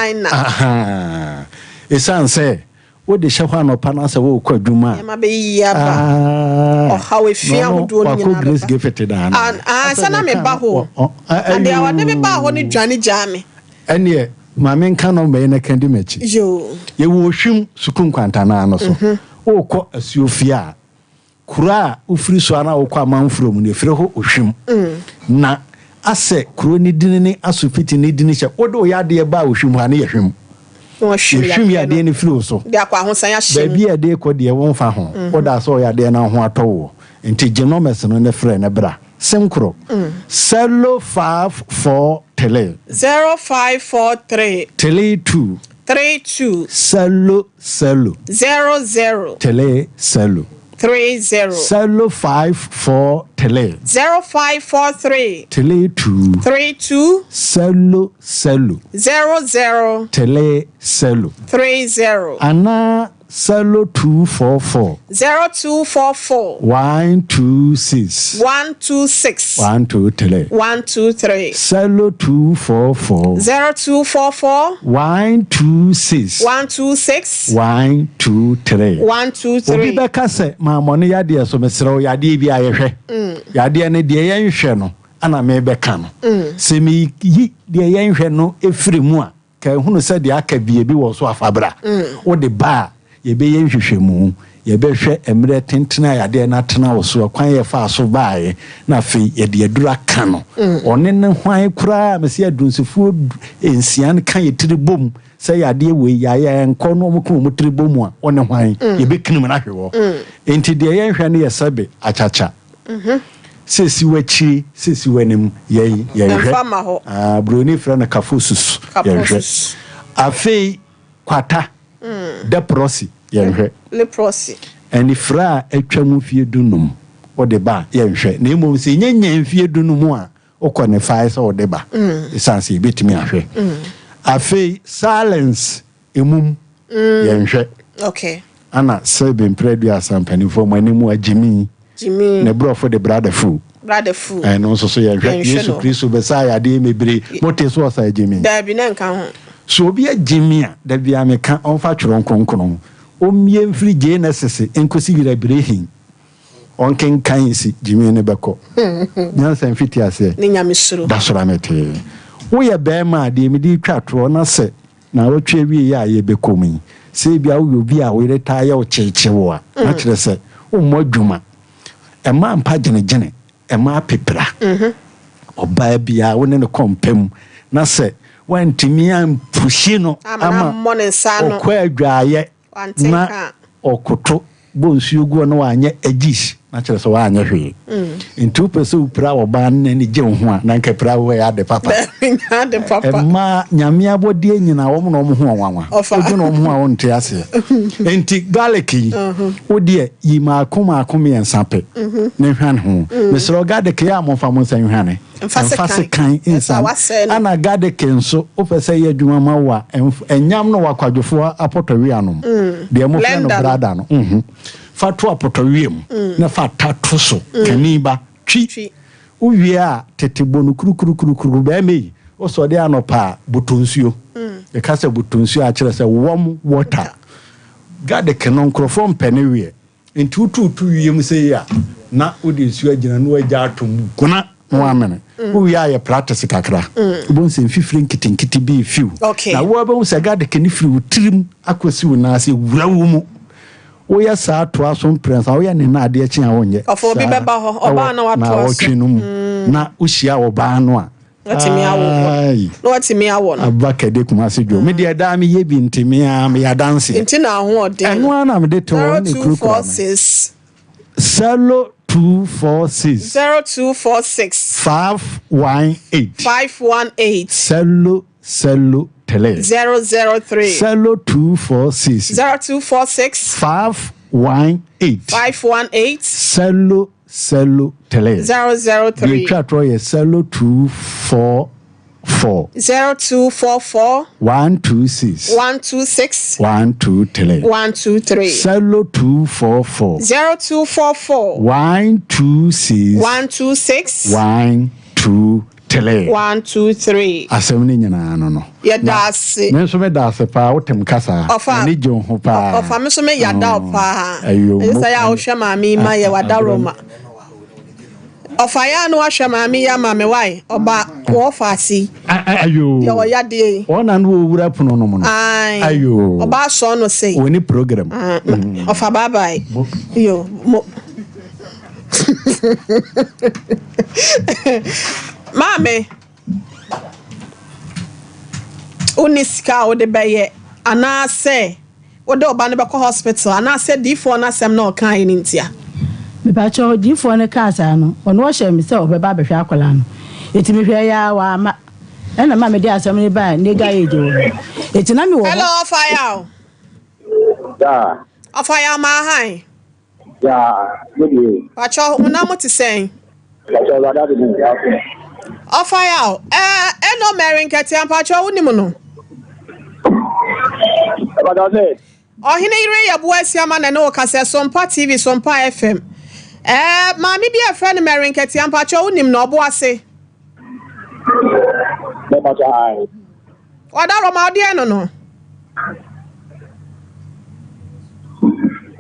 esanse wo de hye hwa no pa na se wo kwa dwuma ma be yaba o hawe fia hodo no nyina Grace gefete da na sana me ba ho ade awade me ba ho ne dwane jame ene ma men kan no me na kandi machi ye wo hwim sukun kwanta na no so wo kɔ asuofia kura ufiri so ana wo kɔ amanfuro mu ne fire ho ohwim na ase kuro ni dini ni asopiti ni dini hye wo de wo ya de ba ohwim ha ne ye hwim ohwim ya de ni firi so de akwa ahosan ya hye ba bia de kɔ de wo mfa ho wo da so ya de na ho atɔwo enti genomes no ne frɛ ne bra senkro 054 tele 0543 tele 2 32 salo 00 tele salo 30 054 tele 0543 tele 2 32 salo 00 tele salo 30 ana salo 244 0244 126 123 salo 244 0244 126 123 obi beka se ma mone yade so mesrew yade bi ayehwe yade ne de yenhwe no ana me beka no se mi yi de yenhwe no efiri mu a ka hunu se de aka bie bi wo so afabra wo de ba ye be yenhwehwemu ye be hwe emre tentena yade na tena wo so kwan ye fa so baaye na fe ye de adura ka no one ne hwan kura mesi adunsifu ensian kan ye tiri bom se yade we ya enko no mu mu tiri bom a one hwan ye be kinim na hwewo enti de yenhwe ne ye sabe achacha sesi wachi sesi wanim ye hwe broni fra na kafosus ye hwe afei kwata leprosy yenhwe leprosy eni fra atwa mu fie dunum o de ba yenhwe na emom se nyanya fie dunum a okɔ ne fai so o de ba esanse betimi ahwe afei silence emum yenhwe okay ana sebe mpredu asampani fo manimu agimi ne brofo de brother fu no so yenhwe Yesu Kristo besaya de mebre mote so osa agimi da bi na nka ho so obi agimi a da bia meka onfa tworo nkonkron omie mfiri Genesis enkosi wira brehin onken kan si jimi ne beko nyansa mfiti ase ne nyamesuro da sora mete wo ye be ma de mi di twatro na se na wo twa wie ya ye bekomi se bia wo obi a wo reta ya o chechewo a na kire se wo mo dwuma e ma mpa gene e ma pepra oba bia wo ne kompem na se wantimi ampushi no ama okwa adwaye na okoto bonsu guo no wanye agis na kyerɛ sɛ waanyɛ hwee nti wopɛ sɛ wopira ɔbaa no n'ani gye wo ho a na nka pira wo yɛ ade papa ɛma nyame abɔdeɛ nyina wɔm na ɔmo ho ɔwanwa wogye na ɔmo ho a wonte aseɛ enti garlic yi wodeɛ yi maako mmiɛnsa pɛ ne hwane ho mesrɛ garlic yɛ a momfa mo nsa nhwane mfa se kan nsa ana garlic nso wopɛ sɛ yɛ adwuma ma wo a ɛnyam no wakwadwofoɔ apɔtɔwe anom deɛ mofrɛ no brada no fa to apɔtɔwe mu na fa tato so kaniba twi uwie a tete bonu kurukuru bɛɛmɛ yi wosɔde anɔpa botonsuo ɛka sɛ botonsuo a kyerɛ sɛ warm water garlic no nkurɔfoɔ mpɛne wie nti wotutu wie mu sɛ yi a na wode nsuo agyina no wagya ato mu gona na wamene wowie a yɛ practice kakra wobɛhu sɛ mfifiri nketenkete bi fiw na wobɛhu sɛ garlic ne firi wo tirim akɔsi wo naase wura wo mu woyɛ saa toa so mprɛnsa woyɛ ne na adeɛ kye a wonyɛ ɔfɔ obi bɛba hɔ ɔbaa na watoa so no mu na wohyia ɔbaa no a watimi awo no aba kɛde kuma se dwo me deɛ daa me yɛ bi ntimi a me yɛ danse nti na ahoɔden ɛno a na mede to ne kurukura Salo 246 518 Salo tele 003 Salo 246 518 Salo tele 003 Try Salo 244 0244 126 tele 123 Salo 244 126 tele 123 asɛm ne nyinaa no yɛda ase me nso meda ase paa wotem kasa ne gye ho paa ɔfa me nso me yɛda paa ɛsɛ yɛ a wohwɛ maame ma yɛ wada roma ɔfa ya no ahwɛ maame ya maame wae ɔba wɔfa ase ayo yɛ wɔyade ɔna no wɔwura pono no mu no ayo ɔba sɔ no sei wɔni program ɔfa bye bye yo Mame uni sika o de beye ana se o de oba ne be hospital ana se D4 na sem na o kan ni ntia me ba cho D4 ne ka sa no ono o hye me se o be ba behwe akola no etimi hwe ya wa ma na ma me de asem ne ba ne ga ye de wo etina me wo hello fire da afire ma han ya good ba cho una mo ti sen ba cho da da de ya Ofaya eno merin kete ampacho wonimu no Abadase Ohine ire ya buasi ama na no kase Sompa TV Sompa FM maami bi afra no merin kete ampacho wonim no oboase Le pacha ai Oda Roma odi eno no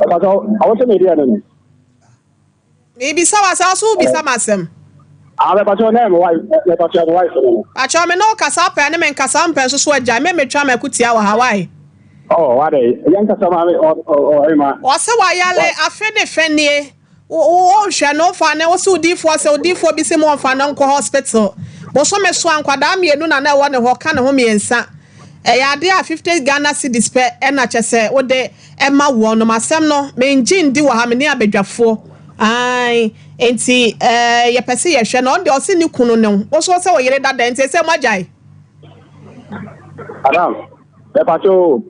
Abato awose me dia no Bibi sawa sa so bi samasem Abe pacho na me wife le pacho me wife no Acho me no kasa pa ne men kasa mpen so agya me metwa makutia wa Hawaii Oh wade yan kasa ma me o ema O se wa yale afede fenie o hwe no fa ne wo se odifo se odifo bi se mo fa no nko hospital bo so me so ankwada mienu na na wo ne ho ka ne ho miensa ya de a 50 Ghana cedis pe na chese wo de ema wo no masem no me ngin di wa ha me ne abadwafo ai enti ye pese ye hwe no de o se ni kunu ne wo so se wo yere dada enti se magai Adam le pacho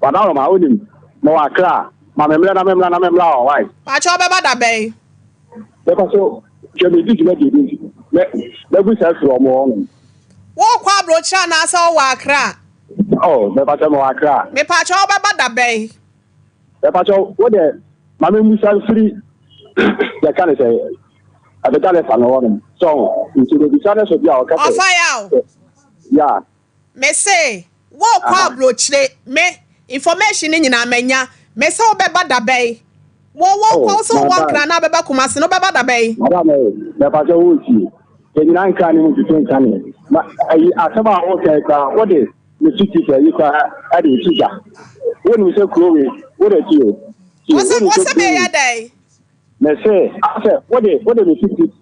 wana ma onim mo akra ma memla o wai pacho be bada be le pacho je me di me bu sa fro mo on wo kwa brocha na asa wo akra oh le pacho mo akra me pacho be bada be le pacho wo de ma me musa free ya kan say abetale fa no on so nti de bi sa so bia o ka o fire ya me say wo kwa brochre me information ni nyina manya me say wo be bada be wo kwa so wo akra na be ba kuma se no be bada be madam le pacho wo ti ke nyina nka ni mu tutu nka ni ma ayi asaba wo ke ka wo de me titi ke yi ka ade tija wo ni se kurowe wo de ti o what's me ya day me say ase wo de me titi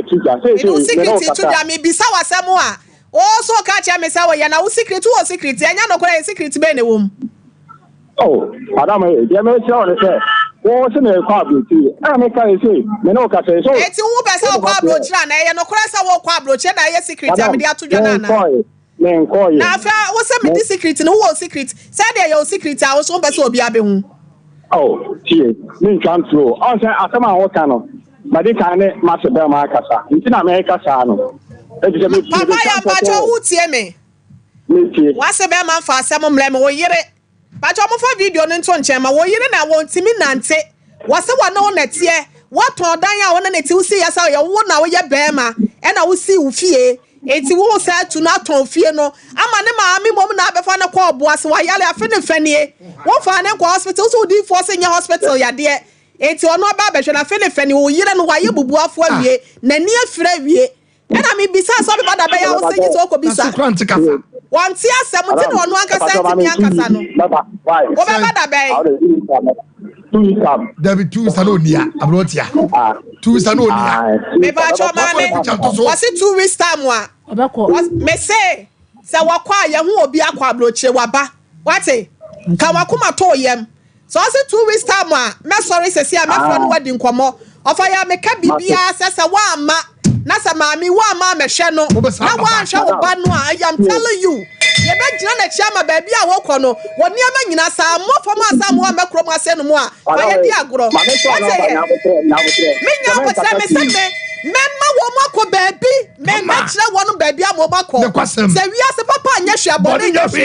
tija say no secret tija me bisa wasemu a o so ka cha me say wo ya na wo secret enya no kora secret be ne wom oh madam e dey me say o say wọ́n sẹ́ mi ẹ̀kọ́ àbúròkyiri ẹ̀rọ mi ká ẹ̀sẹ̀ mi náà kà sẹ́ so. Ètí wọ́n bẹ̀ sẹ́ ọkọ̀ àbúròkyiri àná ẹ̀yẹ no kúrẹ́ sẹ́ wọ́n ọkọ̀ àbúròkyiri náà ẹ̀yẹ secret àmì àtúndjọ́ náà náà. Na afẹ́ wọ́n sẹ́ mi di secret ni wọ́n wọ secret sẹ́ẹ̀dì ẹ̀yẹ wọ secret àwọn sọ wọ́n bẹ̀ sẹ́ obi abẹ́ hu. Ọ̀ tiẹ̀ mi nkan turo ọ̀ sẹ́ asẹ́mu àwọn kan no màdí kan ní ma sẹ́ bẹ́ẹ̀ máa kasa ntí na mẹ́ kasa no. Papa yà pàtó wù tiẹ̀ mi. Wọ́n sẹ́ bẹ́ẹ̀ máa fa asẹ́mu mìíràn mi wọ́n yẹrẹ. Pàtó mo fẹ́ fídíò ní ntọ́ nkyɛn ma wọ́n yẹrẹ na wọ́n ti mi nante. Wọ́n sẹ́ wọ́n náà wọ́n nẹ̀tiẹ̀ wọ́n tọ̀ dan yà wọ́n nẹ̀ti wọ́n si yẹ sẹ́ wọ́n náà wọ́n yẹ bẹ́ẹ̀ ma ẹ̀na wọ́n si wọ́n fie. Eti wo sa tu na ton fie no ama ne maami mom na abefa ne call boase wa yale afi ne fanie wo fa ne ko hospital so di force nya hospital ya de eti ono ba behwe na fene fanie wo yire no wa ye bubu afo awie na ni afira wie e na me bisa so be bada be ya wo se so ko bisa wanti asem ti no ono ankasa ti mi ankasa no wo be bada be David two sanonia abrotia. Two sanonia. Me ba cho mame. Was it 2 weeks time wa? Me say wakwa ye hu obi akwa abrochie waba. Wate? Ka wakoma to yem. So was it 2 weeks time wa? Me sorry se sia me fro no wadi nkomo. Ofa ya me ka bibia sesa wa ama. Na sa mami wa ama me hwe no. Na wa hwe oba no I am telling you. Ye be gina na chiama baabi a wokọ no woni ama nyina sa mofo ma sa mo amekro ma se no mo a fa ye di agoro me nya ko se me se me ma wo mako baabi me kire wono baabi a mo mako se wi ase papa anya hwe abone nya hwe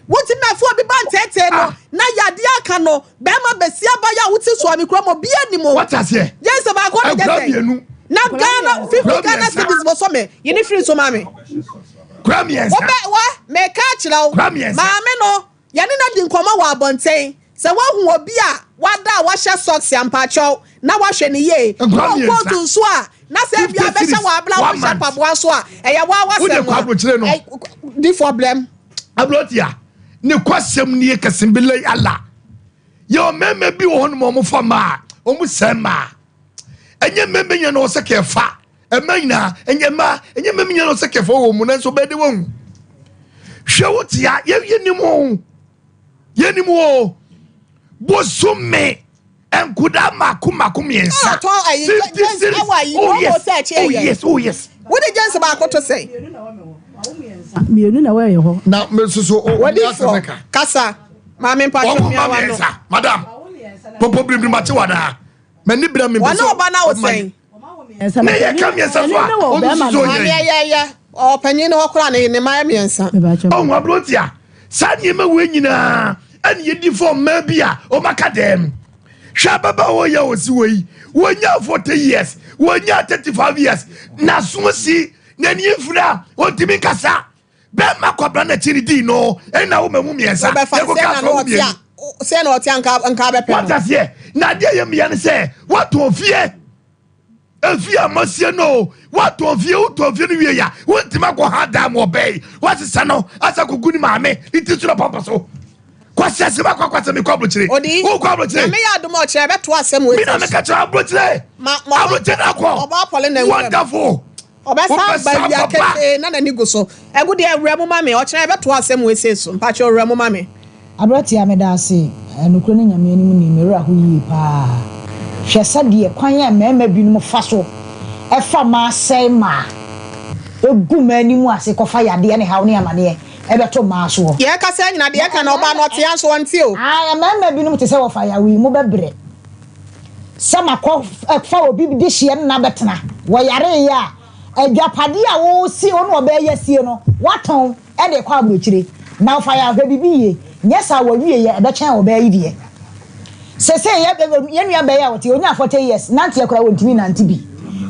woti me fo bi ban tete no na yade aka no be ma besia ba ya woti so amikro mo bia ni mo what ase yes ba ko de na Ghana 50 Ghana cedis mo so me ye ni free so mame Kramiensa. Wa me ka kira wo. Maame no, ye ne na di nkoma wa abonten. Se wa hu obi a wada wa hye socks ampacho na wa hwe ne ye. Wo to so a na se bia be hye wa abla wo hye paboa so a eye wa se no. Di problem. Ablotia. Ne kwasem ne kasembele ala. Yo meme bi wo hono mo fama. Omu sema. Enye meme nya no se kefa. Emina enyema menya no sekefo wo mu na so bede won hwewotia yenimo bosume enkuda makum yensa oh yes what did Jensen ba ko to say mienu na we ho na me so what is kasa ma me pa to mi awa no madam popo brimbi ma che wada mani bra me wana oba na wo say na ye kam yensa so o panyin ho kora ne ma miensa o nwa blotia sanye ma we nyina ani ye di form ma bia o maka dem hwa baba wo ya osi we wonya 40 years wonya 35 years na so si na ni fura o timi kasa be makobra na chiri di no e na wo mamu miensa e ko ka so bi se na oti anka be pe what does here na dia ye me yan say what on fear If amasie no what of you to of you ya what mako hada mo bay what is sano asa kuguni maame iti na papa so kwase se mako kwase me kwabrochire o kwabrochire me ya domo chire beto asem we me na me ka chire abrochire abrochire akọ oba pole na wonderful obesa ba bia kete na ni go so egu de awura mo mame o chire beto asem we se so mpa chire awura mo mame abroti ameda ase enukro ne nyame anim ni mero aho yi pa hwesa de kwan ya mema binum fa so efa ma sei ma egu mani mu ase kofa yade ne hawo ne amane ebeto ma so ye ka se nyina de ka na oba no te anso wonte o mema binum te se wo fa ya wi mu bebre sama ko fa obi de hie na betena wo yare ya adwapade a wo si ono oba ya sie no waton e de kwa abrochire na fa ya hwe bibiye nyesa wo wie ye ebechen oba yi die sese ye nua be ya wote onya 40 years nanti akora wontimi nanti bi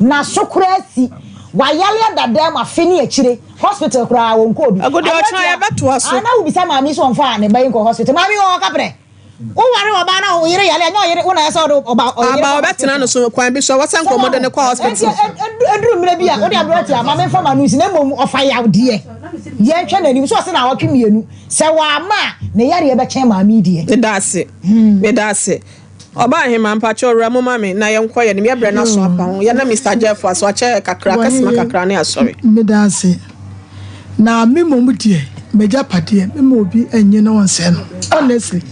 na sokura si wayale dada ma feni akire hospital kura wonko bi agodi o try e beto aso ana ubi sa mami so mfa ne bayin ko hospital mami o kapre o ware oba na o yire yale anya yire wona yesa do oba betena no so kwan bi so wasan komodo ne kwa hospital edru mire bi a o de abroti a mami fa manu si na mom ofa yaw de ye twa nanim so se na awatwe mienu se wa ma ne yare e be chen mami de me dase oba hima mpacho ramo mami na yenkoye ne yebre na so apa ho ye na Mr. Jeff aso ache kakra kasima kakra ne asori me dase na me momudie meja pade me mo bi enye na wonse no honestly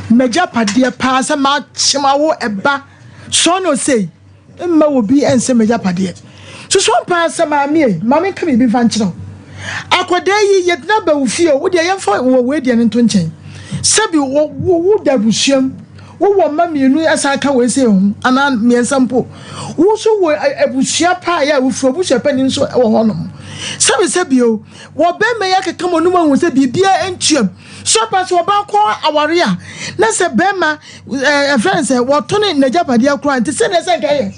meja padeɛ pa sɛ ma chema wo eba so no say mma wo bi ense meja padeɛ so pa sɛ maame ka bi fa nkyerɛ akoda yi yedna ba wo fie wo de yɛmfa wo we no nto nkyɛn sɛbi wo da busuam wo wo ma mienu asa ka we se ho ana miensa mpo wo so wo abusua pa ya wo furo busua pa ni nso wo honom sɛbi o wo be me ya keka mo no ma hu sɛ bibia entuam so pass wo ba ko aware a na sɛ be ma friends wo to ne nagyapade akora nti sɛ ne sɛ nka yɛ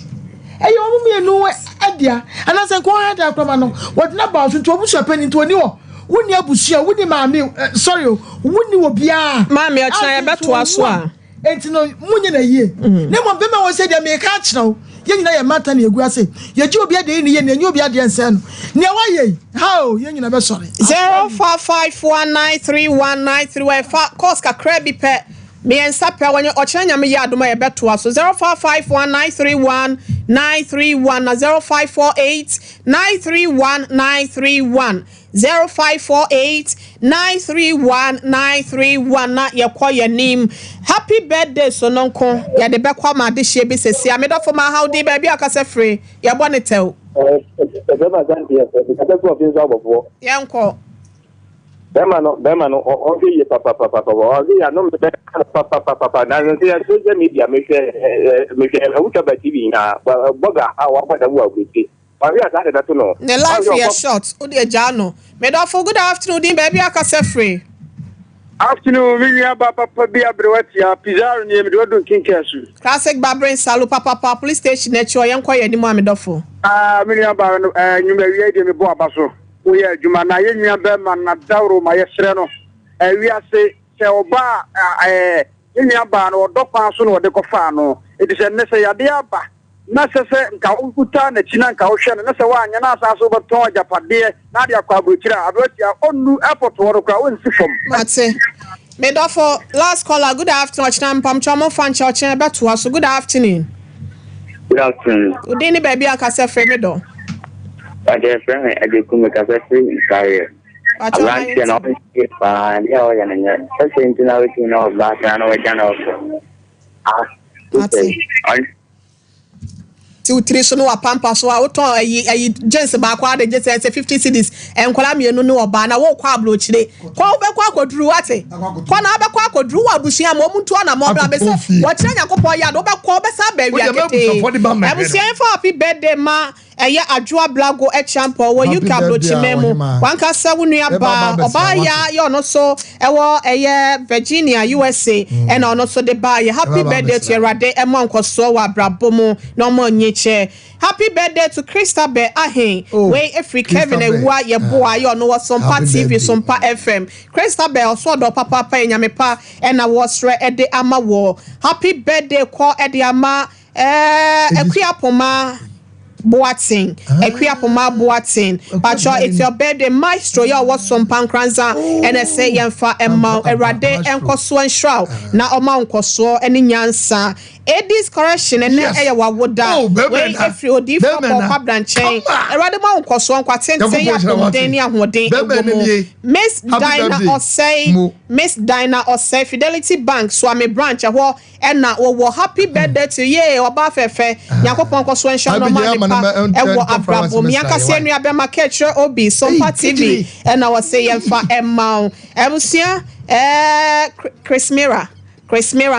ɛyɛ wo mienu adia ana sɛ ko ha da akora no wo na ba so to busua pa ni to ni wo wuni abusua wuni maame sorry wuni wo bia maame a try beto aso a enti no munye na yie ne mo bema wo se dia me ka kyerɛw ye nyina ye mata na egu ase ye ji obi ade ni ye na enye obi ade ense no ne wa ye how ye nyina be sorry 0554931931 fa cost kakra bi pe me ensa pe wonye okyerɛ nyame ye adoma ye beto aso 0554931931 na 0548931931 0548931931 na yɛkɔ yɛnim happy birthday sononko yɛde bɛkɔ ma de hye bi sesi amedɔfo ma how di baabi akasa free yɛbɔ ne tɛw yɛnkɔ bema no o ye papa o ya no me papa na nse ya social media me wuta ba TV na boga wa kwada wo agbe wa ya da da to no the life is short o de jano me do for good afternoon din baby akasa free afternoon we ya papa bi abrewati ya pizarro ni me do don kinkesu classic babrin salu papa police station e cho yenko ye ni mo amedofo me ya ba nyuma wi de me bo abaso wo ye adwuma na ye nwa be ma na dawro ma ye sere no wi ase se oba ye nwa ba no odokwan so no de kofa no e de se ne se ya de aba na se nka ukuta na china nka wo hwe no na se wa anya na asaso beton japade na de akwa abotira aboti onu airport woro kwa won si fom mate me do for last caller good afternoon chinam pam chomo fan chochen beto so good afternoon udini baby akasa free me do Ade friend ade kuma ka free career Alanti na office pa ya o yana nya sasa intina wetu na ba kana wa jana Three so no pampa so a woton ayi gens ba kwa de just 50 cedis enkwala mienu no oba na wo kwa abrochire kwa obekwa akoduru wate kwa na obekwa akoduru wa busia mo muntu na mo bra be se wo kire yakopon ya do obekwa obesa ba wi akete ebusia for happy birthday ma eye adwoa blago e champo wo you ka abrochime mu wanka sa wonu aba oba ya no so ewo eye Virginia USA and ono so de ba ye happy birthday to Erade e mo nkoso wa brabomu no mo nyi happy birthday to Christabel Ahen wey every Kevin ewa ye boa ye no was Sompa TV Sompa FM Christabel so do papa nyame pa e na wo sre e de ama wo happy birthday ko e de ama Ekuapoma Boating, Ekuapoma Boating. Pacho, it's your birthday, maestro. Ya was some pankranza, and I say yamfa emma erade enkoso enshraw na oma nkoso eni nyansa. Edis correction and eya wawoda. We every odi for pop branchen. Erade ma nkoso nkwatente ya pomden ya hoden egomo. Miss Dinah or say Fidelity Bank so am a branch ho na wo happy birthday to ye oba fefe. Yakopon nkoso enshraw no ma ewo abrabo mi akase nua be market obi Sompa TV and I was say yemfa emma ebusia Chris Mira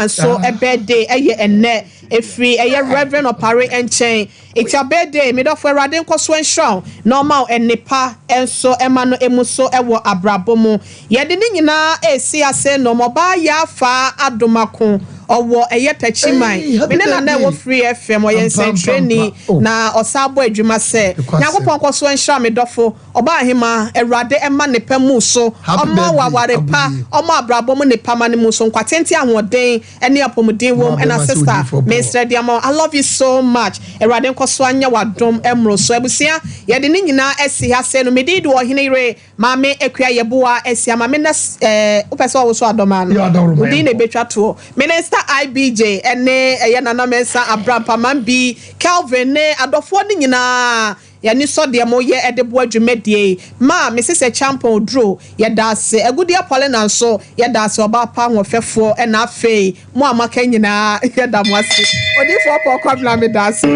so a birthday eye free Reverend Opare enchain it's your birthday mid of Radin Koso enshraw normal and nipa enso emano emuso ewo abrabo mu ye de nyina esi ase no moba ya fa adomako owo tachiman me na wo free FM o yen training na osabo adwuma se yakopon Koso enshraw me dofo oba ahema Erade ema nipa mu so omo waware pa omo abrabo mu nipa mane mu so nkwatenti ahoden ene apomuden wom and sister Mr. Diamo I love you so much Erade Koso anya wadom emro so abusia ye de nyina esi ha se no medid wo hinire maame ekua yeboa esi maame na opese wo so adoma no udi na betwa to minister IBJ ene nana mensa Abraham Pamambi Calvin ne adofo ni nyina yɛne sɔ deɛ mo yɛ ɛde bo adwumadie ma me sɛ champion dro yɛda ase agudie polena nso yɛda ase ɔba pa nwɔfɛfoɔ ɛna afei mo amaka nyinaa yɛda mo ase odifo pɔ kwabla me da ase